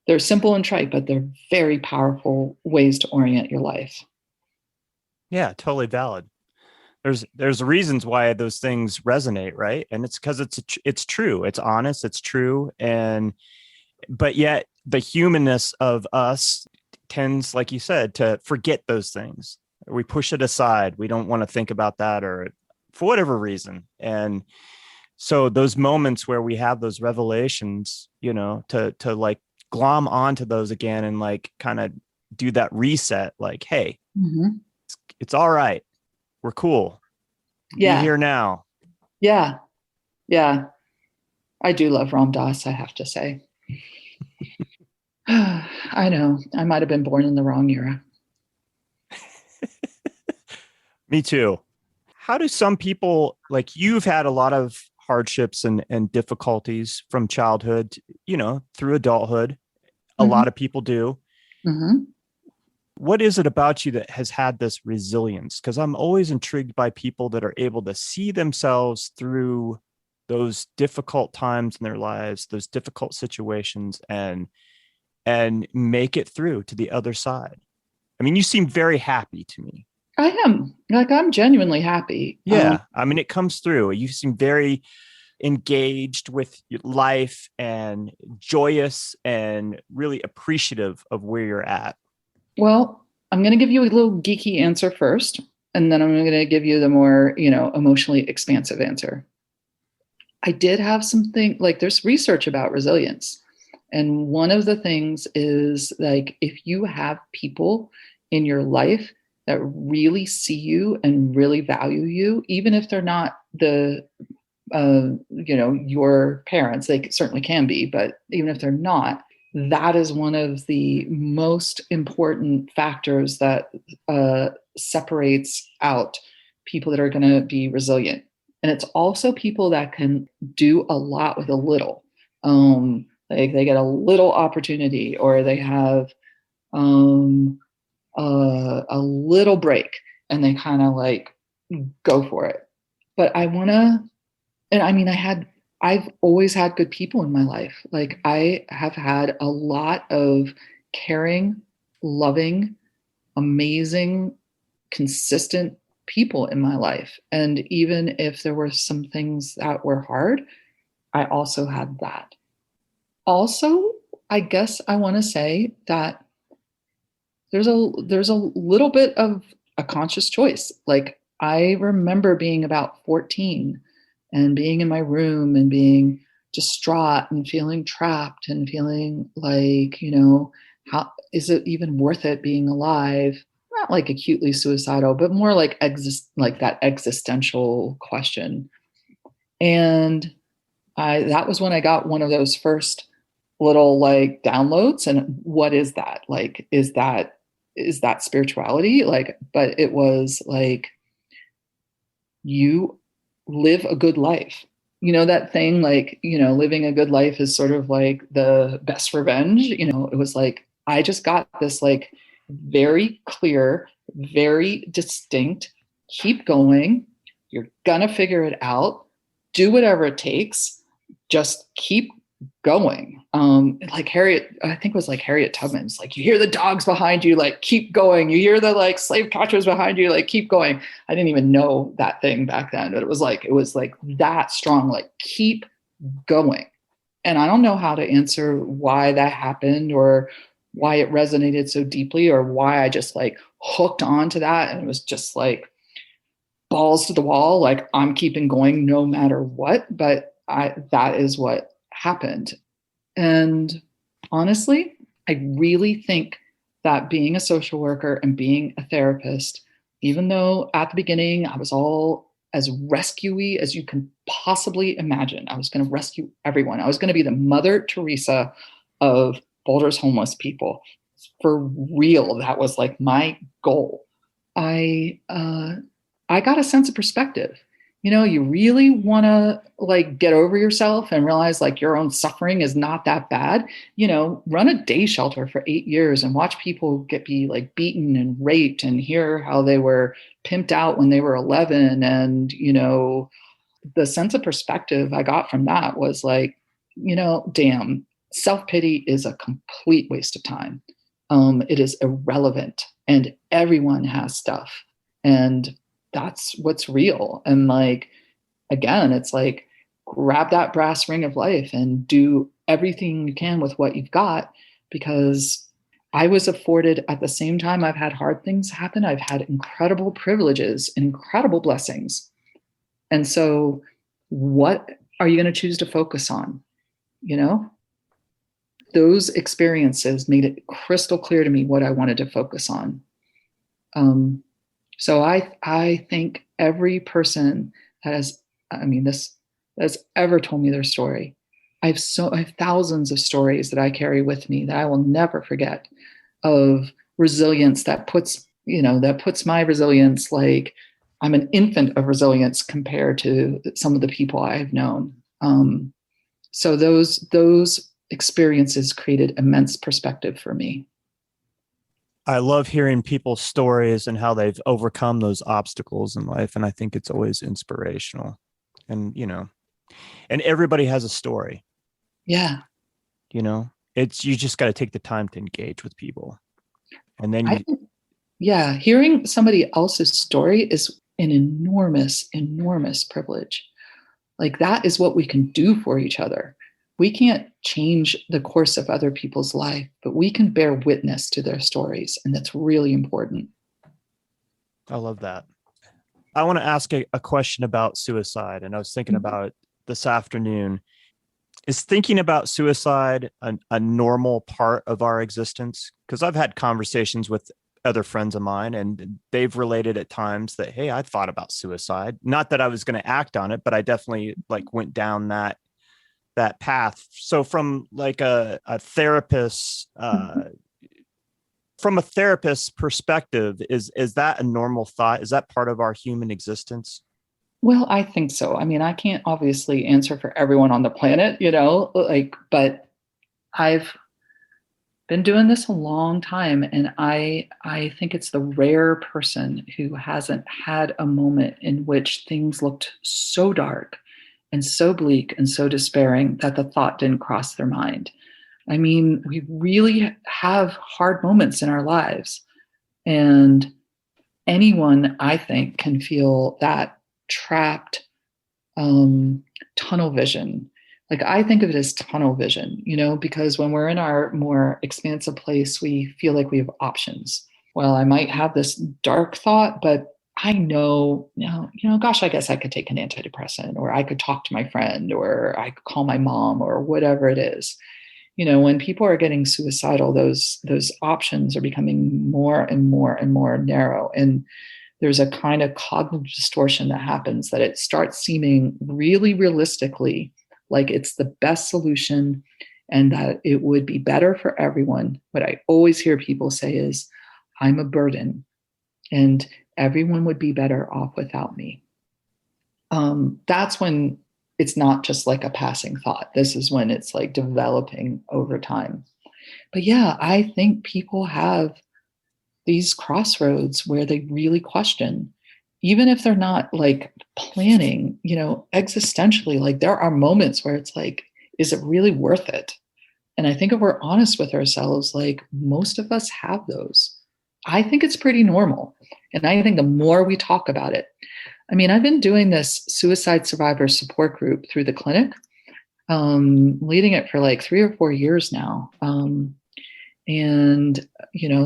They're simple and trite, but they're very powerful ways to orient your life. Yeah, totally valid. There's reasons why those things resonate, right? And it's because it's true, it's honest, it's true, but yet the humanness of us tends, like you said, to forget those things. We push it aside. We don't want to think about that, or for whatever reason. And so those moments where we have those revelations, to glom onto those again and kind of do that reset, hey, it's all right. We're cool. Yeah. Be here now. Yeah. Yeah. I do love Ram Dass, I have to say. I know. I might have been born in the wrong era. Me too. How do some people, you've had a lot of hardships and difficulties from childhood, through adulthood? A lot of people do. Mm-hmm. What is it about you that has had this resilience? Because I'm always intrigued by people that are able to see themselves through those difficult times in their lives, those difficult situations, and make it through to the other side. I mean, you seem very happy to me. I am. I'm genuinely happy. Yeah. I mean, it comes through. You seem very engaged with life and joyous and really appreciative of where you're at? Well, I'm going to give you a little geeky answer first, and then I'm going to give you the more, emotionally expansive answer. I did have something like there's research about resilience. And one of the things is like if you have people in your life that really see you and really value you, even if they're not your parents, they certainly can be, but even if they're not, that is one of the most important factors that separates out people that are going to be resilient. And it's also people that can do a lot with a little. Like they get a little opportunity, or they have a little break, and they kind of like go for it. But I've always had good people in my life. Like I have had a lot of caring, loving, amazing, consistent people in my life. And even if there were some things that were hard, I also had that. Also, I guess I want to say that there's a little bit of a conscious choice. Like I remember being about 14 and being in my room and being distraught and feeling trapped and feeling like, how is it even worth it being alive? Not like acutely suicidal, but more like that existential question. And that was when I got one of those first little like downloads. And what is that? Like, is that spirituality? Like, but it was like, you live a good life. That thing, like, living a good life is sort of like the best revenge. It was like, I just got this like very clear, very distinct, keep going. You're gonna figure it out. Do whatever it takes. Just keep going. Like Harriet, I think it was like Harriet Tubman's, like, you hear the dogs behind you, like, keep going. You hear the like slave catchers behind you, like, keep going. I didn't even know that thing back then, but it was like that strong, like, keep going. And I don't know how to answer why that happened, or why it resonated so deeply, or why I just like hooked on to that. And it was just like balls to the wall, like, I'm keeping going no matter what. But that is what happened. And honestly, I really think that being a social worker and being a therapist, even though at the beginning I was all as rescue-y as you can possibly imagine, I was going to rescue everyone. I was going to be the Mother Teresa of Boulder's homeless people. For real, that was like my goal. I got a sense of perspective. You really want to like get over yourself and realize like your own suffering is not that bad. Run a day shelter for 8 years and watch people be like beaten and raped, and hear how they were pimped out when they were 11. And, the sense of perspective I got from that was like, damn, self-pity is a complete waste of time. It is irrelevant, and everyone has stuff. And that's what's real. And like, again, it's like, grab that brass ring of life and do everything you can with what you've got, because I was afforded, at the same time I've had hard things happen, I've had incredible privileges and incredible blessings. And so what are you going to choose to focus on? Those experiences made it crystal clear to me what I wanted to focus on. So I think every person has ever told me their story. I have thousands of stories that I carry with me that I will never forget, of resilience that puts my resilience, like, I'm an infant of resilience compared to some of the people I've known. So those experiences created immense perspective for me. I love hearing people's stories and how they've overcome those obstacles in life. And I think it's always inspirational. And, and everybody has a story. Yeah. You just got to take the time to engage with people. And then hearing somebody else's story is an enormous, enormous privilege. Like that is what we can do for each other. We can't change the course of other people's life, but we can bear witness to their stories. And that's really important. I love that. I want to ask a question about suicide. And I was thinking about it this afternoon. Is thinking about suicide a normal part of our existence? Because I've had conversations with other friends of mine, and they've related at times that, hey, I thought about suicide. Not that I was going to act on it, but I definitely like went down that path. So from like a therapist, from a therapist's perspective, is that a normal thought? Is that part of our human existence? Well, I think so. I mean, I can't obviously answer for everyone on the planet, but I've been doing this a long time, and I think it's the rare person who hasn't had a moment in which things looked so dark and so bleak and so despairing that the thought didn't cross their mind. I mean, we really have hard moments in our lives, and anyone, I think, can feel that trapped tunnel vision. Like I think of it as tunnel vision, because when we're in our more expansive place, we feel like we have options. Well, I might have this dark thought, but I know, gosh, I guess I could take an antidepressant, or I could talk to my friend, or I could call my mom, or whatever it is. When people are getting suicidal, those options are becoming more and more and more narrow. And there's a kind of cognitive distortion that happens, that it starts seeming really realistically like it's the best solution and that it would be better for everyone. What I always hear people say is, I'm a burden and everyone would be better off without me. That's when it's not just like a passing thought. This is when it's like developing over time. But yeah, I think people have these crossroads where they really question, even if they're not like planning, existentially, like there are moments where it's like, is it really worth it? And I think if we're honest with ourselves, like most of us have those. I think it's pretty normal. And I think the more we talk about it, I mean, I've been doing this suicide survivor support group through the clinic, leading it for like 3 or 4 years now. And,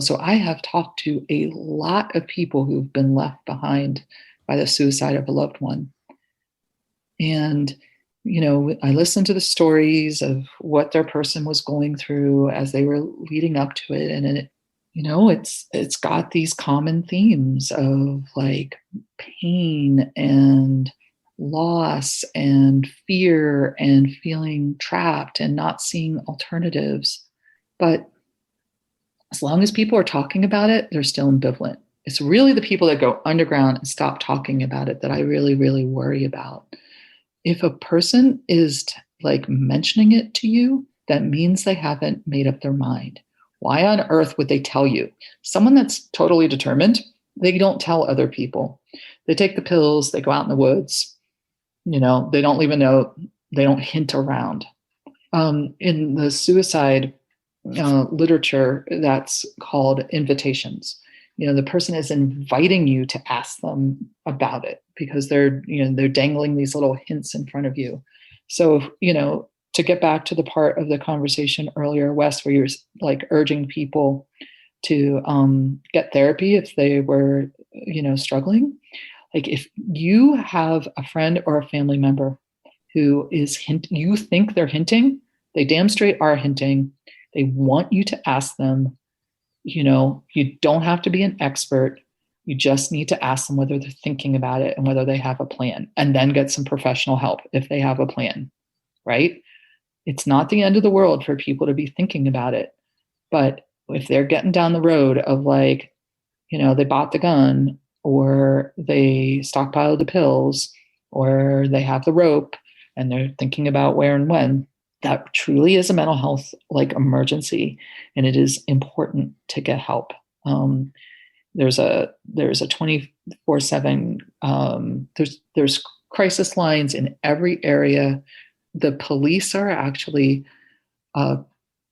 so I have talked to a lot of people who've been left behind by the suicide of a loved one. And, I listened to the stories of what their person was going through as they were leading up to it. And it's got these common themes of like pain and loss and fear and feeling trapped and not seeing alternatives. But as long as people are talking about it, they're still ambivalent. It's really the people that go underground and stop talking about it that I really, really worry about. If a person is like mentioning it to you, that means they haven't made up their mind. Why on earth would they tell you? Someone that's totally determined, they don't tell other people. They take the pills, they go out in the woods, they don't leave a note, they don't hint around. In the suicide literature, that's called invitations. The person is inviting you to ask them about it because they're dangling these little hints in front of you. So, to get back to the part of the conversation earlier, Wes, where you're like urging people to get therapy if they were, struggling. Like if you have a friend or a family member who is you think they're hinting, they damn straight are hinting. They want you to ask them, you don't have to be an expert. You just need to ask them whether they're thinking about it and whether they have a plan, and then get some professional help if they have a plan, right? It's not the end of the world for people to be thinking about it. But if they're getting down the road of like, they bought the gun, or they stockpiled the pills, or they have the rope and they're thinking about where and when, that truly is a mental health like emergency, and it is important to get help. There's a 24/7. There's crisis lines in every area. The police are actually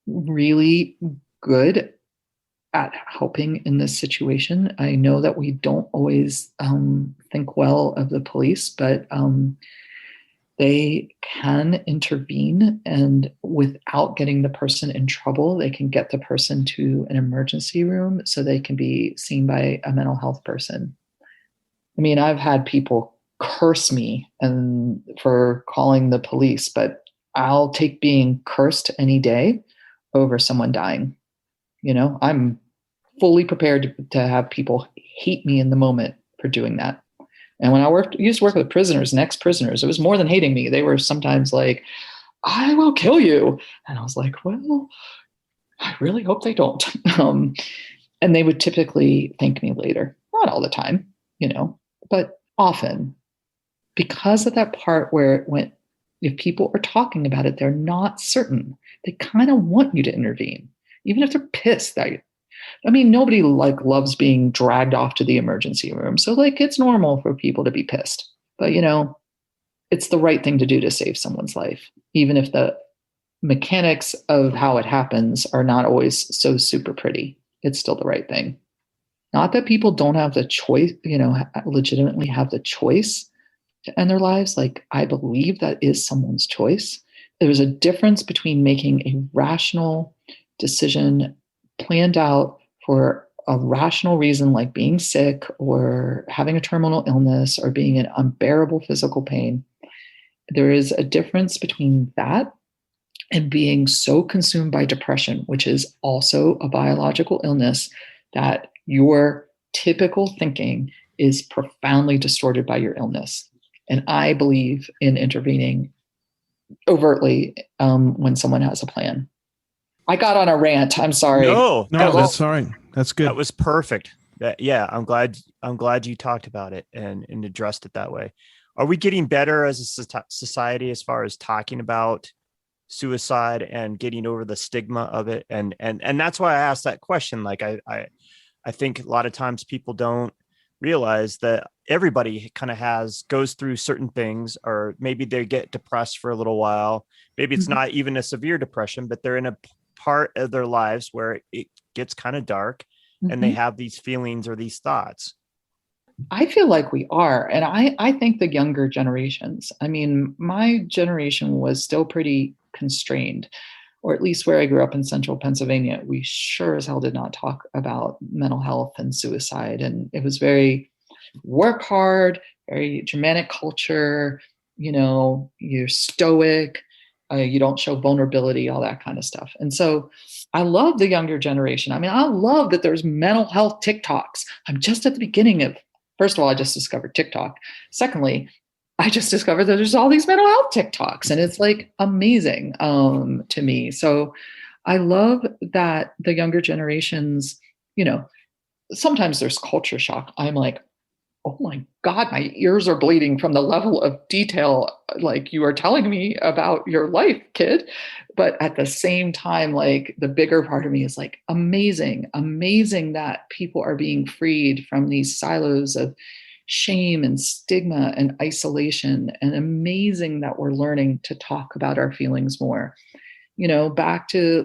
really good at helping in this situation. I know that we don't always think well of the police, but they can intervene, and without getting the person in trouble, they can get the person to an emergency room so they can be seen by a mental health person. I mean, I've had people curse me and for calling the police, but I'll take being cursed any day over someone dying. I'm fully prepared to have people hate me in the moment for doing that. And when used to work with prisoners and ex-prisoners, it was more than hating me. They were sometimes like, I will kill you. And I was like, well, I really hope they don't. And they would typically thank me later. Not all the time, but often, because of that part where if people are talking about it, they're not certain. They kind of want you to intervene, even if they're pissed that nobody loves being dragged off to the emergency room. So it's normal for people to be pissed, but it's the right thing to do to save someone's life, even if the mechanics of how it happens are not always so super pretty. It's still the right thing. Not that people don't have the choice, legitimately have the choice to end their lives. I believe that is someone's choice. There's a difference between making a rational decision planned out for a rational reason, like being sick or having a terminal illness or being in unbearable physical pain. There is a difference between that and being so consumed by depression, which is also a biological illness, that your typical thinking is profoundly distorted by your illness. And I believe in intervening overtly when someone has a plan. I got on a rant. I'm sorry. No, that's all right. That's good. That was perfect. I'm glad you talked about it and addressed it that way. Are we getting better as a society as far as talking about suicide and getting over the stigma of it? And that's why I asked that question. I think a lot of times people don't realize that everybody kind of goes through certain things, or maybe they get depressed for a little while. Maybe it's not even a severe depression, but they're in a part of their lives where it gets kind of dark and they have these feelings or these thoughts. I feel like we are. And I think the younger generations, my generation was still pretty constrained, or at least where I grew up in central Pennsylvania, we sure as hell did not talk about mental health and suicide. And it was very work hard, very Germanic culture, you're stoic, you don't show vulnerability, all that kind of stuff. And so I love the younger generation. I love that there's mental health TikToks. I'm just at the beginning of, first of all, I just discovered TikTok. Secondly, I just discovered that there's all these mental health TikToks, and it's amazing to me. So I love that the younger generations, sometimes there's culture shock. I'm like, oh my God, my ears are bleeding from the level of detail, you are telling me about your life, kid. But at the same time, the bigger part of me is amazing that people are being freed from these silos of shame and stigma and isolation, and amazing that we're learning to talk about our feelings more. Back to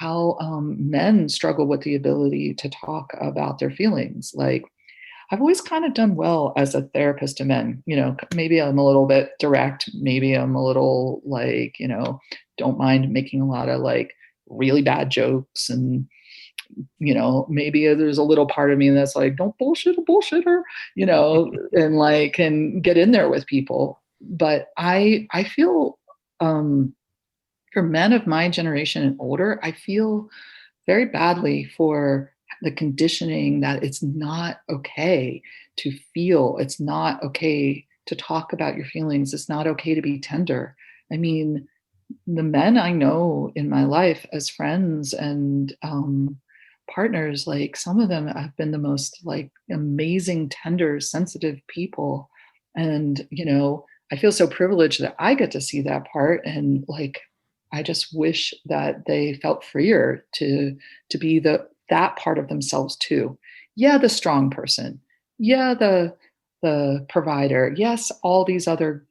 how men struggle with the ability to talk about their feelings. I've always kind of done well as a therapist to men. Maybe I'm a little bit direct. Maybe I'm a little don't mind making a lot of really bad jokes. And, maybe there's a little part of me that's don't bullshit a bullshitter, and can get in there with people. But I feel for men of my generation and older, I feel very badly for the conditioning that it's not okay to feel. It's not okay to talk about your feelings. It's not okay to be tender. The men I know in my life as friends and partners, some of them have been the most amazing, tender, sensitive people. And, I feel so privileged that I get to see that part. And I just wish that they felt freer to be that part of themselves too. Yeah, the strong person. Yeah, the provider. Yes, all these other,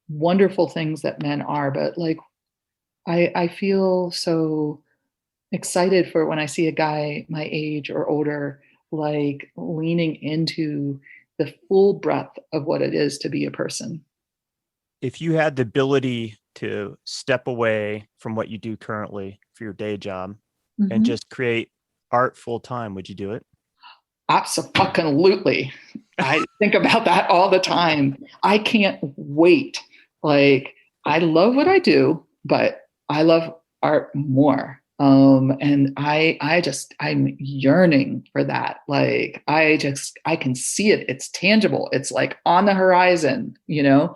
wonderful things that men are. But I feel so excited for when I see a guy my age or older, leaning into the full breadth of what it is to be a person. if you had the ability to step away from what you do currently for your day job and just create art full time, would you do it? Absolutely. I think about that all the time. I can't wait. Like, I love what I do, but I love art more. And I'm yearning for that. Like, I can see it. It's tangible. It's like on the horizon, you know?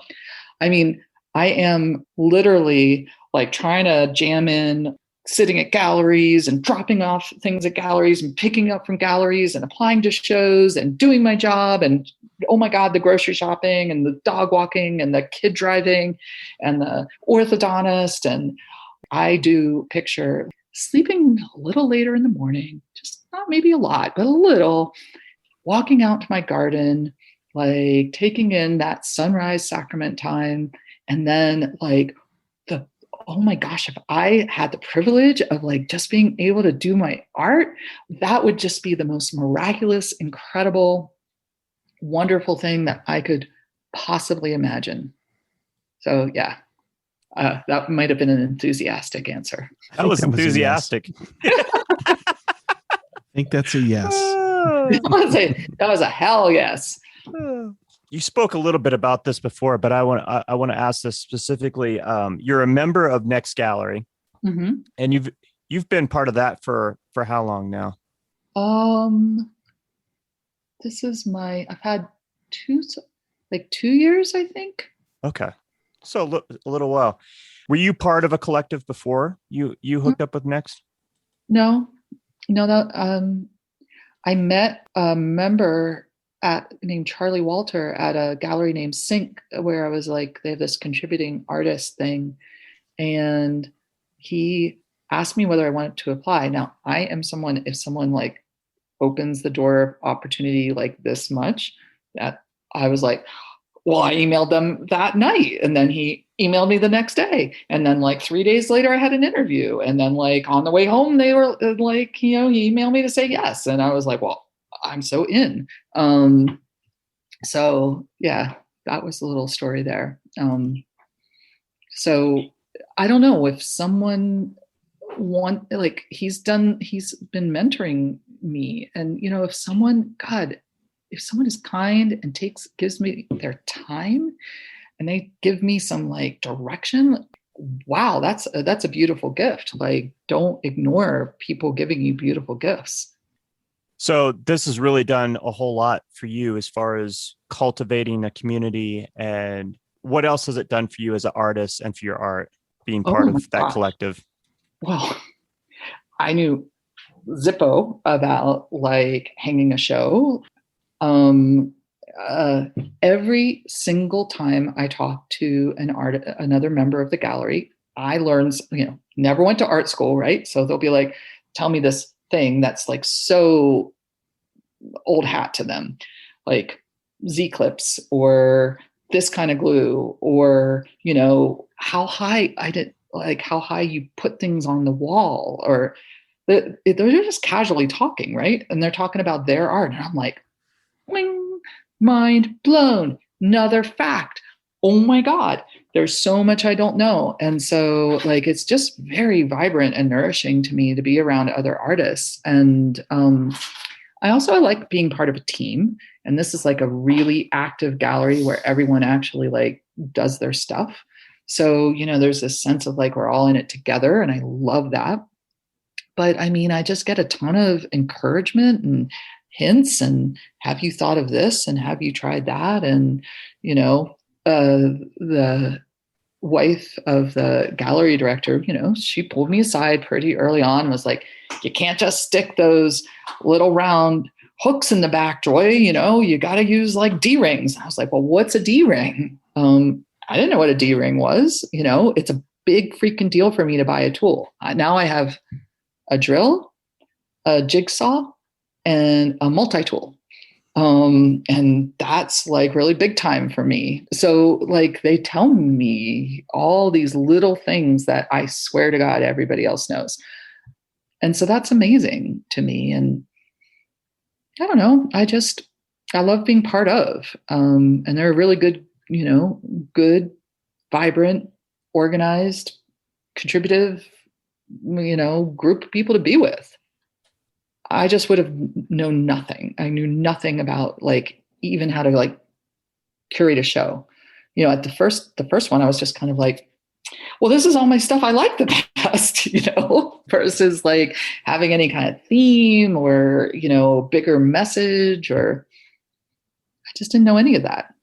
I mean, I am literally like trying to jam in sitting at galleries and dropping off things at galleries and picking up from galleries and applying to shows and doing my job. And oh my God, the grocery shopping and the dog walking and the kid driving and the orthodontist. And I do picture sleeping a little later in the morning, just not maybe a lot, but a little, walking out to my garden, like taking in that sunrise sacrament time. And then like oh my gosh, if I had the privilege of like just being able to do my art, that would just be the most miraculous, incredible, wonderful thing that I could possibly imagine. So yeah, that might have been an enthusiastic answer. That was enthusiastic. I think that's a yes. That was a hell yes. You spoke a little bit about this before, but I want to ask this specifically. You're a member of Next Gallery, and you've been part of that for how long now? This is I've had 2 years, I think. Okay, so a little while. Were you part of a collective before you hooked up with Next? No, that I met a member named Charlie Walter at a gallery named Sync, where I was like, they have this contributing artist thing. And he asked me whether I wanted to apply. Now, I am someone, if someone like opens the door of opportunity like this much, that I was like, well, I emailed them that night. And then he emailed me the next day. And then like 3 days later, I had an interview. And then like on the way home, they were like, he emailed me to say yes. And I was like, well, I'm so in. So yeah, that was the little story there. So I don't know if someone he's been mentoring me, and if someone is kind and gives me their time and they give me some like direction, wow, that's a beautiful gift. Like, don't ignore people giving you beautiful gifts. So this has really done a whole lot for you as far as cultivating a community. And what else has it done for you as an artist and for your art, being part of that collective? Well, I knew Zippo about like hanging a show. Every single time I talk to another member of the gallery, I learned, never went to art school, right? So they'll be like, tell me this thing that's like so old hat to them, like Z-clips or this kind of glue, or how high you put things on the wall, or they're just casually talking, right? And they're talking about their art, and I'm like, wing, mind blown, another fact. Oh my God, there's so much I don't know. And so like, it's just very vibrant and nourishing to me to be around other artists. And I like being part of a team. And this is like a really active gallery where everyone actually like does their stuff. So, there's this sense of like, we're all in it together. And I love that. But I mean, I just get a ton of encouragement and hints and have you thought of this? And have you tried that? And, the wife of the gallery director, she pulled me aside pretty early on and was like, you can't just stick those little round hooks in the back, Joy, you got to use like D-rings. I was like, well, what's a D-ring? I didn't know what a D-ring was. It's a big freaking deal for me to buy a tool. Now I have a drill, a jigsaw, and a multi-tool. And that's like really big time for me. So like they tell me all these little things that I swear to God, everybody else knows. And so that's amazing to me. And I don't know, I love being part of, and they're a really good vibrant, organized, contributive, group of people to be with. I just would have known nothing. I knew nothing about like even how to like curate a show. At the first one, I was just kind of like, well, this is all my stuff I like the best, versus like having any kind of theme or, bigger message, or I just didn't know any of that.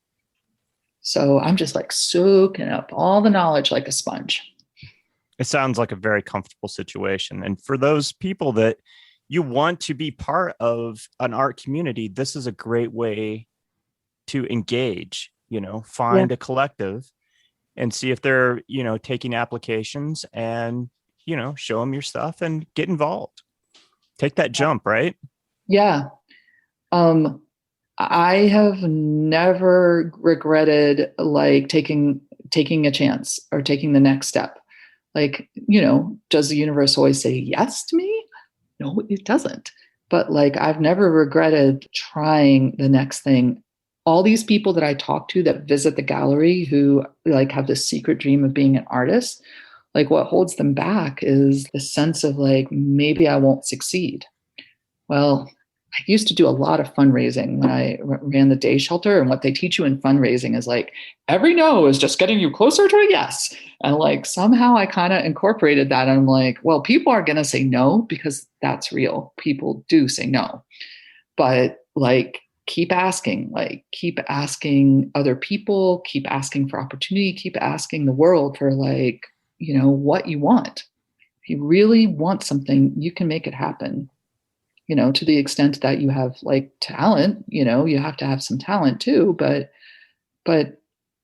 So I'm just like soaking up all the knowledge like a sponge. It sounds like a very comfortable situation. And for those people that you want to be part of an art community, this is a great way to engage, find a collective and see if they're, taking applications and, show them your stuff and get involved. Take that jump, right? Yeah. I have never regretted like taking a chance or taking the next step. Like, does the universe always say yes to me? No, it doesn't. But like, I've never regretted trying the next thing. All these people that I talk to that visit the gallery who like have this secret dream of being an artist, like what holds them back is the sense of like, maybe I won't succeed. Well, I used to do a lot of fundraising when I ran the day shelter. And what they teach you in fundraising is like, every no is just getting you closer to a yes. And like, somehow I kind of incorporated that. And I'm like, well, people are going to say no because that's real. People do say no. But like, keep asking other people, keep asking for opportunity, keep asking the world for like, what you want. If you really want something, you can make it happen. To the extent that you have like talent, you have to have some talent too, but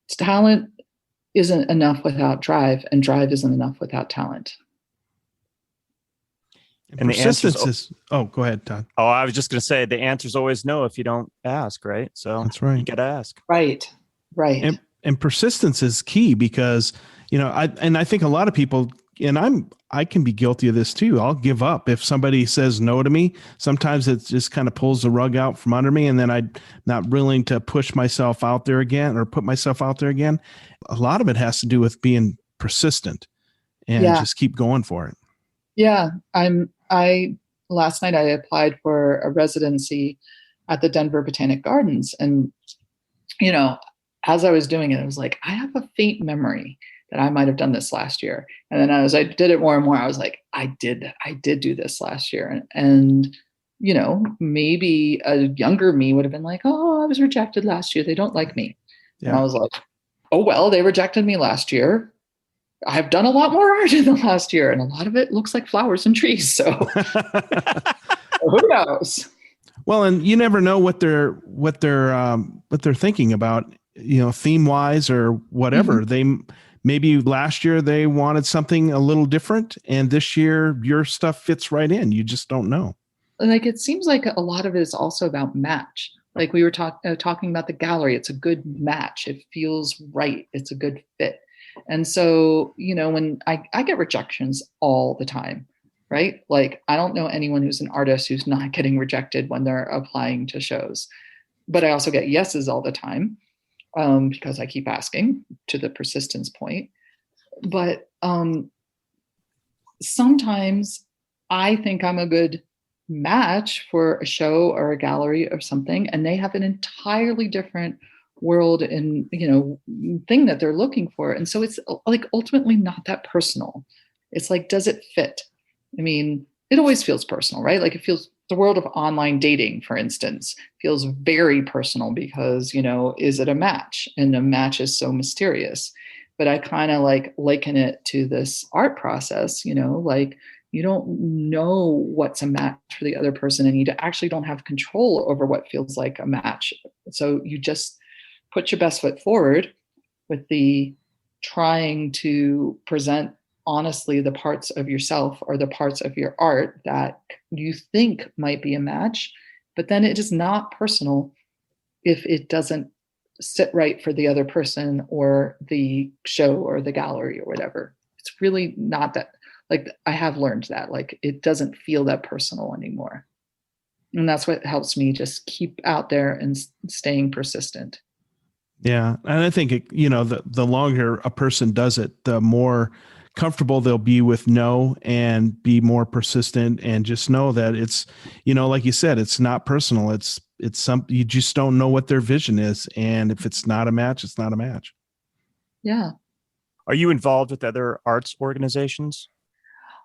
talent isn't enough without drive, and drive isn't enough without talent. And persistence is, go ahead, Todd. Oh, I was just going to say the answer is always no if you don't ask, right? So that's right. You got to ask. Right. And persistence is key because, I think a lot of people, and I can be guilty of this too. I'll give up if somebody says no to me. Sometimes it just kind of pulls the rug out from under me, and then I'm not willing to push myself out there again or put myself out there again. A lot of it has to do with being persistent and just keep going for it. Yeah. Last night I applied for a residency at the Denver Botanic Gardens, and, as I was doing it, I was like, I have a faint memory that I might have done this last year. And then as I did it more and more, I was like, I did do this last year. And maybe a younger me would have been like, oh, I was rejected last year. They don't like me. Yeah. And I was like, oh, well, they rejected me last year. I've done a lot more art in the last year, and a lot of it looks like flowers and trees. So who knows? Well, and you never know what they're thinking about, theme wise or whatever. Mm-hmm. Maybe last year they wanted something a little different, and this year your stuff fits right in. You just don't know. Like, it seems like a lot of it is also about match. Like we were talking about the gallery. It's a good match. It feels right. It's a good fit. And so, when I get rejections all the time, right? Like, I don't know anyone who's an artist who's not getting rejected when they're applying to shows, but I also get yeses all the time because I keep asking, to the persistence point. But sometimes I think I'm a good match for a show or a gallery or something, and they have an entirely different world and thing that they're looking for. And so it's like ultimately not that personal. It's like, does it fit? I mean, it always feels personal, right? Like, it feels, the world of online dating, for instance, feels very personal because, is it a match? And a match is so mysterious. But I kind of like liken it to this art process, like, you don't know what's a match for the other person, and you actually don't have control over what feels like a match. So you just put your best foot forward with the trying to present honestly the parts of yourself or the parts of your art that you think might be a match, but then it is not personal if it doesn't sit right for the other person or the show or the gallery or whatever. It's really not that, like, I have learned that, like, it doesn't feel that personal anymore. And that's what helps me just keep out there and staying persistent. Yeah. And I think, the longer a person does it, the more comfortable they'll be with no, and be more persistent, and just know that it's, like you said, it's not personal. It's you just don't know what their vision is. And if it's not a match, it's not a match. Yeah. Are you involved with other arts organizations?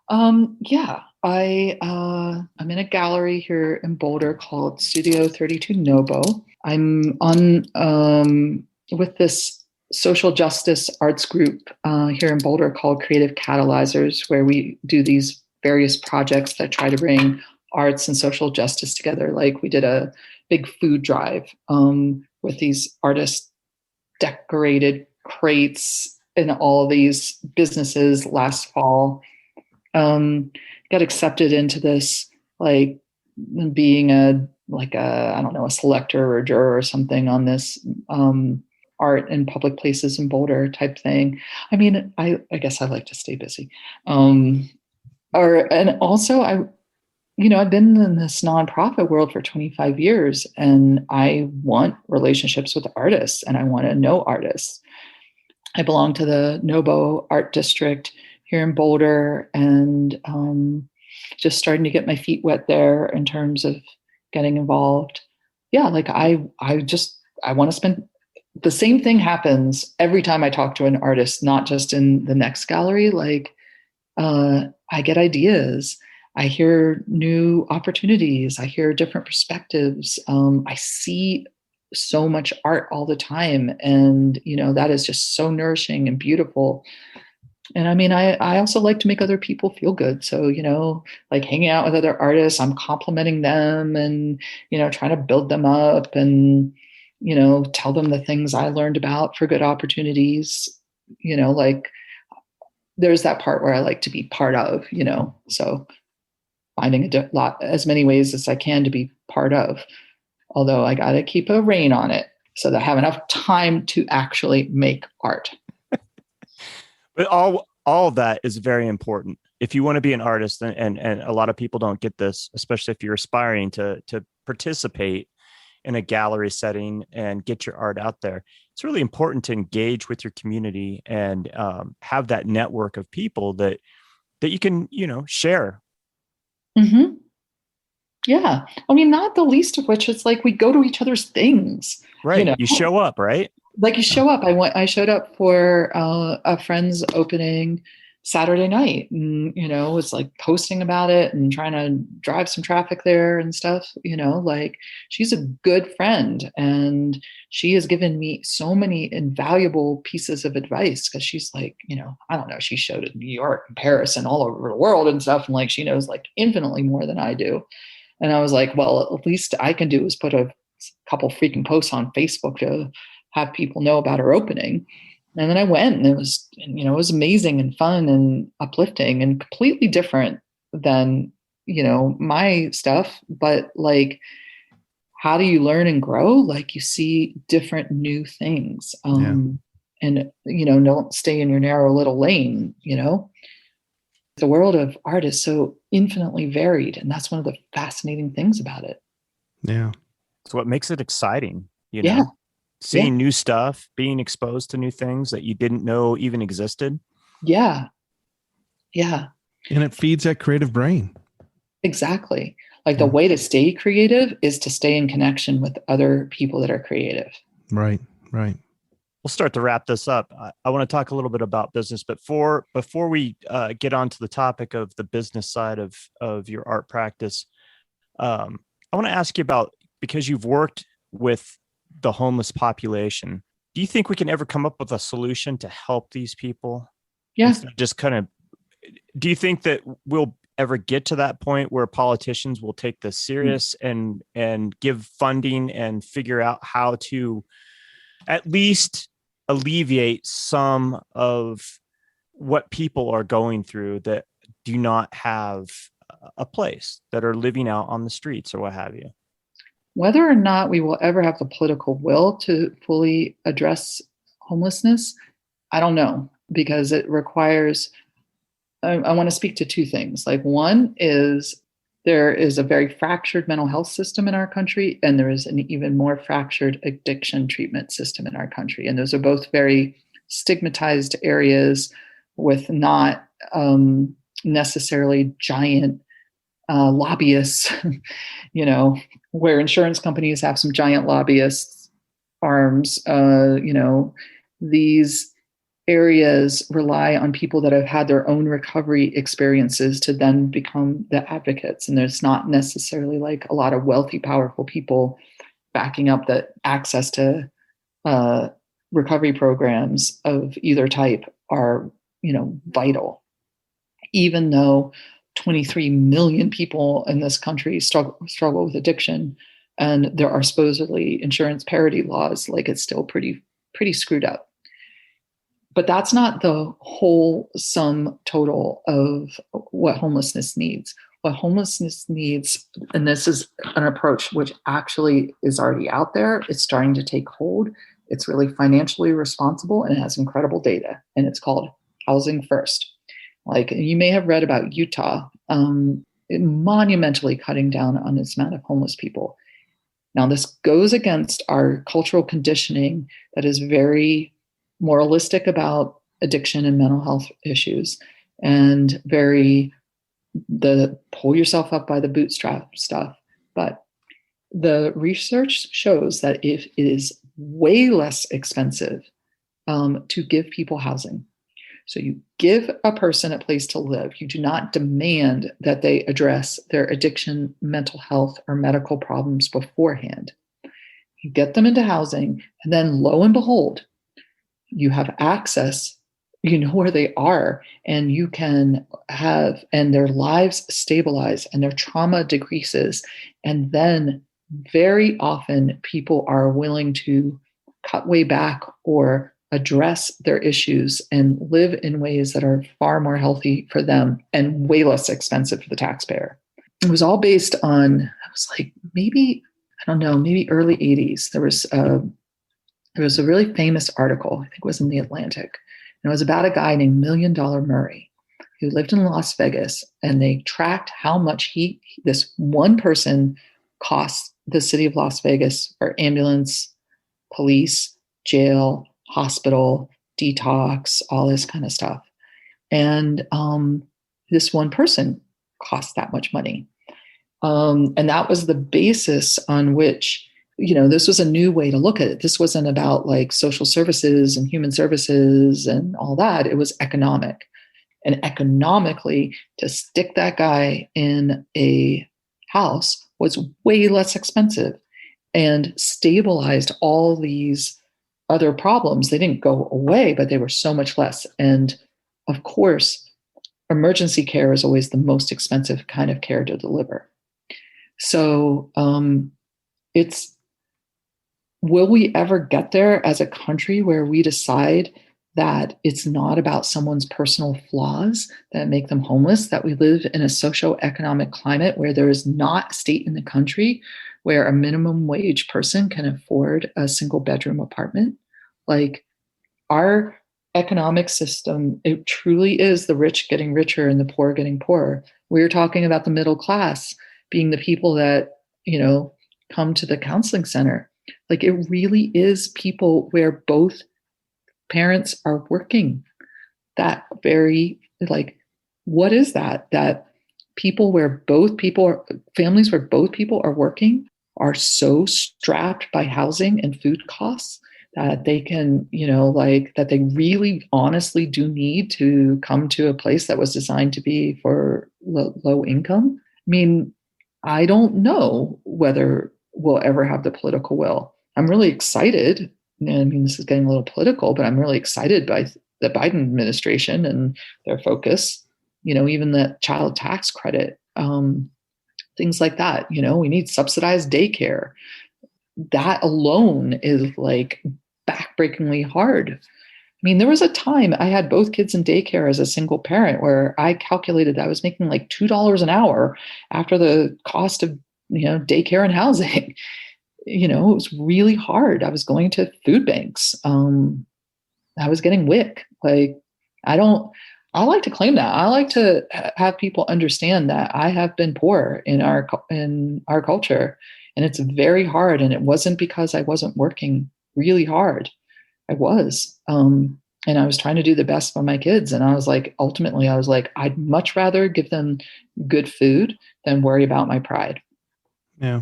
Yeah, I'm in a gallery here in Boulder called Studio 32 Nobo. I'm on with this social justice arts group here in Boulder called Creative Catalyzers, where we do these various projects that try to bring arts and social justice together. Like we did a big food drive with these artists decorated crates in all these businesses last fall. Got accepted into this, like being I don't know, a selector or a juror or something on this art in public places in Boulder type thing. I mean, I guess I like to stay busy. And also I've been in this nonprofit world for 25 years, and I want relationships with artists, and I want to know artists. I belong to the Nobo Art District here in Boulder, and just starting to get my feet wet there in terms of getting involved. Yeah, like I want to spend. The same thing happens every time I talk to an artist, not just in the next gallery. Like I get ideas. I hear new opportunities. I hear different perspectives. I see so much art all the time, and that is just so nourishing and beautiful. And I mean, I also like to make other people feel good. So, like hanging out with other artists, I'm complimenting them and, trying to build them up and, tell them the things I learned about for good opportunities. Like there's that part where I like to be part of, so finding as many ways as I can to be part of, although I got to keep a rein on it so that I have enough time to actually make art. But all of that is very important. If you want to be an artist, and a lot of people don't get this, especially if you're aspiring to participate in a gallery setting and get your art out there, it's really important to engage with your community and have that network of people that you can, share. Mm-hmm. Yeah. I mean, not the least of which, it's like we go to each other's things. Right. You show up, right? Like you show up. I showed up for a friend's opening Saturday night, and was like posting about it and trying to drive some traffic there and stuff. Like she's a good friend, and she has given me so many invaluable pieces of advice, because she's like, I don't know, she showed it in New York and Paris and all over the world and stuff, and like she knows like infinitely more than I do. And I was like, well, at least I can do is put a couple freaking posts on Facebook to have people know about her opening. And then I went, and it was amazing and fun and uplifting and completely different than, my stuff. But like, how do you learn and grow? Like you see different new things. And, don't stay in your narrow little lane, The world of art is so infinitely varied. And that's one of the fascinating things about it. Yeah. It's what makes it exciting, Yeah. Seeing new stuff, being exposed to new things that you didn't know even existed. Yeah. Yeah. And it feeds that creative brain. Exactly. Like the way to stay creative is to stay in connection with other people that are creative. Right. Right. We'll start to wrap this up. I want to talk a little bit about business, but before we get onto the topic of the business side of your art practice, I want to ask you about, because you've worked with the homeless population, do you think we can ever come up with a solution to help these people? Yeah. Just kind of, do you think that we'll ever get to that point where politicians will take this serious and give funding and figure out how to at least alleviate some of what people are going through that do not have a place, that are living out on the streets or what have you? Whether or not we will ever have the political will to fully address homelessness, I don't know, because it requires, I want to speak to two things. Like one is there is a very fractured mental health system in our country, and there is an even more fractured addiction treatment system in our country. And those are both very stigmatized areas with not necessarily giant lobbyists, where insurance companies have some giant lobbyists arms. These areas rely on people that have had their own recovery experiences to then become the advocates. And there's not necessarily like a lot of wealthy, powerful people backing up that access to recovery programs of either type are, vital. Even though 23 million people in this country struggle with addiction, and there are supposedly insurance parity laws, like it's still pretty screwed up. But that's not the whole sum total of what homelessness needs. What homelessness needs, and this is an approach which actually is already out there, it's starting to take hold. It's really financially responsible and it has incredible data. And it's called Housing First. Like you may have read about Utah, monumentally cutting down on its amount of homeless people. Now, this goes against our cultural conditioning that is very moralistic about addiction and mental health issues, and very the pull yourself up by the bootstrap stuff. But the research shows that it is way less expensive to give people housing. So you give a person a place to live. You do not demand that they address their addiction, mental health, or medical problems beforehand. You get them into housing, and then lo and behold, you have access, you know where they are, and you can have, and their lives stabilize and their trauma decreases. And then very often people are willing to cut way back or address their issues and live in ways that are far more healthy for them and way less expensive for the taxpayer. It was all based on, I was like, maybe early 80s. There was a really famous article, I think it was in The Atlantic, and it was about a guy named $1 Million Murray who lived in Las Vegas, and they tracked how much this one person cost the city of Las Vegas for ambulance, police, jail, hospital, detox, all this kind of stuff. And this one person cost that much money. And that was the basis on which, this was a new way to look at it. This wasn't about like social services and human services and all that. It was economic. And economically, to stick that guy in a house was way less expensive and stabilized all these other problems. They didn't go away, but they were so much less. And of course, emergency care is always the most expensive kind of care to deliver. So will we ever get there as a country where we decide that it's not about someone's personal flaws that make them homeless, that we live in a socioeconomic climate where there is not a state in the country where a minimum wage person can afford a single bedroom apartment? Like, our economic system, it truly is the rich getting richer and the poor getting poorer. We're talking about the middle class being the people that, come to the counseling center. Like, it really is people where both parents are working. That very, like, what is that? That people where both people are, families where both people are working are so strapped by housing and food costs that they can, that they really honestly do need to come to a place that was designed to be for low income. I mean, I don't know whether we'll ever have the political will. I'm really excited. I mean, this is getting a little political, but I'm really excited by the Biden administration and their focus, even the child tax credit, things like that. We need subsidized daycare. That alone is like backbreakingly hard. I mean, there was a time I had both kids in daycare as a single parent where I calculated I was making like $2 an hour after the cost of, daycare and housing. It was really hard. I was going to food banks. I was getting WIC. Like, I like to claim that. I like to have people understand that I have been poor in our culture, and it's very hard. And it wasn't because I wasn't working really hard. I was, and I was trying to do the best for my kids. And I was like, ultimately, I was like, I'd much rather give them good food than worry about my pride. Yeah.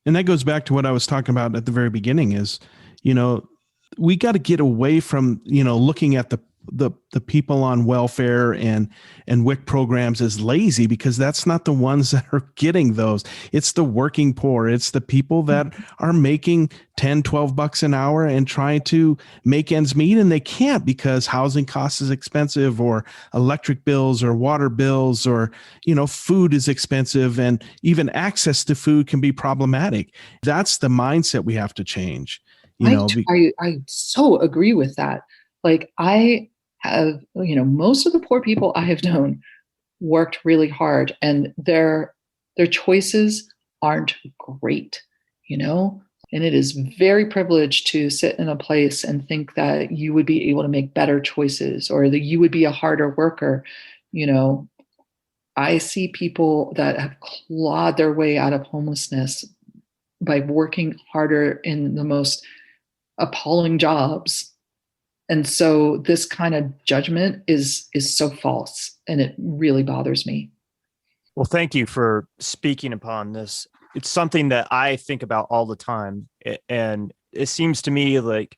And that goes back to what I was talking about at the very beginning is, you know, we got to get away from, you know, looking at the people on welfare and WIC programs as lazy, because that's not the ones that are getting those. It's the working poor. It's the people that are making 10, 12 bucks an hour and trying to make ends meet, and they can't because housing costs is expensive, or electric bills or water bills, or, you know, food is expensive, and even access to food can be problematic. That's the mindset we have to change. You know, I so agree with that. Like I have, you know, most of the poor people I have known worked really hard, and their choices aren't great, you know, and it is very privileged to sit in a place and think that you would be able to make better choices, or that you would be a harder worker. You know, I see people that have clawed their way out of homelessness by working harder in the most appalling jobs. And so this kind of judgment is so false, and it really bothers me. Well, thank you for speaking upon this. It's something that I think about all the time. And it seems to me like,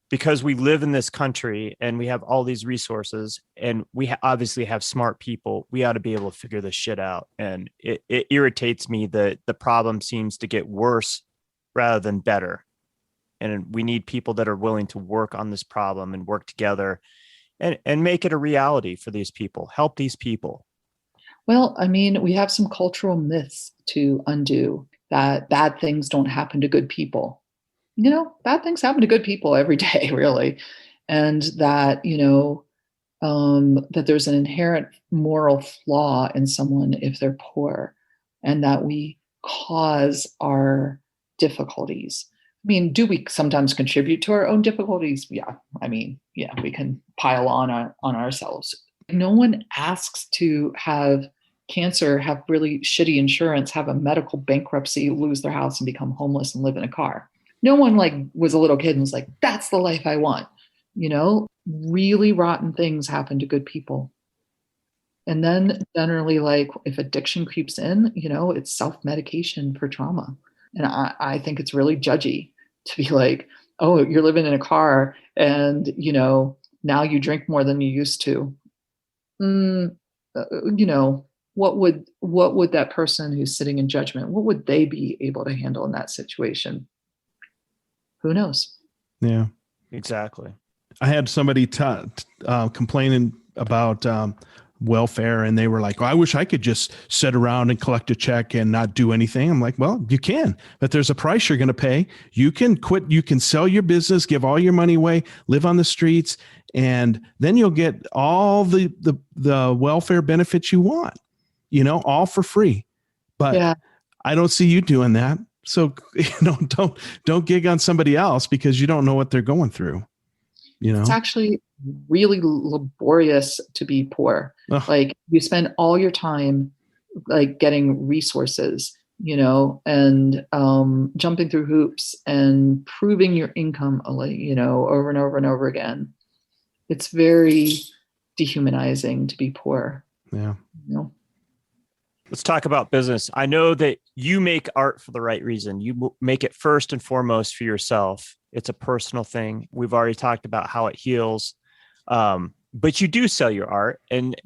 because we live in this country and we have all these resources, and we obviously have smart people, we ought to be able to figure this shit out. And it irritates me that the problem seems to get worse rather than better. And we need people that are willing to work on this problem and work together and make it a reality for these people, help these people. Well, I mean, we have some cultural myths to undo, that bad things don't happen to good people. You know, bad things happen to good people every day, really. And that, you know, that there's an inherent moral flaw in someone if they're poor, and that we cause our difficulties. I mean, do we sometimes contribute to our own difficulties? Yeah. I mean, yeah, we can pile on ourselves. No one asks to have cancer, have really shitty insurance, have a medical bankruptcy, lose their house and become homeless and live in a car. No one like was a little kid and was like, that's the life I want. You know, really rotten things happen to good people. And then generally, like if addiction creeps in, you know, it's self-medication for trauma. And I think it's really judgy to be like, oh, you're living in a car and, you know, now you drink more than you used to. You know, what would that person who's sitting in judgment, what would they be able to handle in that situation? Who knows? Yeah, exactly. I had somebody complaining about welfare, and they were like, I wish I could just sit around and collect a check and not do anything. I'm like, well, you can, but there's a price you're going to pay. You can quit. You can sell your business, give all your money away, live on the streets, and then you'll get all the welfare benefits you want, you know, all for free. But yeah. I don't see you doing that. So, you know, don't gig on somebody else because you don't know what they're going through. You know, it's actually really laborious to be poor. Ugh. Like you spend all your time like getting resources, you know, and jumping through hoops and proving your income, you know, over and over and over again. It's very dehumanizing to be poor. Yeah. You know? Let's talk about business. I know that you make art for the right reason. You make it first and foremost for yourself. It's a personal thing. We've already talked about how it heals, but you do sell your art. And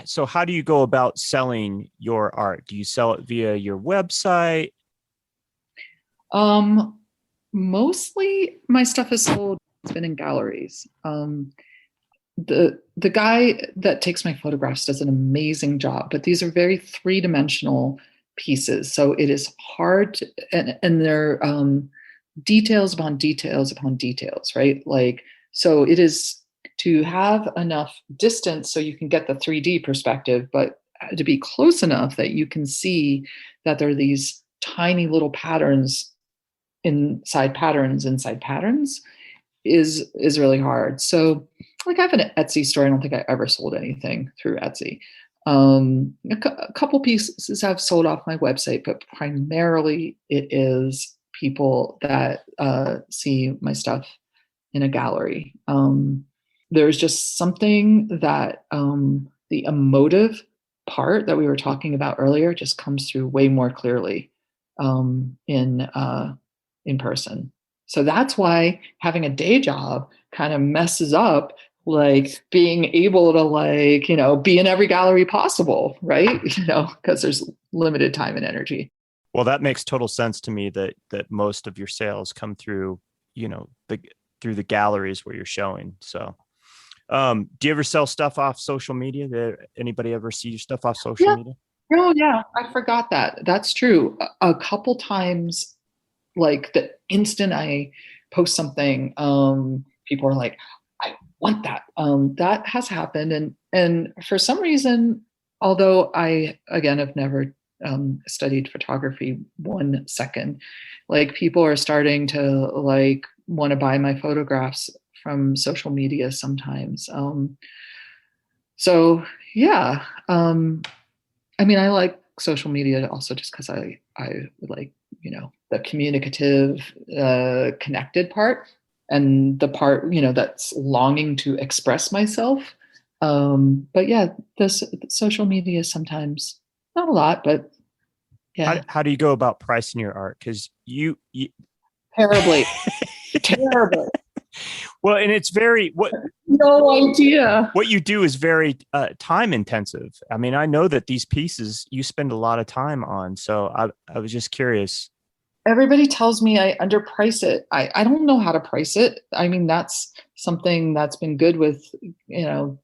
so how do you go about selling your art? Do you sell it via your website? Mostly my stuff is sold. It's been in galleries. The guy that takes my photographs does an amazing job, but these are very three-dimensional pieces. So it is hard to, and they're details upon details upon details, right? Like, so it is to have enough distance so you can get the 3D perspective, but to be close enough that you can see that there are these tiny little patterns inside patterns is really hard. So like I have an Etsy store. I don't think I ever sold anything through Etsy. A couple pieces have sold off my website, but primarily it is people that see my stuff in a gallery. There's just something that the emotive part that we were talking about earlier just comes through way more clearly in person. So that's why having a day job kind of messes up like being able to like, be in every gallery possible, right? Because there's limited time and energy. Well, that makes total sense to me that most of your sales come through, through the galleries where you're showing. So do you ever sell stuff off social media? Did anybody ever see your stuff off social media? Oh yeah, I forgot that. That's true. A couple times, like the instant I post something, people are like, I want that. That has happened. And for some reason, although I, again, have never studied photography 1 second, like people are starting to like want to buy my photographs from social media sometimes. So yeah, I mean, I like social media also just because I like, the communicative, connected part and the part, that's longing to express myself. But yeah, the social media sometimes, not a lot, but yeah. How do you go about pricing your art? Because you Terribly, terribly. Well, and it's no idea. What you do is very time intensive. I mean, I know that these pieces you spend a lot of time on. So I was just curious. Everybody tells me I underprice it. I don't know how to price it. I mean, that's something that's been good with,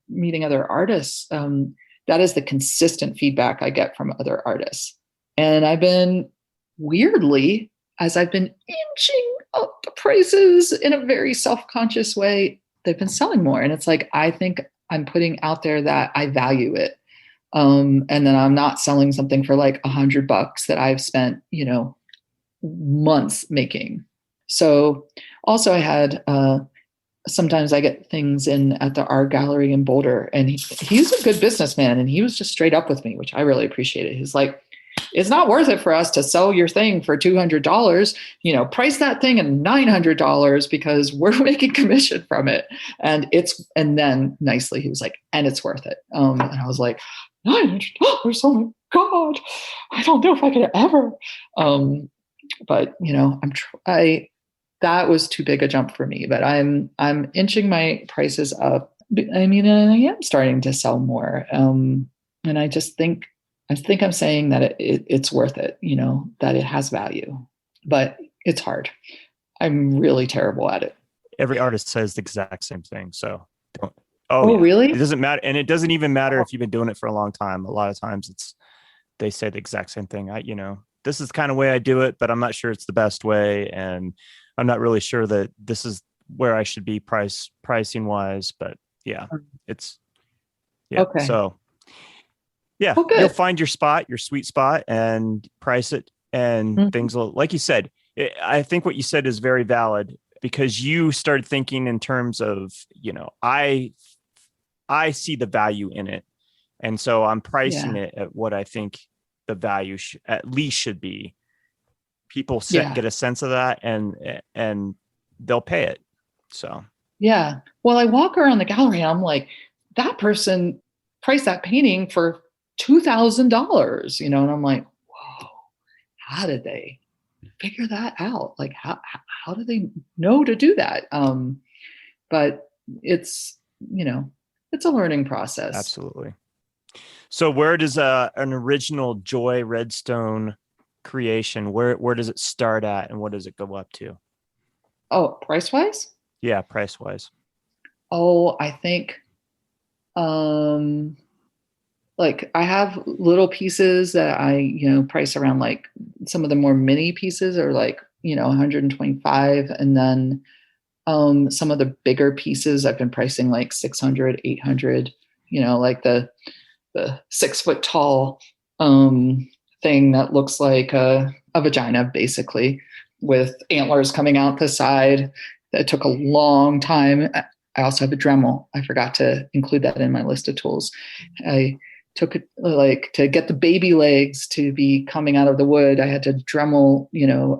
meeting other artists. That is the consistent feedback I get from other artists. And I've been weirdly, as I've been inching up the prices in a very self-conscious way, they've been selling more. And it's like, I think I'm putting out there that I value it. And then I'm not selling something for like $100 that I've spent, months making. So also I had, sometimes I get things in at the art gallery in Boulder, and he's a good businessman. And he was just straight up with me, which I really appreciated. He's like, it's not worth it for us to sell your thing for $200, price that thing at $900 because we're making commission from it. And then nicely, he was like, and it's worth it. And I was like, $900. Oh my God. I don't know if I could ever. But that was too big a jump for me, but I'm inching my prices up. I mean, I am starting to sell more. And I just think I'm saying that it's worth it, that it has value, but it's hard. I'm really terrible at it. Every artist says the exact same thing. So don't. Oh, yeah. Really? It doesn't matter. And it doesn't even matter if you've been doing it for a long time. A lot of times they say the exact same thing. This is the kind of way I do it, but I'm not sure it's the best way. And I'm not really sure that this is where I should be pricing wise, but yeah, okay. So yeah, you'll find your sweet spot and price it, and things will, like you said, I think what you said is very valid, because you started thinking in terms of, I see the value in it. And so I'm pricing it at what I think the value at least should be. People get a sense of that and they'll pay it. So, yeah. Well, I walk around the gallery and I'm like, that person priced that painting for $2,000, and I'm like, whoa, how did they figure that out? Like, how do they know to do that? But it's, it's a learning process. Absolutely. So where does an original Joy Redstone creation, where does it start at and what does it go up to? Oh, price wise? Yeah, price wise. Oh, I think like I have little pieces that I, price around, like some of the more mini pieces are like, 125. And then some of the bigger pieces I've been pricing like 600, 800, like the 6 foot tall thing that looks like a vagina, basically, with antlers coming out the side. That took a long time. I also have a Dremel. I forgot to include that in my list of tools. I took it like to get the baby legs to be coming out of the wood. I had to Dremel,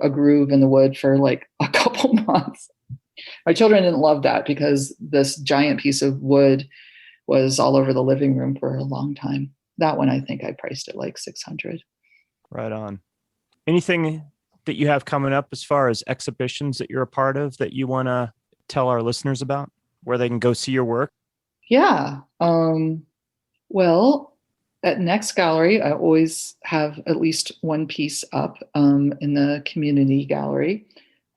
a groove in the wood for like a couple months. My children didn't love that because this giant piece of wood was all over the living room for a long time. That one, I think I priced at like $600. Right on. Anything that you have coming up as far as exhibitions that you're a part of that you want to tell our listeners about, where they can go see your work? Yeah. Well, at Next Gallery, I always have at least one piece up in the community gallery.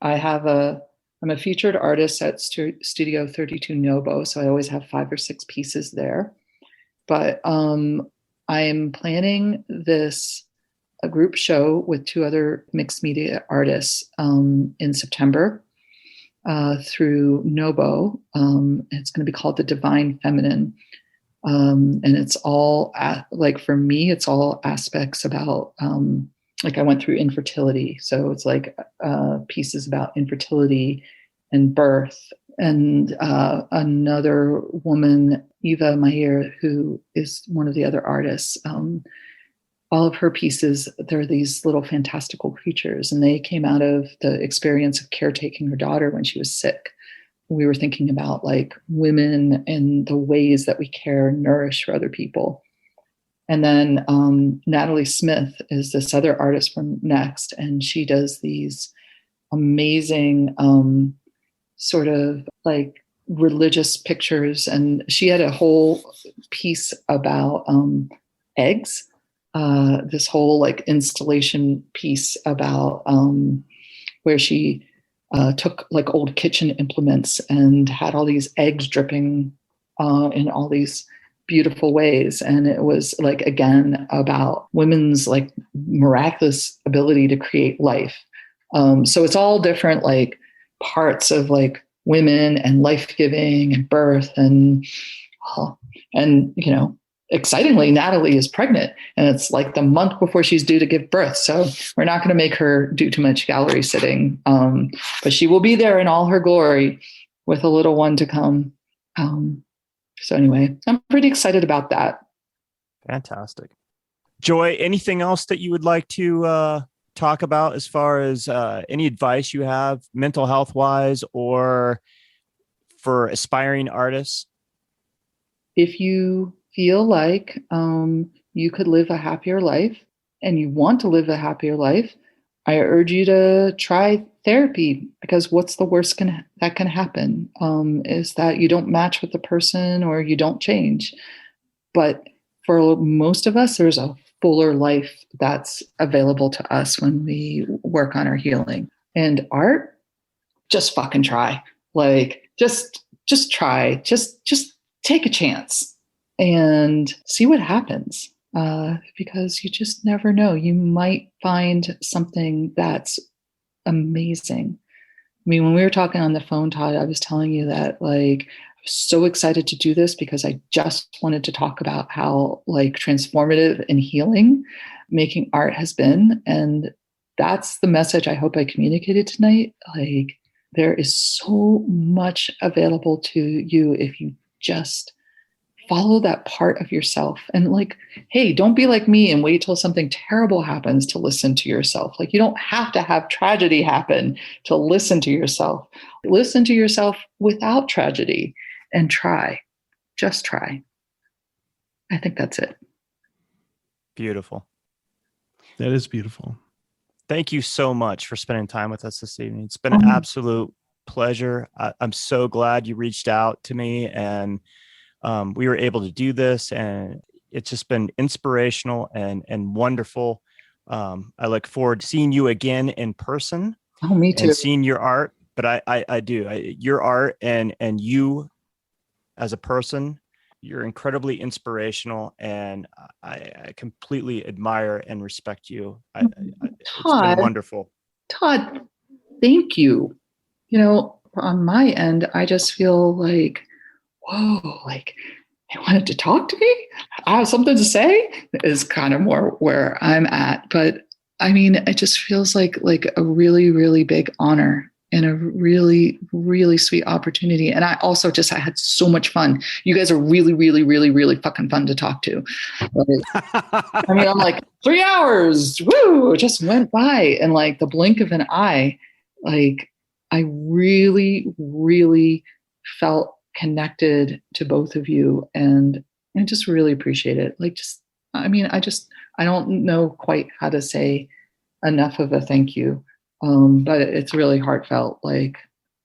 I'm a featured artist at Studio 32 Nobo, so I always have 5 or 6 pieces there. But I'm planning a group show with 2 other mixed media artists in September through Nobo. It's going to be called The Divine Feminine. And it's all for me, it's all aspects about I went through infertility. So it's like pieces about infertility and birth. And another woman, Eva Mayer, who is one of the other artists, all of her pieces, they're these little fantastical creatures. And they came out of the experience of caretaking her daughter when she was sick. We were thinking about like women and the ways that we care and nourish for other people. And then Natalie Smith is this other artist from Next, and she does these amazing sort of like religious pictures. And she had a whole piece about eggs, this whole like installation piece about where she took like old kitchen implements and had all these eggs dripping in all these beautiful ways. And it was like, again, about women's like miraculous ability to create life. So it's all different like parts of like women and life-giving and birth and excitingly, Natalie is pregnant, and it's like the month before she's due to give birth. So we're not going to make her do too much gallery sitting, but she will be there in all her glory with a little one to come. So anyway, I'm pretty excited about that. Fantastic. Joy, anything else that you would like to talk about as far as any advice you have mental health wise or for aspiring artists? If you feel like you could live a happier life and you want to live a happier life, I urge you to try therapy, because what's the worst that can happen is that you don't match with the person or you don't change. But for most of us, there's a fuller life that's available to us when we work on our healing. And art, just fucking try. Like, just try. Just take a chance and see what happens. Because you just never know. You might find something that's amazing. I mean, when we were talking on the phone, Todd, I was telling you that like I was so excited to do this because I just wanted to talk about how like transformative and healing making art has been. And that's the message I hope I communicated tonight. Like, there is so much available to you if you just follow that part of yourself. And like, hey, don't be like me and wait till something terrible happens to listen to yourself. Like, you don't have to have tragedy happen to listen to yourself. Listen to yourself without tragedy and try. Just try. I think that's it. Beautiful. That is beautiful. Thank you so much for spending time with us this evening. It's been an absolute pleasure. I'm so glad you reached out to me and we were able to do this, and it's just been inspirational and wonderful. I look forward to seeing you again in person. Oh, me too. And seeing your art. But I do. Your art and you as a person, you're incredibly inspirational, and I completely admire and respect you. It's been wonderful. Todd, thank you. You know, on my end, I just feel like, whoa, like they wanted to talk to me. I have something to say is kind of more where I'm at. But I mean, it just feels like a really, really big honor. and a really, really sweet opportunity. And I also I had so much fun. You guys are really, really, really, really fucking fun to talk to. I mean, I'm like 3 hours, woo, it just went by in like the blink of an eye. Like I really, really felt connected to both of you, and I just really appreciate it. Like, I don't know quite how to say enough of a thank you. But it's really heartfelt. Like,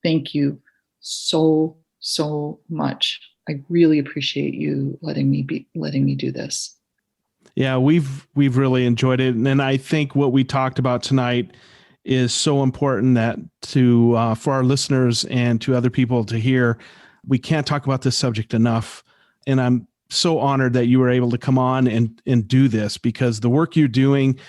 thank you so, so much. I really appreciate you letting me do this. Yeah, we've really enjoyed it. And I think what we talked about tonight is so important that for our listeners and to other people to hear. We can't talk about this subject enough. And I'm so honored that you were able to come on and do this, because the work you're doing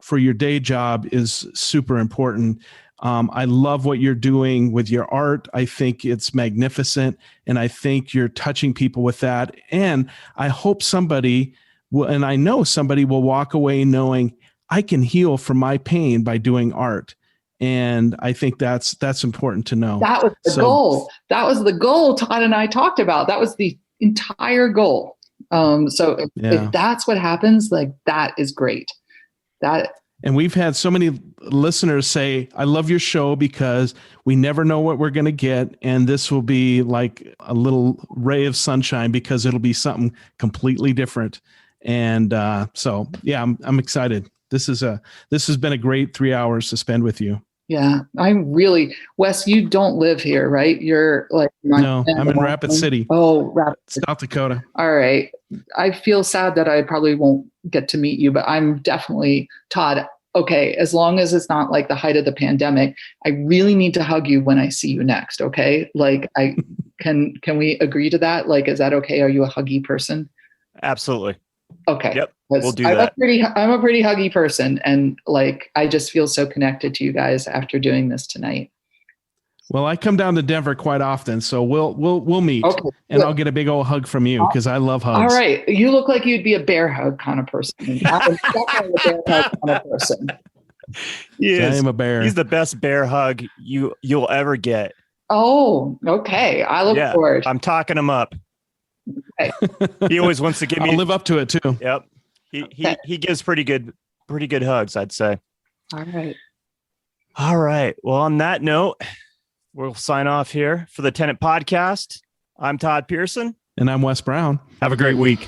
for your day job is super important. I love what you're doing with your art. I think it's magnificent, and I think you're touching people with that. And I hope somebody will, and I know somebody will walk away knowing I can heal from my pain by doing art. And I think that's important to know. That was the goal. That was the goal Todd and I talked about. That was the entire goal. If that's what happens, like, that is great. And we've had so many listeners say, I love your show because we never know what we're going to get. And this will be like a little ray of sunshine because it'll be something completely different. And I'm excited. This has been a great 3 hours to spend with you. Yeah, Wes, you don't live here, right? You're like, no, I'm in Rapid City. Oh, Rapid City, South Dakota. All right. I feel sad that I probably won't get to meet you, but I'm definitely, Todd. Okay, as long as it's not like the height of the pandemic, I really need to hug you when I see you next. Okay, like can we agree to that? Like, is that okay? Are you a huggy person? Absolutely. Okay. Yep. We'll do that. I'm a pretty huggy person, and like I just feel so connected to you guys after doing this tonight. Well, I come down to Denver quite often, so we'll meet, and I'll get a big old hug from you because I love hugs. All right, you look like you'd be a bear hug kind of person. I'm definitely a bear hug kind of person. I am a bear. He's the best bear hug you'll ever get. Oh, okay. I look forward. I'm talking him up. Okay. He always wants to give me. I'll live up to it too. Yep. He gives pretty good hugs, I'd say. All right. Well, on that note, we'll sign off here for the Tenant Podcast. I'm Todd Pearson. And I'm Wes Brown. Have a great week.